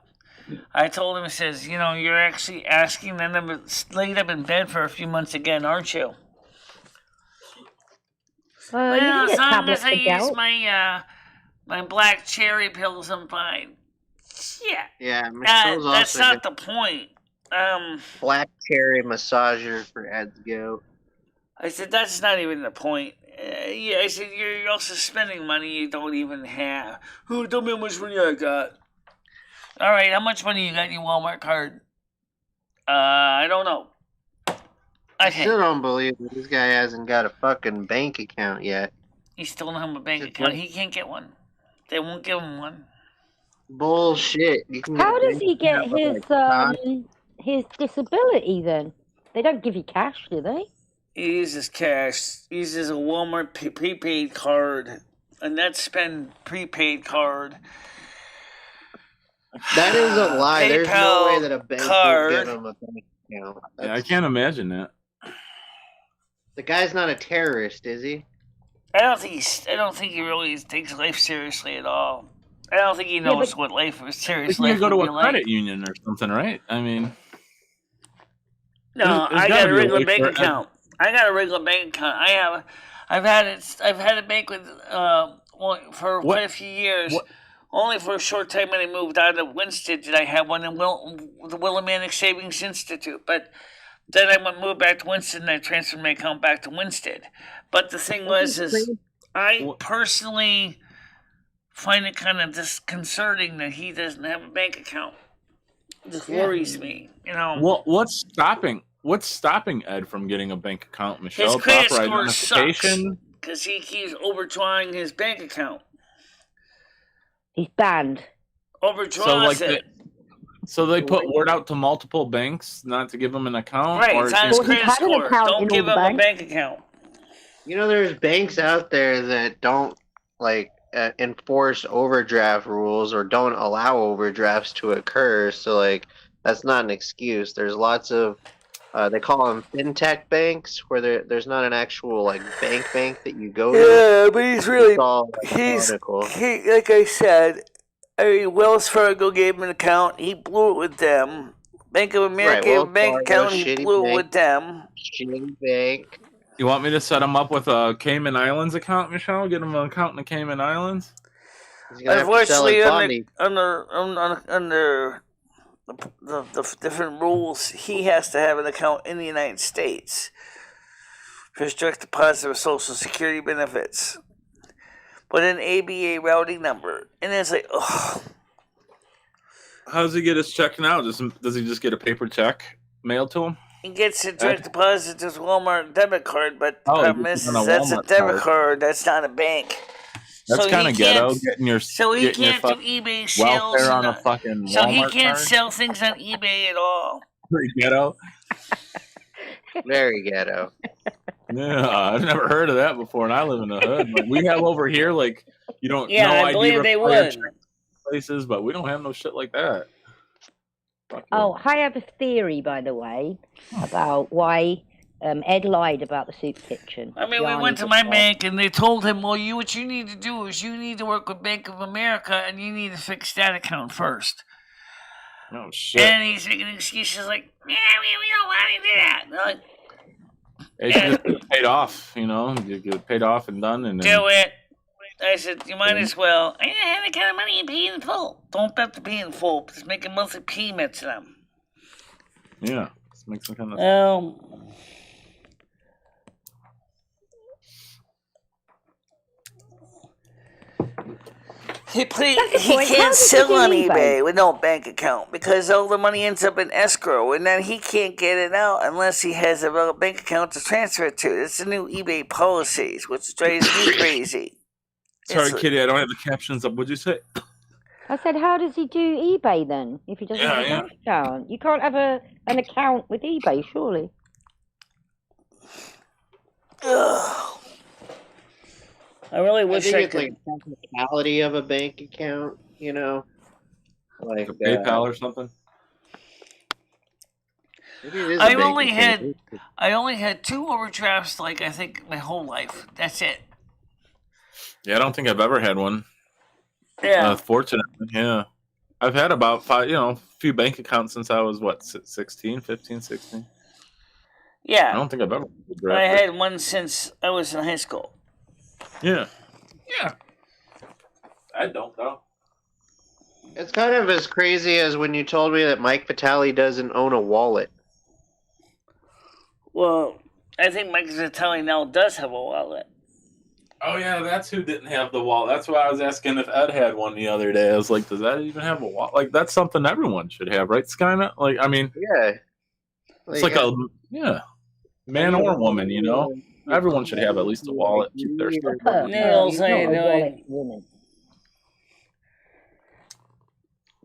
Speaker 1: I told him, it says, you're actually asking them to laid up in bed for a few months again, aren't you?
Speaker 5: You
Speaker 1: Well,
Speaker 5: can
Speaker 1: as
Speaker 5: get
Speaker 1: long
Speaker 5: tablets
Speaker 1: as I
Speaker 5: for
Speaker 1: use
Speaker 5: gout.
Speaker 1: my black cherry pills, I'm fine. Yeah,
Speaker 2: Yeah, Michelle's
Speaker 1: that's
Speaker 2: also
Speaker 1: not the point.
Speaker 2: black cherry massager for Ed's goat.
Speaker 1: I said, that's not even the point. I said, you're also spending money you don't even have. Oh, tell me how much money I got. All right, how much money you got in your Walmart card? I don't know.
Speaker 2: I still don't believe that this guy hasn't got a fucking bank account yet.
Speaker 1: He still don't have a bank account. He can't get one. They won't give him one.
Speaker 2: Bullshit. You can
Speaker 5: How
Speaker 2: get a
Speaker 5: does he
Speaker 2: bank
Speaker 5: get
Speaker 2: account with,
Speaker 5: his disability then? They don't give you cash, do they?
Speaker 1: He uses cash. He uses a Walmart prepaid card. A net spend prepaid card.
Speaker 2: That is a lie. There's no way that a bank
Speaker 1: card.
Speaker 2: would give him a bank account.
Speaker 3: Yeah, I can't imagine that.
Speaker 2: The guy's not a terrorist, is he?
Speaker 1: I don't think he really takes life seriously at all. I don't think he knows what life is serious.
Speaker 3: You
Speaker 1: Life
Speaker 3: go to
Speaker 1: would
Speaker 3: a
Speaker 1: be
Speaker 3: credit
Speaker 1: like.
Speaker 3: union or something, right? I mean,
Speaker 1: No,
Speaker 3: there's
Speaker 1: I
Speaker 3: gotta
Speaker 1: got a
Speaker 3: be a
Speaker 1: regular
Speaker 3: way
Speaker 1: bank
Speaker 3: for
Speaker 1: account. I got a regular bank account. I've had a bank with for quite a few years. Only for a short time when I moved out of Winston did I have one in the Willimantic Savings Institute. But then I moved back to Winston and I transferred my account back to Winston. But the thing is I personally find it kind of disconcerting that he doesn't have a bank account. It just worries me,
Speaker 3: What's stopping Ed from getting a bank account, Michelle?
Speaker 1: His credit
Speaker 3: Proper
Speaker 1: score sucks
Speaker 3: identification?
Speaker 1: because he keeps overdrawing his bank account.
Speaker 5: He's banned.
Speaker 1: Overdraws it.
Speaker 3: So they put word out to multiple banks not to give him an account?
Speaker 1: Right,
Speaker 3: Or
Speaker 1: it's on his credit score. Don't give him a bank account.
Speaker 2: There's banks out there that don't enforce overdraft rules or don't allow overdrafts to occur. So that's not an excuse. There's lots of they call them fintech banks where there's not an actual bank that you go to.
Speaker 1: Yeah, but he's really
Speaker 2: he
Speaker 1: like I said. Wells Fargo gave him an account. He blew it with them. Bank of America gave him a bank account. He blew it with them.
Speaker 2: Shitty bank.
Speaker 3: You want me to set him up with a Cayman Islands account, Michelle? Get him an account in the Cayman Islands?
Speaker 1: Unfortunately, under the different rules, he has to have an account in the United States for his direct deposit of Social Security benefits, but an ABA routing number, and it's like, oh.
Speaker 3: How does he get his check now? Does he just get a paper check mailed to him?
Speaker 1: He gets a direct deposit to his Walmart debit card, but that's a debit card. That's not a bank.
Speaker 3: That's kind of ghetto. Getting your
Speaker 1: he can't do eBay sales
Speaker 3: welfare on a fucking Walmart
Speaker 1: so he can't
Speaker 3: card?
Speaker 1: sell things on eBay at all.
Speaker 3: Very ghetto.
Speaker 2: Very ghetto.
Speaker 3: Yeah, I've never heard of that before, and I live in the hood. We have over here, you don't.
Speaker 1: Yeah,
Speaker 3: no
Speaker 1: I believe they would.
Speaker 3: Places, but we don't have no shit like that.
Speaker 5: Oh, I have a theory, by the way, about why Ed lied about the soup kitchen.
Speaker 1: I mean, we went to my bank and they told him, well, what you need to do is you need to work with Bank of America and you need to fix that account first.
Speaker 3: Oh, shit.
Speaker 1: And he's making excuses like, yeah, we don't want to do that.
Speaker 3: It should just get paid off, You get it paid off and done. And
Speaker 1: do it. I said, you might as well. I don't have that kind of money and pay in full. Don't have to pay in full. Just make a monthly payment to them.
Speaker 3: Yeah. Just make some kind of...
Speaker 1: He can't sell on eBay with no bank account because all the money ends up in escrow, and then he can't get it out unless he has a bank account to transfer it to. It's the new eBay policies, which drives me crazy.
Speaker 3: Sorry, Kitty, I don't have the captions up. What'd you say?
Speaker 5: I said, how does he do eBay then if he doesn't have a bank account? You can't have an account with eBay, surely.
Speaker 1: I really wish
Speaker 2: I think it's the technicality of a bank account,
Speaker 3: like a PayPal or something.
Speaker 2: Maybe it is
Speaker 1: I only had 2 overdrafts, I think my whole life. That's it.
Speaker 3: Yeah, I don't think I've ever had one.
Speaker 1: Yeah.
Speaker 3: Fortunately, yeah. I've had about 5, few bank accounts since I was, 16, 15, 16? I
Speaker 1: Yeah,
Speaker 3: don't think I've ever been
Speaker 1: I
Speaker 3: drafted.
Speaker 1: had one since I was in high school.
Speaker 3: Yeah. I don't know.
Speaker 2: It's kind of as crazy as when you told me that Mike Vitale doesn't own a wallet.
Speaker 1: Well, I think Mike Vitale now does have a wallet.
Speaker 3: Oh yeah, that's who didn't have the wallet. That's why I was asking if Ed had one the other day. I was like, does that even have a wallet? Like, that's something everyone should have, right, Skynet? Like, I mean,
Speaker 2: Yeah.
Speaker 3: it's like a man or woman, you know. Everyone should have at least a wallet. Keep their stuff.
Speaker 1: Nails,
Speaker 5: Not
Speaker 1: I
Speaker 5: a
Speaker 1: know.
Speaker 5: wallet woman.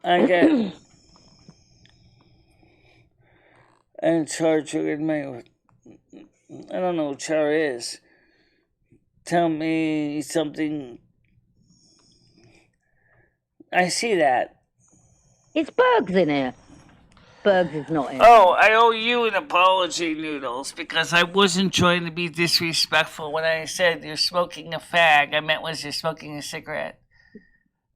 Speaker 1: I get in charge with my. I don't know what Char is. Tell me something. I see that.
Speaker 5: It's Bergs in here. Bergs is not in.
Speaker 1: Oh, I owe you an apology, Noodles, because I wasn't trying to be disrespectful when I said you're smoking a fag. I meant was you're smoking a cigarette.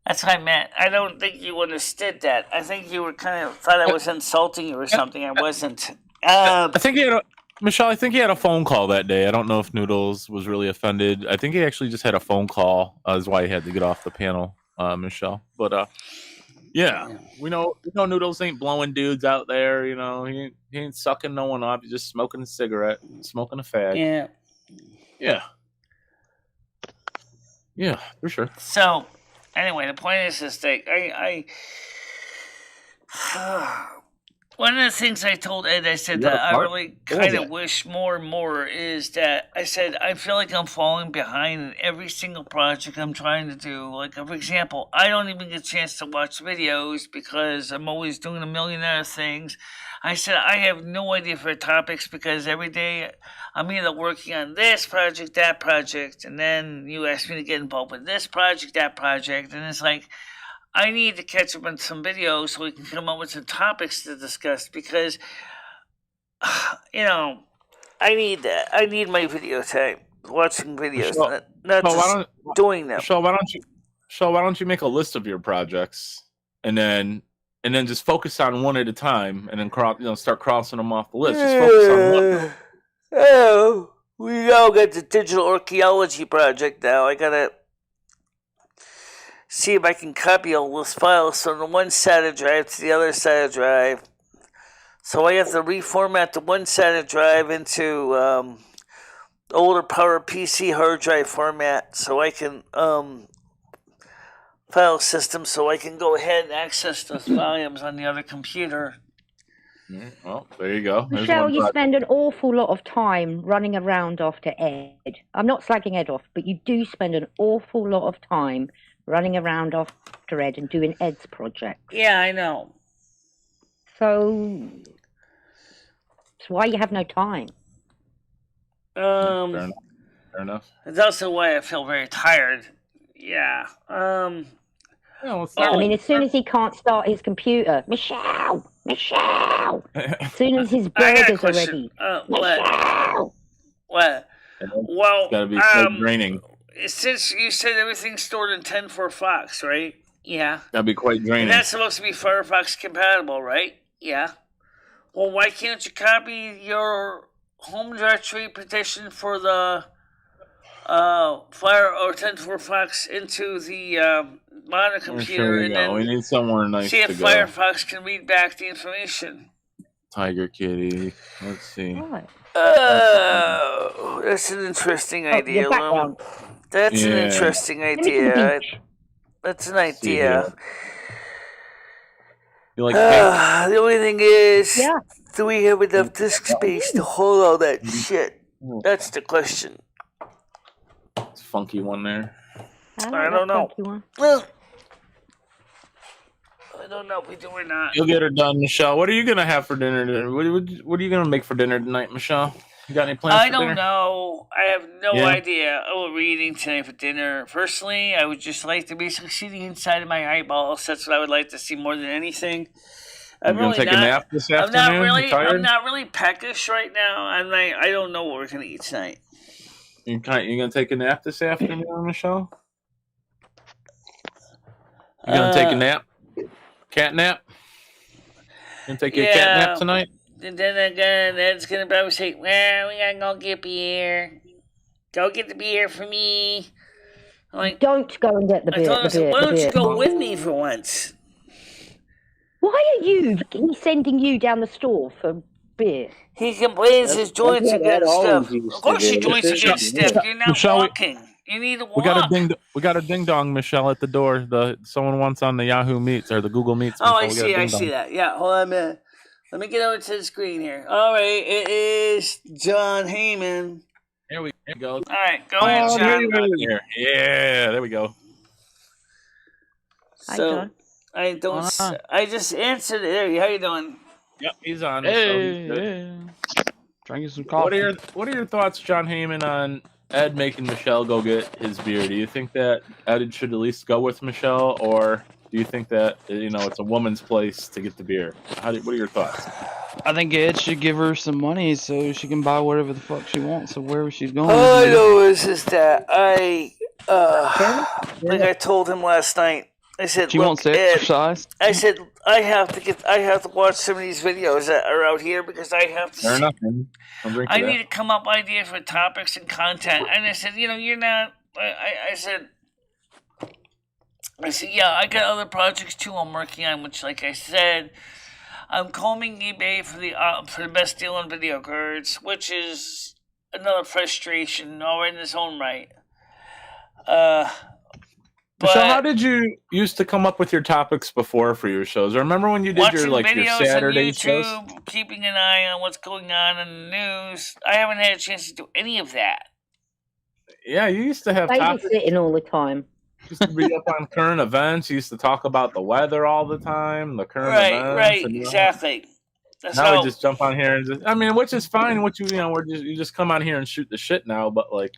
Speaker 1: That's what I meant. I don't think you understood that. I think you were kind of thought I was insulting you or something. I wasn't.
Speaker 3: I think he had Michelle. I think he had a phone call that day. I don't know if Noodles was really offended. I think he actually just had a phone call. Is why he had to get off the panel, Michelle. But yeah, we know Noodles ain't blowing dudes out there. You know, he ain't sucking no one up. He's just smoking a cigarette, smoking a fag. Yeah, for sure.
Speaker 1: So, anyway, the point is this thing. One of the things I told Ed, I said that I really kind of wish more and more is that I said I feel like I'm falling behind in every single project I'm trying to do. Like, for example, I don't even get a chance to watch videos because I'm always doing a million other things. I said I have no idea for topics because every day I'm either working on this project, that project, and then you ask me to get involved with this project, that project, and it's like I need to catch up on some videos so we can come up with some topics to discuss because, I need that. I need my video time, watching videos, not just doing them.
Speaker 3: Michelle, why don't you make a list of your projects and then just focus on one at a time and then start crossing them off the list. Just focus on one.
Speaker 1: Oh, we now got the digital archaeology project now. I gotta see if I can copy all those files from one side of drive to the other side of drive. So I have to reformat the one side of drive into older PowerPC hard drive format so I can file system so I can go ahead and access those volumes on the other computer.
Speaker 3: Well, there you go.
Speaker 5: Michelle, you spend an awful lot of time running around after Ed. I'm not slagging Ed off, but you do spend an awful lot of time running around after Ed and doing Ed's project.
Speaker 1: Yeah, I know.
Speaker 5: So it's why you have no time.
Speaker 3: Fair enough.
Speaker 1: It's also why I feel very tired. Yeah.
Speaker 5: I mean, as soon as he can't start his computer, Michelle. As soon as his burgers are ready, Michelle.
Speaker 1: What? Well,
Speaker 3: it's gotta be so draining.
Speaker 1: Since you said everything's stored in 10.4 Fox, right? Yeah.
Speaker 3: That'd be quite draining.
Speaker 1: And that's supposed to be Firefox compatible, right? Yeah. Well, why can't you copy your home directory partition for the Fire or 10.4 Fox into the monitor computer and then
Speaker 3: we need somewhere nice
Speaker 1: see if
Speaker 3: to
Speaker 1: Firefox can read back the information?
Speaker 3: Tiger Kitty. Let's see.
Speaker 1: Oh, that's an interesting idea. That's an interesting idea. That's an idea.
Speaker 3: You like
Speaker 1: the only thing is, do we have enough disk space to hold all that shit? That's the question.
Speaker 3: It's a funky one there.
Speaker 1: I don't know. Well, I don't know if we do or not.
Speaker 3: You'll get her done, Michelle. What are you gonna have for dinner? What are you gonna make for dinner tonight, Michelle? You got any plans?
Speaker 1: I don't know. I have no idea. What we're eating tonight for dinner. Personally, I would just like to be succeeding inside of my eyeballs. That's what I would like to see more than anything.
Speaker 3: I'm gonna take a nap this afternoon.
Speaker 1: I'm not really peckish right now. I don't know what we're gonna eat tonight.
Speaker 3: You gonna take a nap this afternoon, Michelle? You gonna take a nap? Cat nap? Gonna take you a cat nap tonight?
Speaker 1: And then again, Ed's gonna probably say, "Well, we gotta go get beer. Go get the beer for me." I'm like,
Speaker 5: Don't go and get the beer.
Speaker 1: I told him,
Speaker 5: the beer,
Speaker 1: "Why
Speaker 5: the
Speaker 1: don't you
Speaker 5: beer.
Speaker 1: go with me for once?"
Speaker 5: Why are you sending you down the store for beer?
Speaker 1: He complains his joints
Speaker 2: what
Speaker 1: are getting
Speaker 2: Ed always
Speaker 1: stiff.
Speaker 2: used
Speaker 1: Of course,
Speaker 2: to
Speaker 1: your
Speaker 2: do.
Speaker 1: joints are getting stiff. You're not
Speaker 3: Michelle,
Speaker 1: walking. You need to walk.
Speaker 3: We got a ding dong, Michelle, at the door. Someone wants on the Yahoo Meets or the Google Meets.
Speaker 1: Oh,
Speaker 3: Michelle.
Speaker 1: I see that. Yeah, hold on a minute. Let me get over to the screen here. All right, it is John Heyman.
Speaker 3: Here we go.
Speaker 1: All right, go ahead, John.
Speaker 3: Here. Yeah, there we go.
Speaker 1: So,
Speaker 5: Hi, John.
Speaker 1: I just answered it. There, how you doing?
Speaker 3: Yep, he's on.
Speaker 7: Hey. Drinking some coffee.
Speaker 3: What are your thoughts, John Heyman, on Ed making Michelle go get his beer? Do you think that Ed should at least go with Michelle, or do you think that it's a woman's place to get the beer? What are your thoughts?
Speaker 7: I think Ed should give her some money so she can buy whatever the fuck she wants or wherever she's going.
Speaker 1: All I know is that like I told him last night. I said,
Speaker 7: she wants to exercise.
Speaker 1: I said I have to watch some of these videos that are out here because I have to.
Speaker 3: Fair enough. I
Speaker 1: need to come up with ideas for topics and content. And I said, you're not. I said, yeah, I got other projects too I'm working on, which, like I said, I'm combing eBay for the best deal on video cards, which is another frustration all in its own right.
Speaker 3: So how did you used to come up with your topics before for your shows? I remember when you did your Saturday shows?
Speaker 1: Keeping an eye on what's going on in the news. I haven't had a chance to do any of that.
Speaker 3: Yeah, you used to have
Speaker 5: babysitting all the time.
Speaker 3: Used to be up on current events. You used to talk about the weather all the time, the current events.
Speaker 1: Right, exactly.
Speaker 3: Now we just jump on here and which is fine. You just come on here and shoot the shit now, but like.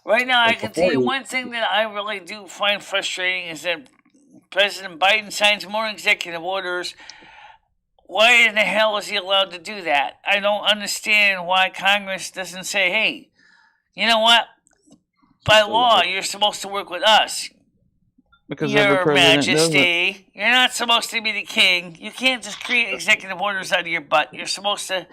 Speaker 1: Right now, I can tell you one thing that I really do find frustrating is that President Biden signs more executive orders. Why in the hell is he allowed to do that? I don't understand why Congress doesn't say, hey, you know what? By law, you're supposed to work with us.
Speaker 7: Because
Speaker 1: Your Majesty, you're not supposed to be the king. You can't just create executive orders out of your butt. You're supposed to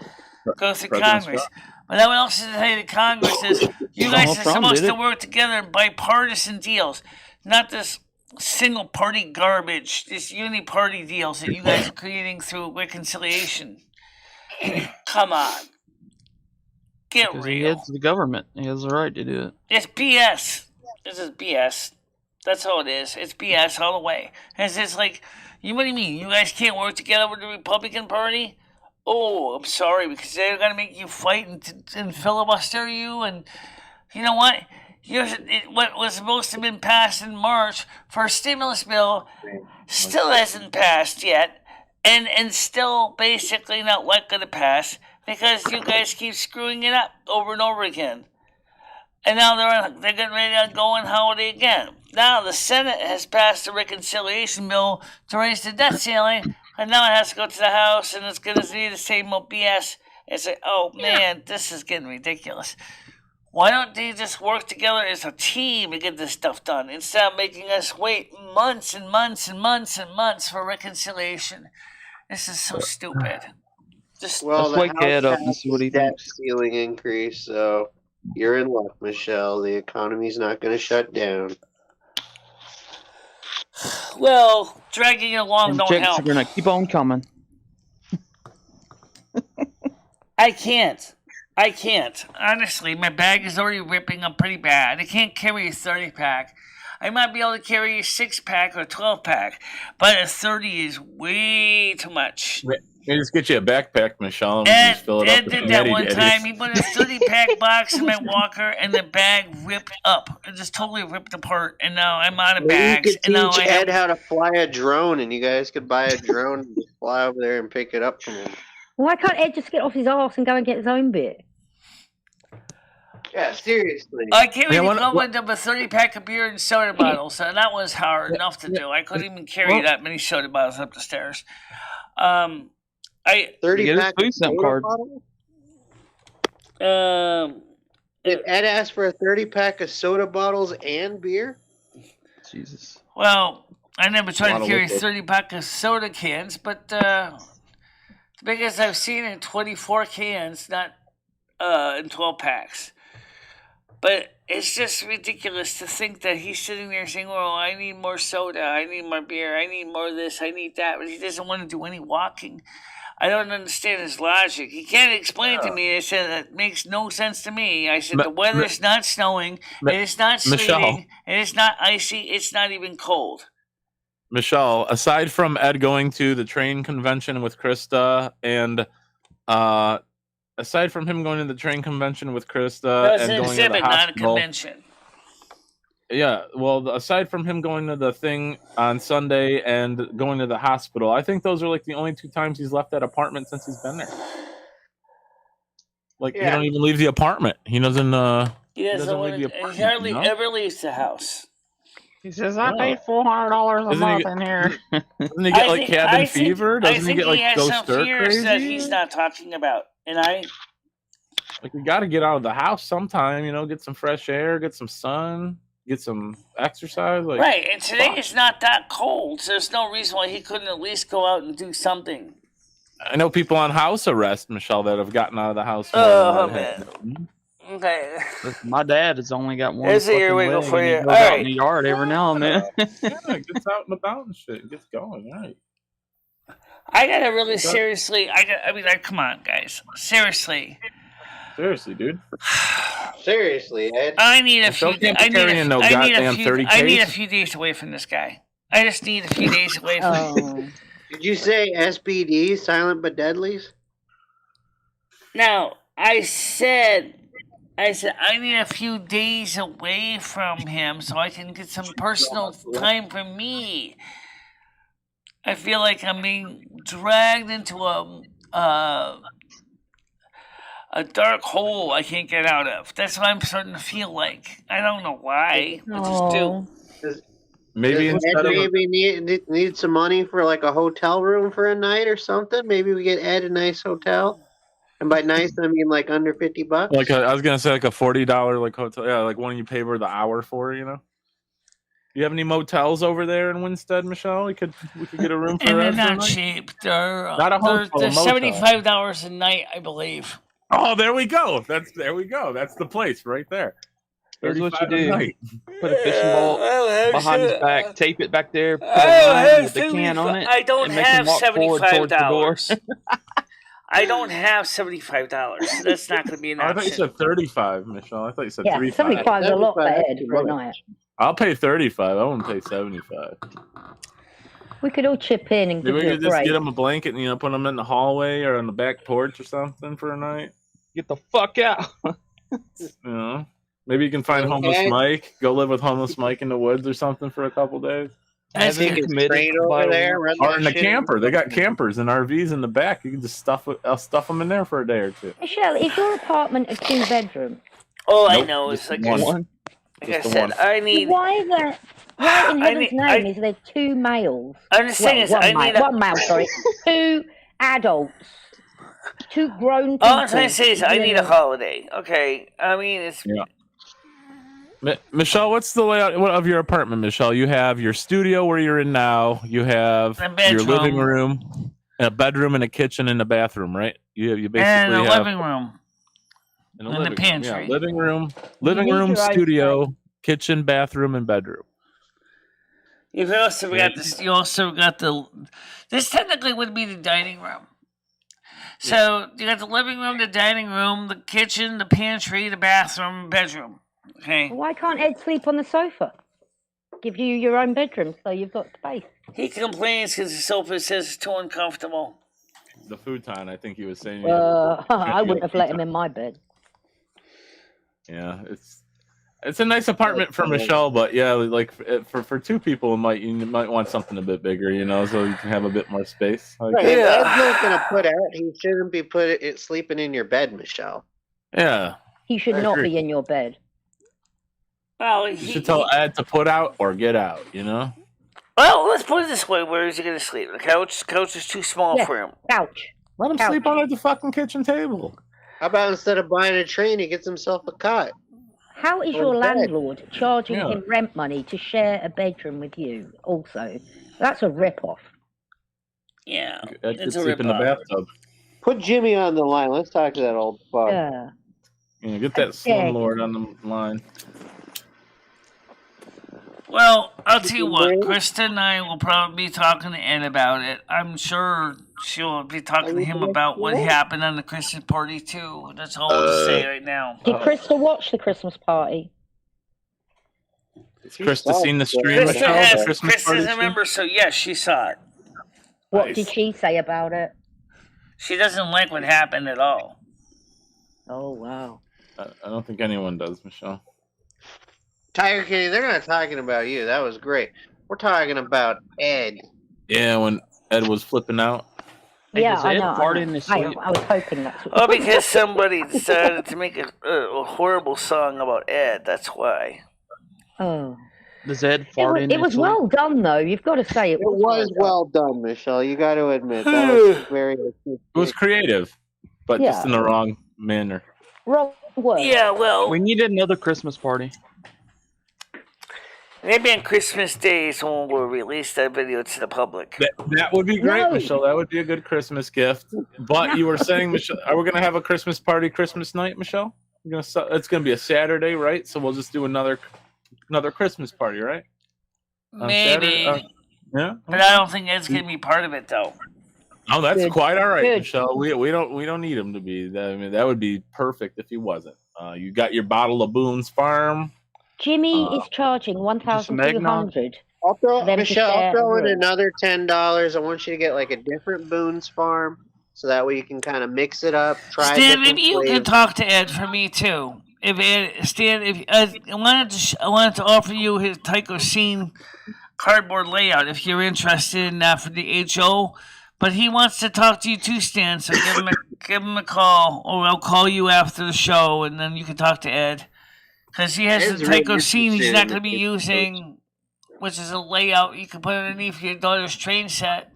Speaker 1: go through Congress. But that else is to say to Congress is you guys are supposed to work together in bipartisan deals, not this single party garbage, this uni-party deals that you guys are creating through reconciliation. Come on. Get real.
Speaker 7: He heads the government. He has the right to do it.
Speaker 1: It's BS. This is BS. That's all it is. It's BS all the way. It's just like, what do you mean? You guys can't work together with the Republican Party? Oh, I'm sorry, because they're going to make you fight and filibuster you, and you know what? What was supposed to have been passed in March for a stimulus bill still hasn't passed yet, and still basically not likely to pass because you guys keep screwing it up over and over again. And now they're getting ready to go on holiday again. Now the Senate has passed a reconciliation bill to raise the debt ceiling, and now it has to go to the House, and it's going to be the same old BS. It's like, oh man, this is getting ridiculous. Why don't they just work together as a team to get this stuff done instead of making us wait months and months and months and months for reconciliation? This is so stupid.
Speaker 7: Let's wake Ed up and see what he thinks.
Speaker 2: Ceiling increase, so you're in luck, Michelle. The economy's not going to shut down.
Speaker 1: Well, dragging it along
Speaker 7: and
Speaker 1: don't
Speaker 7: checks
Speaker 1: help.
Speaker 7: are going to keep on coming.
Speaker 1: I can't. Honestly, my bag is already ripping up pretty bad. I can't carry a 30-pack. I might be able to carry a 6-pack or a 12-pack, but a 30 is way too much.
Speaker 3: You just get you a backpack, Michelle, and just fill it up.
Speaker 1: Ed did that one time. He put a 30-pack box in my walker, and the bag ripped up. It just totally ripped apart, and now I'm out of bags.
Speaker 2: You could teach Ed how to fly a drone, and you guys could buy a drone and just fly over there and pick it up from him.
Speaker 5: Why can't Ed just get off his arse and go and get his own beer?
Speaker 2: Yeah, seriously.
Speaker 1: I carried the equivalent of a 30-pack of beer and soda bottles, and that was hard enough to do. I couldn't even carry that many soda bottles up the stairs.
Speaker 2: 30-pack
Speaker 7: food stamp card.
Speaker 2: Did Ed ask for a 30-pack of soda bottles and beer?
Speaker 7: Jesus.
Speaker 1: Well, I never tried to carry a 30-pack of soda cans, but because I've seen it in 24 cans, not in 12 packs. But it's just ridiculous to think that he's sitting there saying, "Well, I need more soda, I need more beer, I need more of this, I need that," but he doesn't want to do any walking. I don't understand his logic. He can't explain it to me. I said that makes no sense to me. I said the weather's not snowing, it's not sleeting, and it's not icy, it's not even cold.
Speaker 3: Michelle, aside from Ed going to the train convention with Krista and aside from him going to the train convention with Krista and going to the hospital,
Speaker 1: not a convention.
Speaker 3: Yeah, well, aside from him going to the thing on Sunday and going to the hospital, I think those are like the only 2 times he's left that apartment since he's been there. Like, he don't even leave the apartment. He doesn't.
Speaker 1: He doesn't leave the apartment. He hardly ever leaves the house.
Speaker 8: He says, "I paid $400 a month in here."
Speaker 3: Doesn't he get like cabin fever? Doesn't he get like go stir crazy?
Speaker 1: That he's not talking about, and
Speaker 3: like, we got to get out of the house sometime. Get some fresh air, get some sun. Get some exercise, like,
Speaker 1: right. And today is not that cold, so there's no reason why he couldn't at least go out and do something.
Speaker 3: I know people on house arrest, Michelle, that have gotten out of the house.
Speaker 1: Oh man. Okay.
Speaker 7: My dad has only got one.
Speaker 1: There's a earwiggle for you.
Speaker 7: All right. In the yard every now and then.
Speaker 3: Yeah, it gets out and about and shit. It gets going, right?
Speaker 1: I gotta really seriously. Come on, guys. Seriously,
Speaker 3: dude.
Speaker 2: Seriously, Ed.
Speaker 1: I need a few. I need a few days away from this guy. I just need a few days away from him.
Speaker 2: Did you say SBD, silent but deadlies?
Speaker 1: No, I said I need a few days away from him so I can get some personal time for me. I feel like I'm being dragged into a dark hole I can't get out of. That's what I'm starting to feel like. I don't know why. I just do.
Speaker 3: Maybe
Speaker 2: Ed need some money for like a hotel room for a night or something. Maybe we get Ed a nice hotel. And by nice, I mean like under $50.
Speaker 3: Like I was gonna say, like a $40 like hotel. Yeah, like one you pay per the hour for. You have any motels over there in Winstead, Michelle? We could get a room for.
Speaker 1: And they're not cheap. They're $75 a night, I believe.
Speaker 3: Oh, there we go. That's the place right there.
Speaker 7: Here's what you do: put a fishing ball behind his back, tape it back there, put the can on it.
Speaker 1: I don't have $75. I don't have $75. That's not going to be an option.
Speaker 3: I thought you said 35, Michelle. I thought you said 35.
Speaker 5: 75 is a lot for Ed for a night.
Speaker 3: I'll pay 35. I won't pay 75.
Speaker 5: We could all chip in and give
Speaker 3: Maybe
Speaker 5: you a
Speaker 3: we could just
Speaker 5: break.
Speaker 3: get them a blanket and put them in the hallway or on the back porch or something for a night.
Speaker 7: Get the fuck out.
Speaker 3: Maybe you can find homeless Mike. Go live with homeless Mike in the woods or something for a couple days.
Speaker 2: I think it's great over there.
Speaker 3: Or in the camper. They got campers and RVs in the back. You can just stuff them in there for a day or two.
Speaker 5: Michelle, is your apartment a 2-bedroom?
Speaker 1: All I know is like
Speaker 3: one.
Speaker 1: Like I said, I need.
Speaker 5: Why is there? Why in heaven's name is there 2 males?
Speaker 1: I'm just saying,
Speaker 5: one male, sorry, 2 adults, 2 grown people.
Speaker 1: All I'm trying to say is I need a holiday. Okay, I mean it's.
Speaker 3: Yeah. Michelle, what's the layout of your apartment, Michelle? You have your studio where you're in now. You have your living room, a bedroom, and a kitchen and a bathroom, right? You basically
Speaker 1: and a
Speaker 3: have
Speaker 1: living room. And the pantry.
Speaker 3: Yeah, living room, studio, kitchen, bathroom, and bedroom.
Speaker 1: You also got this. You also got the. This technically would be the dining room. So you got the living room, the dining room, the kitchen, the pantry, the bathroom, bedroom. Okay.
Speaker 5: Why can't Ed sleep on the sofa? Give you your own bedroom so you've got space.
Speaker 1: He complains because the sofa says it's too uncomfortable.
Speaker 3: The futon, I think he was saying.
Speaker 5: I wouldn't have let him in my bed.
Speaker 3: Yeah, it's a nice apartment for Michelle, but yeah, like for 2 people, you might want something a bit bigger, so you can have a bit more space.
Speaker 2: Right. If Ed's not gonna put out, he shouldn't be sleeping in your bed, Michelle.
Speaker 3: Yeah.
Speaker 5: He should not be in your bed.
Speaker 1: Well,
Speaker 3: you should tell Ed to put out or get out,
Speaker 1: Well, let's put it this way: where is he going to sleep? The couch? The couch is too small for him.
Speaker 5: Couch.
Speaker 3: Let him sleep on the fucking kitchen table.
Speaker 2: How about instead of buying a train, he gets himself a cot?
Speaker 5: How is your landlord charging him rent money to share a bedroom with you? Also, that's a rip-off.
Speaker 1: Yeah,
Speaker 3: Ed could sleep in the bathtub.
Speaker 2: Put Jimmy on the line. Let's talk to that old fuck.
Speaker 5: Yeah.
Speaker 3: Yeah, get that slumlord on the line.
Speaker 1: Well, I'll tell you what. Krista and I will probably be talking to Ed about it. I'm sure she'll be talking to him about what happened on the Christmas party too. That's all I'll say right now.
Speaker 5: Did Krista watch the Christmas party?
Speaker 3: Has Krista seen the stream, Michelle? The Christmas party
Speaker 1: Krista's a member, so yes, she saw it.
Speaker 5: What did she say about it?
Speaker 1: She doesn't like what happened at all.
Speaker 5: Oh, wow.
Speaker 3: I don't think anyone does, Michelle.
Speaker 2: Tiger Kitty, they're not talking about you. That was great. We're talking about Ed.
Speaker 3: Yeah, when Ed was flipping out.
Speaker 5: Yeah,
Speaker 7: does
Speaker 5: I
Speaker 7: Ed
Speaker 5: know.
Speaker 7: fart in his sleep?
Speaker 5: I was hoping that's what.
Speaker 1: Oh, because somebody decided to make a horrible song about Ed. That's why.
Speaker 5: Oh.
Speaker 7: Does Ed fart in his sleep?
Speaker 5: It was well done, though. You've got to say it was
Speaker 2: well done, Michelle. You got to admit that was very.
Speaker 3: It was creative, but just in the wrong manner.
Speaker 5: Wrong word.
Speaker 1: Yeah, well,
Speaker 7: we needed another Christmas party.
Speaker 1: Maybe on Christmas Day is when we'll release that video to the public.
Speaker 3: That would be great, Michelle. That would be a good Christmas gift. But you were saying, Michelle, are we going to have a Christmas party Christmas night, Michelle? It's going to be a Saturday, right? So we'll just do another Christmas party, right?
Speaker 1: Maybe.
Speaker 3: Yeah.
Speaker 1: But I don't think Ed's going to be part of it, though.
Speaker 3: Oh, that's quite all right, Michelle. We don't need him to be. I mean, that would be perfect if he wasn't. You got your bottle of Boone's Farm.
Speaker 5: Jimmy is charging $1,200.
Speaker 2: I'll throw in another $10. I want you to get like a different Boone's Farm, so that way you can kind of mix it up. Try.
Speaker 1: Stan, maybe you can talk to Ed for me too. If Ed, Stan, I wanted to offer you his Tycho Scene cardboard layout if you're interested in that for the HO. But he wants to talk to you too, Stan. So give him a call, or I'll call you after the show, and then you can talk to Ed. Because he has the Tycho Scene he's not going to be using, which is a layout you can put underneath your daughter's train set.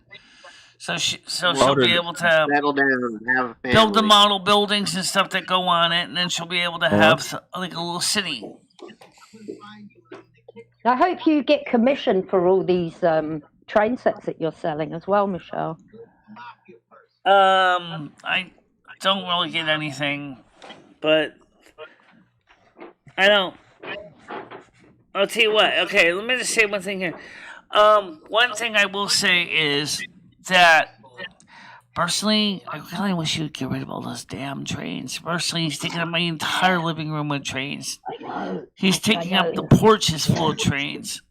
Speaker 1: So she'll be able to
Speaker 2: settle down and have a family.
Speaker 1: Build the model buildings and stuff that go on it, and then she'll be able to have like a little city.
Speaker 5: I hope you get commission for all these train sets that you're selling as well, Michelle.
Speaker 1: I don't really get anything, but I don't. I'll tell you what. Okay, let me just say one thing here. One thing I will say is that personally, I really wish you'd get rid of all those damn trains. Personally, he's taking up my entire living room with trains. He's taking up the porches full of trains.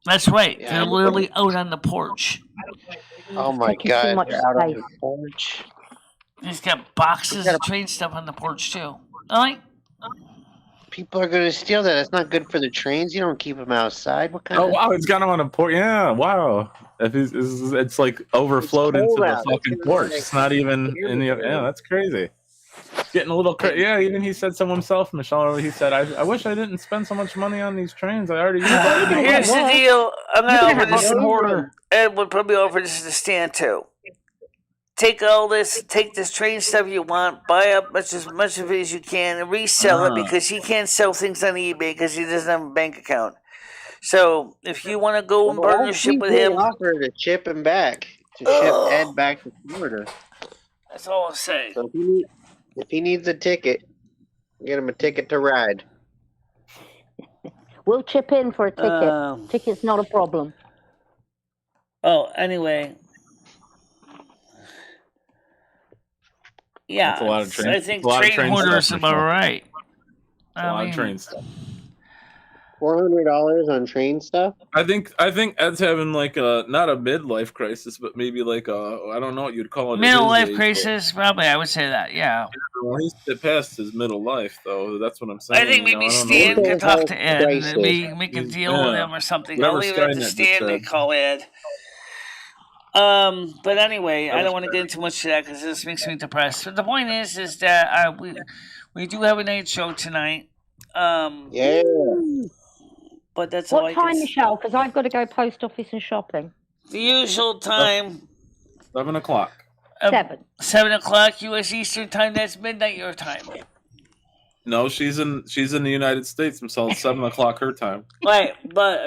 Speaker 1: That's right. They're literally out on the porch.
Speaker 2: Oh my God! Out on the porch.
Speaker 1: He's got boxes of train stuff on the porch too.
Speaker 2: People are going to steal that. That's not good for the trains. You don't keep them outside. What kind?
Speaker 3: Oh wow! It's got them on a porch. Yeah, wow. It's like overflowed into the fucking porch. It's not even in the. Yeah, that's crazy. It's getting a little crazy. Yeah, even he said so himself, Michelle. He said, "I wish I didn't spend so much money on these trains. I already."
Speaker 1: Here's the deal. I'm going to offer this order. Ed would probably offer this to Stan too. Take this train stuff you want, buy up as much of it as you can, and resell it because he can't sell things on eBay because he doesn't have a bank account. So if you want to go in partnership with him,
Speaker 2: offer to ship him back, to ship Ed back to Florida.
Speaker 1: That's all I'll say.
Speaker 2: So if he needs a ticket, get him a ticket to ride.
Speaker 5: We'll chip in for a ticket. Ticket's not a problem.
Speaker 1: Oh, anyway. Yeah,
Speaker 3: that's a lot of trains.
Speaker 1: I think train hoarders are right.
Speaker 3: A lot of train stuff.
Speaker 2: $400 on train stuff.
Speaker 3: I think Ed's having like not a midlife crisis, but maybe like I don't know what you'd call it.
Speaker 1: Middle life crisis, probably. I would say that. Yeah.
Speaker 3: Well, he's past his middle life, though. That's what I'm saying.
Speaker 1: I think maybe Stan could talk to Ed and maybe make a deal with him or something. I'll leave it up to Stan to call Ed. But anyway, I don't want to get into much of that because this makes me depressed. But the point is that we do have a night show tonight.
Speaker 2: Yeah.
Speaker 1: But that's all I can.
Speaker 5: What time, Michelle? Because I've got to go post office and shopping.
Speaker 1: The usual time.
Speaker 3: 7 o'clock.
Speaker 5: 7
Speaker 1: o'clock U.S. Eastern time. That's midnight your time.
Speaker 3: No, she's in the United States until 7 o'clock her time.
Speaker 1: Right, but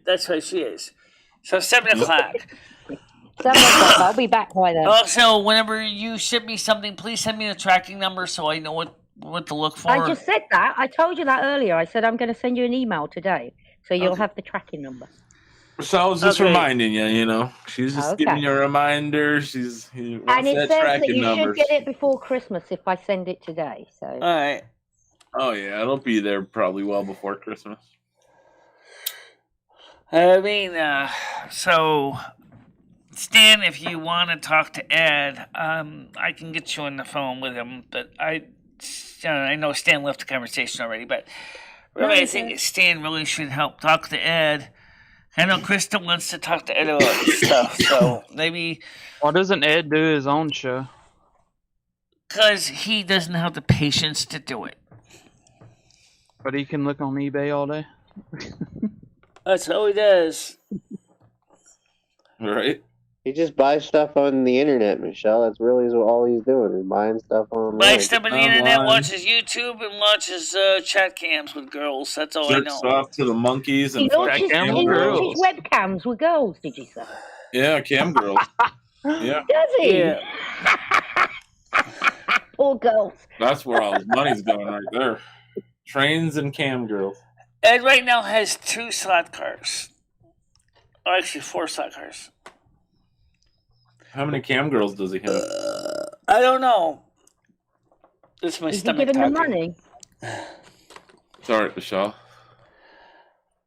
Speaker 1: that's what she is. So 7 o'clock.
Speaker 5: 7 o'clock. I'll be back by then.
Speaker 1: Also, whenever you ship me something, please send me the tracking number so I know what to look for.
Speaker 5: I just said that. I told you that earlier. I said I'm going to send you an email today, so you'll
Speaker 1: Okay.
Speaker 5: have the tracking number.
Speaker 3: So I was just
Speaker 1: Okay.
Speaker 3: reminding you, you know. She's just
Speaker 5: Okay.
Speaker 3: giving you a reminder. He
Speaker 5: And
Speaker 3: wants
Speaker 5: it
Speaker 3: that
Speaker 5: says that
Speaker 3: tracking
Speaker 5: you
Speaker 3: number.
Speaker 5: should get it before Christmas if I send it today. So
Speaker 1: All right.
Speaker 3: Oh, yeah. It'll be there probably well before Christmas.
Speaker 1: I mean, so Stan, if you want to talk to Ed, I can get you on the phone with him. But I know Stan left the conversation already. But really, I think Stan really should help talk to Ed. I know Krista wants to talk to Ed about this stuff, so maybe
Speaker 7: Why doesn't Ed do his own show?
Speaker 1: because he doesn't have the patience to do it.
Speaker 7: But he can look on eBay all day.
Speaker 1: That's all he does.
Speaker 3: Right?
Speaker 2: He just buys stuff on the internet, Michelle. That's really all he's doing. He's buying stuff online.
Speaker 1: Buys stuff on the internet,
Speaker 3: Online.
Speaker 1: watches YouTube, and watches chat cams with girls. That's all I
Speaker 3: Jerks
Speaker 1: know.
Speaker 3: off to the monkeys
Speaker 5: he
Speaker 3: and
Speaker 5: launches,
Speaker 7: cam
Speaker 5: he
Speaker 7: girls.
Speaker 5: launches webcams with girls. Did you say?
Speaker 3: Yeah, cam girls. Yeah,
Speaker 5: Does he?
Speaker 1: Yeah.
Speaker 5: Poor girls.
Speaker 3: that's where all his money's going right there. Trains and cam girls.
Speaker 1: Ed right now has 2 slot cars. Oh, actually, 4 slot cars.
Speaker 3: How many cam girls does he have?
Speaker 1: I don't know. This is my
Speaker 5: Is he
Speaker 1: stomach
Speaker 5: giving them
Speaker 1: talking.
Speaker 5: money?
Speaker 3: Sorry, Michelle.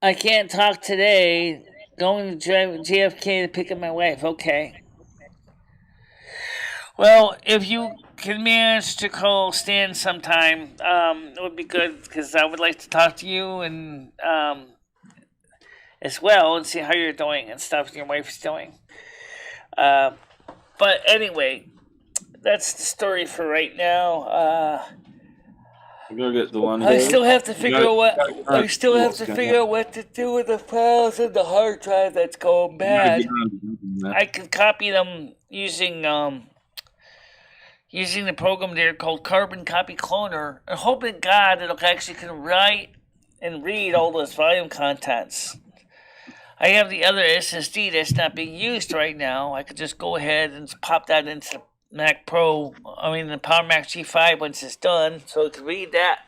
Speaker 1: I can't talk today. Going to JFK to pick up my wife. Okay. Well, if you can manage to call Stan sometime, it would be good because I would like to talk to you and as well and see how you're doing and stuff your wife's doing. But anyway, that's the story for right now.
Speaker 3: I'm gonna get the one.
Speaker 1: I still have to figure out what
Speaker 3: what
Speaker 1: to do with the files in the hard drive that's going bad. I can copy them using the program there called Carbon Copy Cloner, and hoping to God it'll actually can write and read all those volume contents. I have the other SSD that's not being used right now. I could just go ahead and pop that into the the Power Mac G5 once it's done, so it can read that.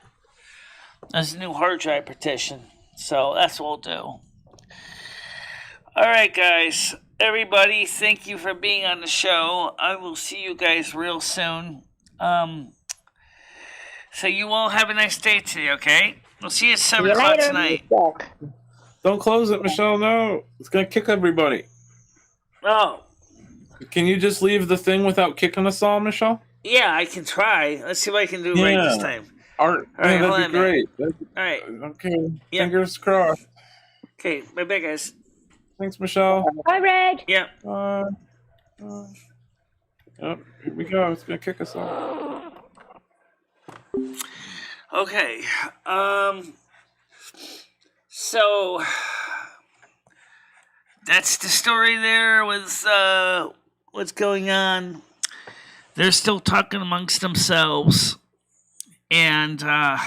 Speaker 1: That's a new hard drive partition. So that's what we'll do. Alright, guys. Everybody, thank you for being on the show. I will see you guys real soon. So you all have a nice day today, okay? We'll see you at 7 o'clock tonight.
Speaker 3: Don't close it, Michelle. No, it's gonna kick everybody.
Speaker 1: Oh,
Speaker 3: Can you just leave the thing without kicking us all, Michelle?
Speaker 1: yeah, I can try. Let's see what I can do right this time.
Speaker 3: Art,
Speaker 1: All right, hold
Speaker 3: that'd be
Speaker 1: on,
Speaker 3: great.
Speaker 1: Alright.
Speaker 3: Okay,
Speaker 1: Yeah.
Speaker 3: fingers crossed.
Speaker 1: Okay, bye-bye, guys.
Speaker 3: Thanks, Michelle.
Speaker 5: Hi, Red.
Speaker 1: Yeah.
Speaker 3: Yep, here we go. It's gonna kick us all.
Speaker 1: Okay. So that's the story there with what's going on. They're still talking amongst themselves, and I'm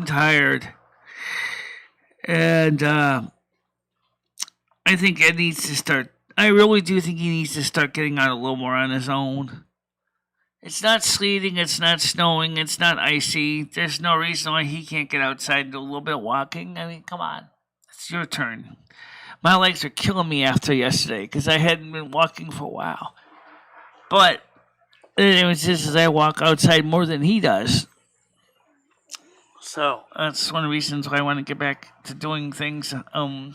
Speaker 1: tired, and I think Ed needs to start. I really do think he needs to start getting out a little more on his own. It's not sleeting, it's not snowing, it's not icy. There's no reason why he can't get outside and do a little bit of walking. I mean, come on. It's your turn. My legs are killing me after yesterday because I hadn't been walking for a while. But it was just as I walk outside more than he does. So that's one of the reasons why I want to get back to doing things on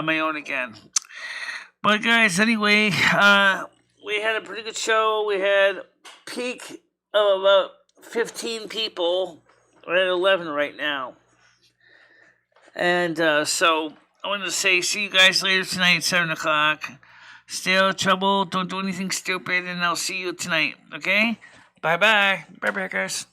Speaker 1: my own again. But guys, anyway, we had a pretty good show. We had a peak of about 15 people. We're at 11 right now. And so I wanted to say see you guys later tonight at 7 o'clock. Stay out of trouble. Don't do anything stupid. And I'll see you tonight. Okay? Bye-bye. Bye-bye, guys.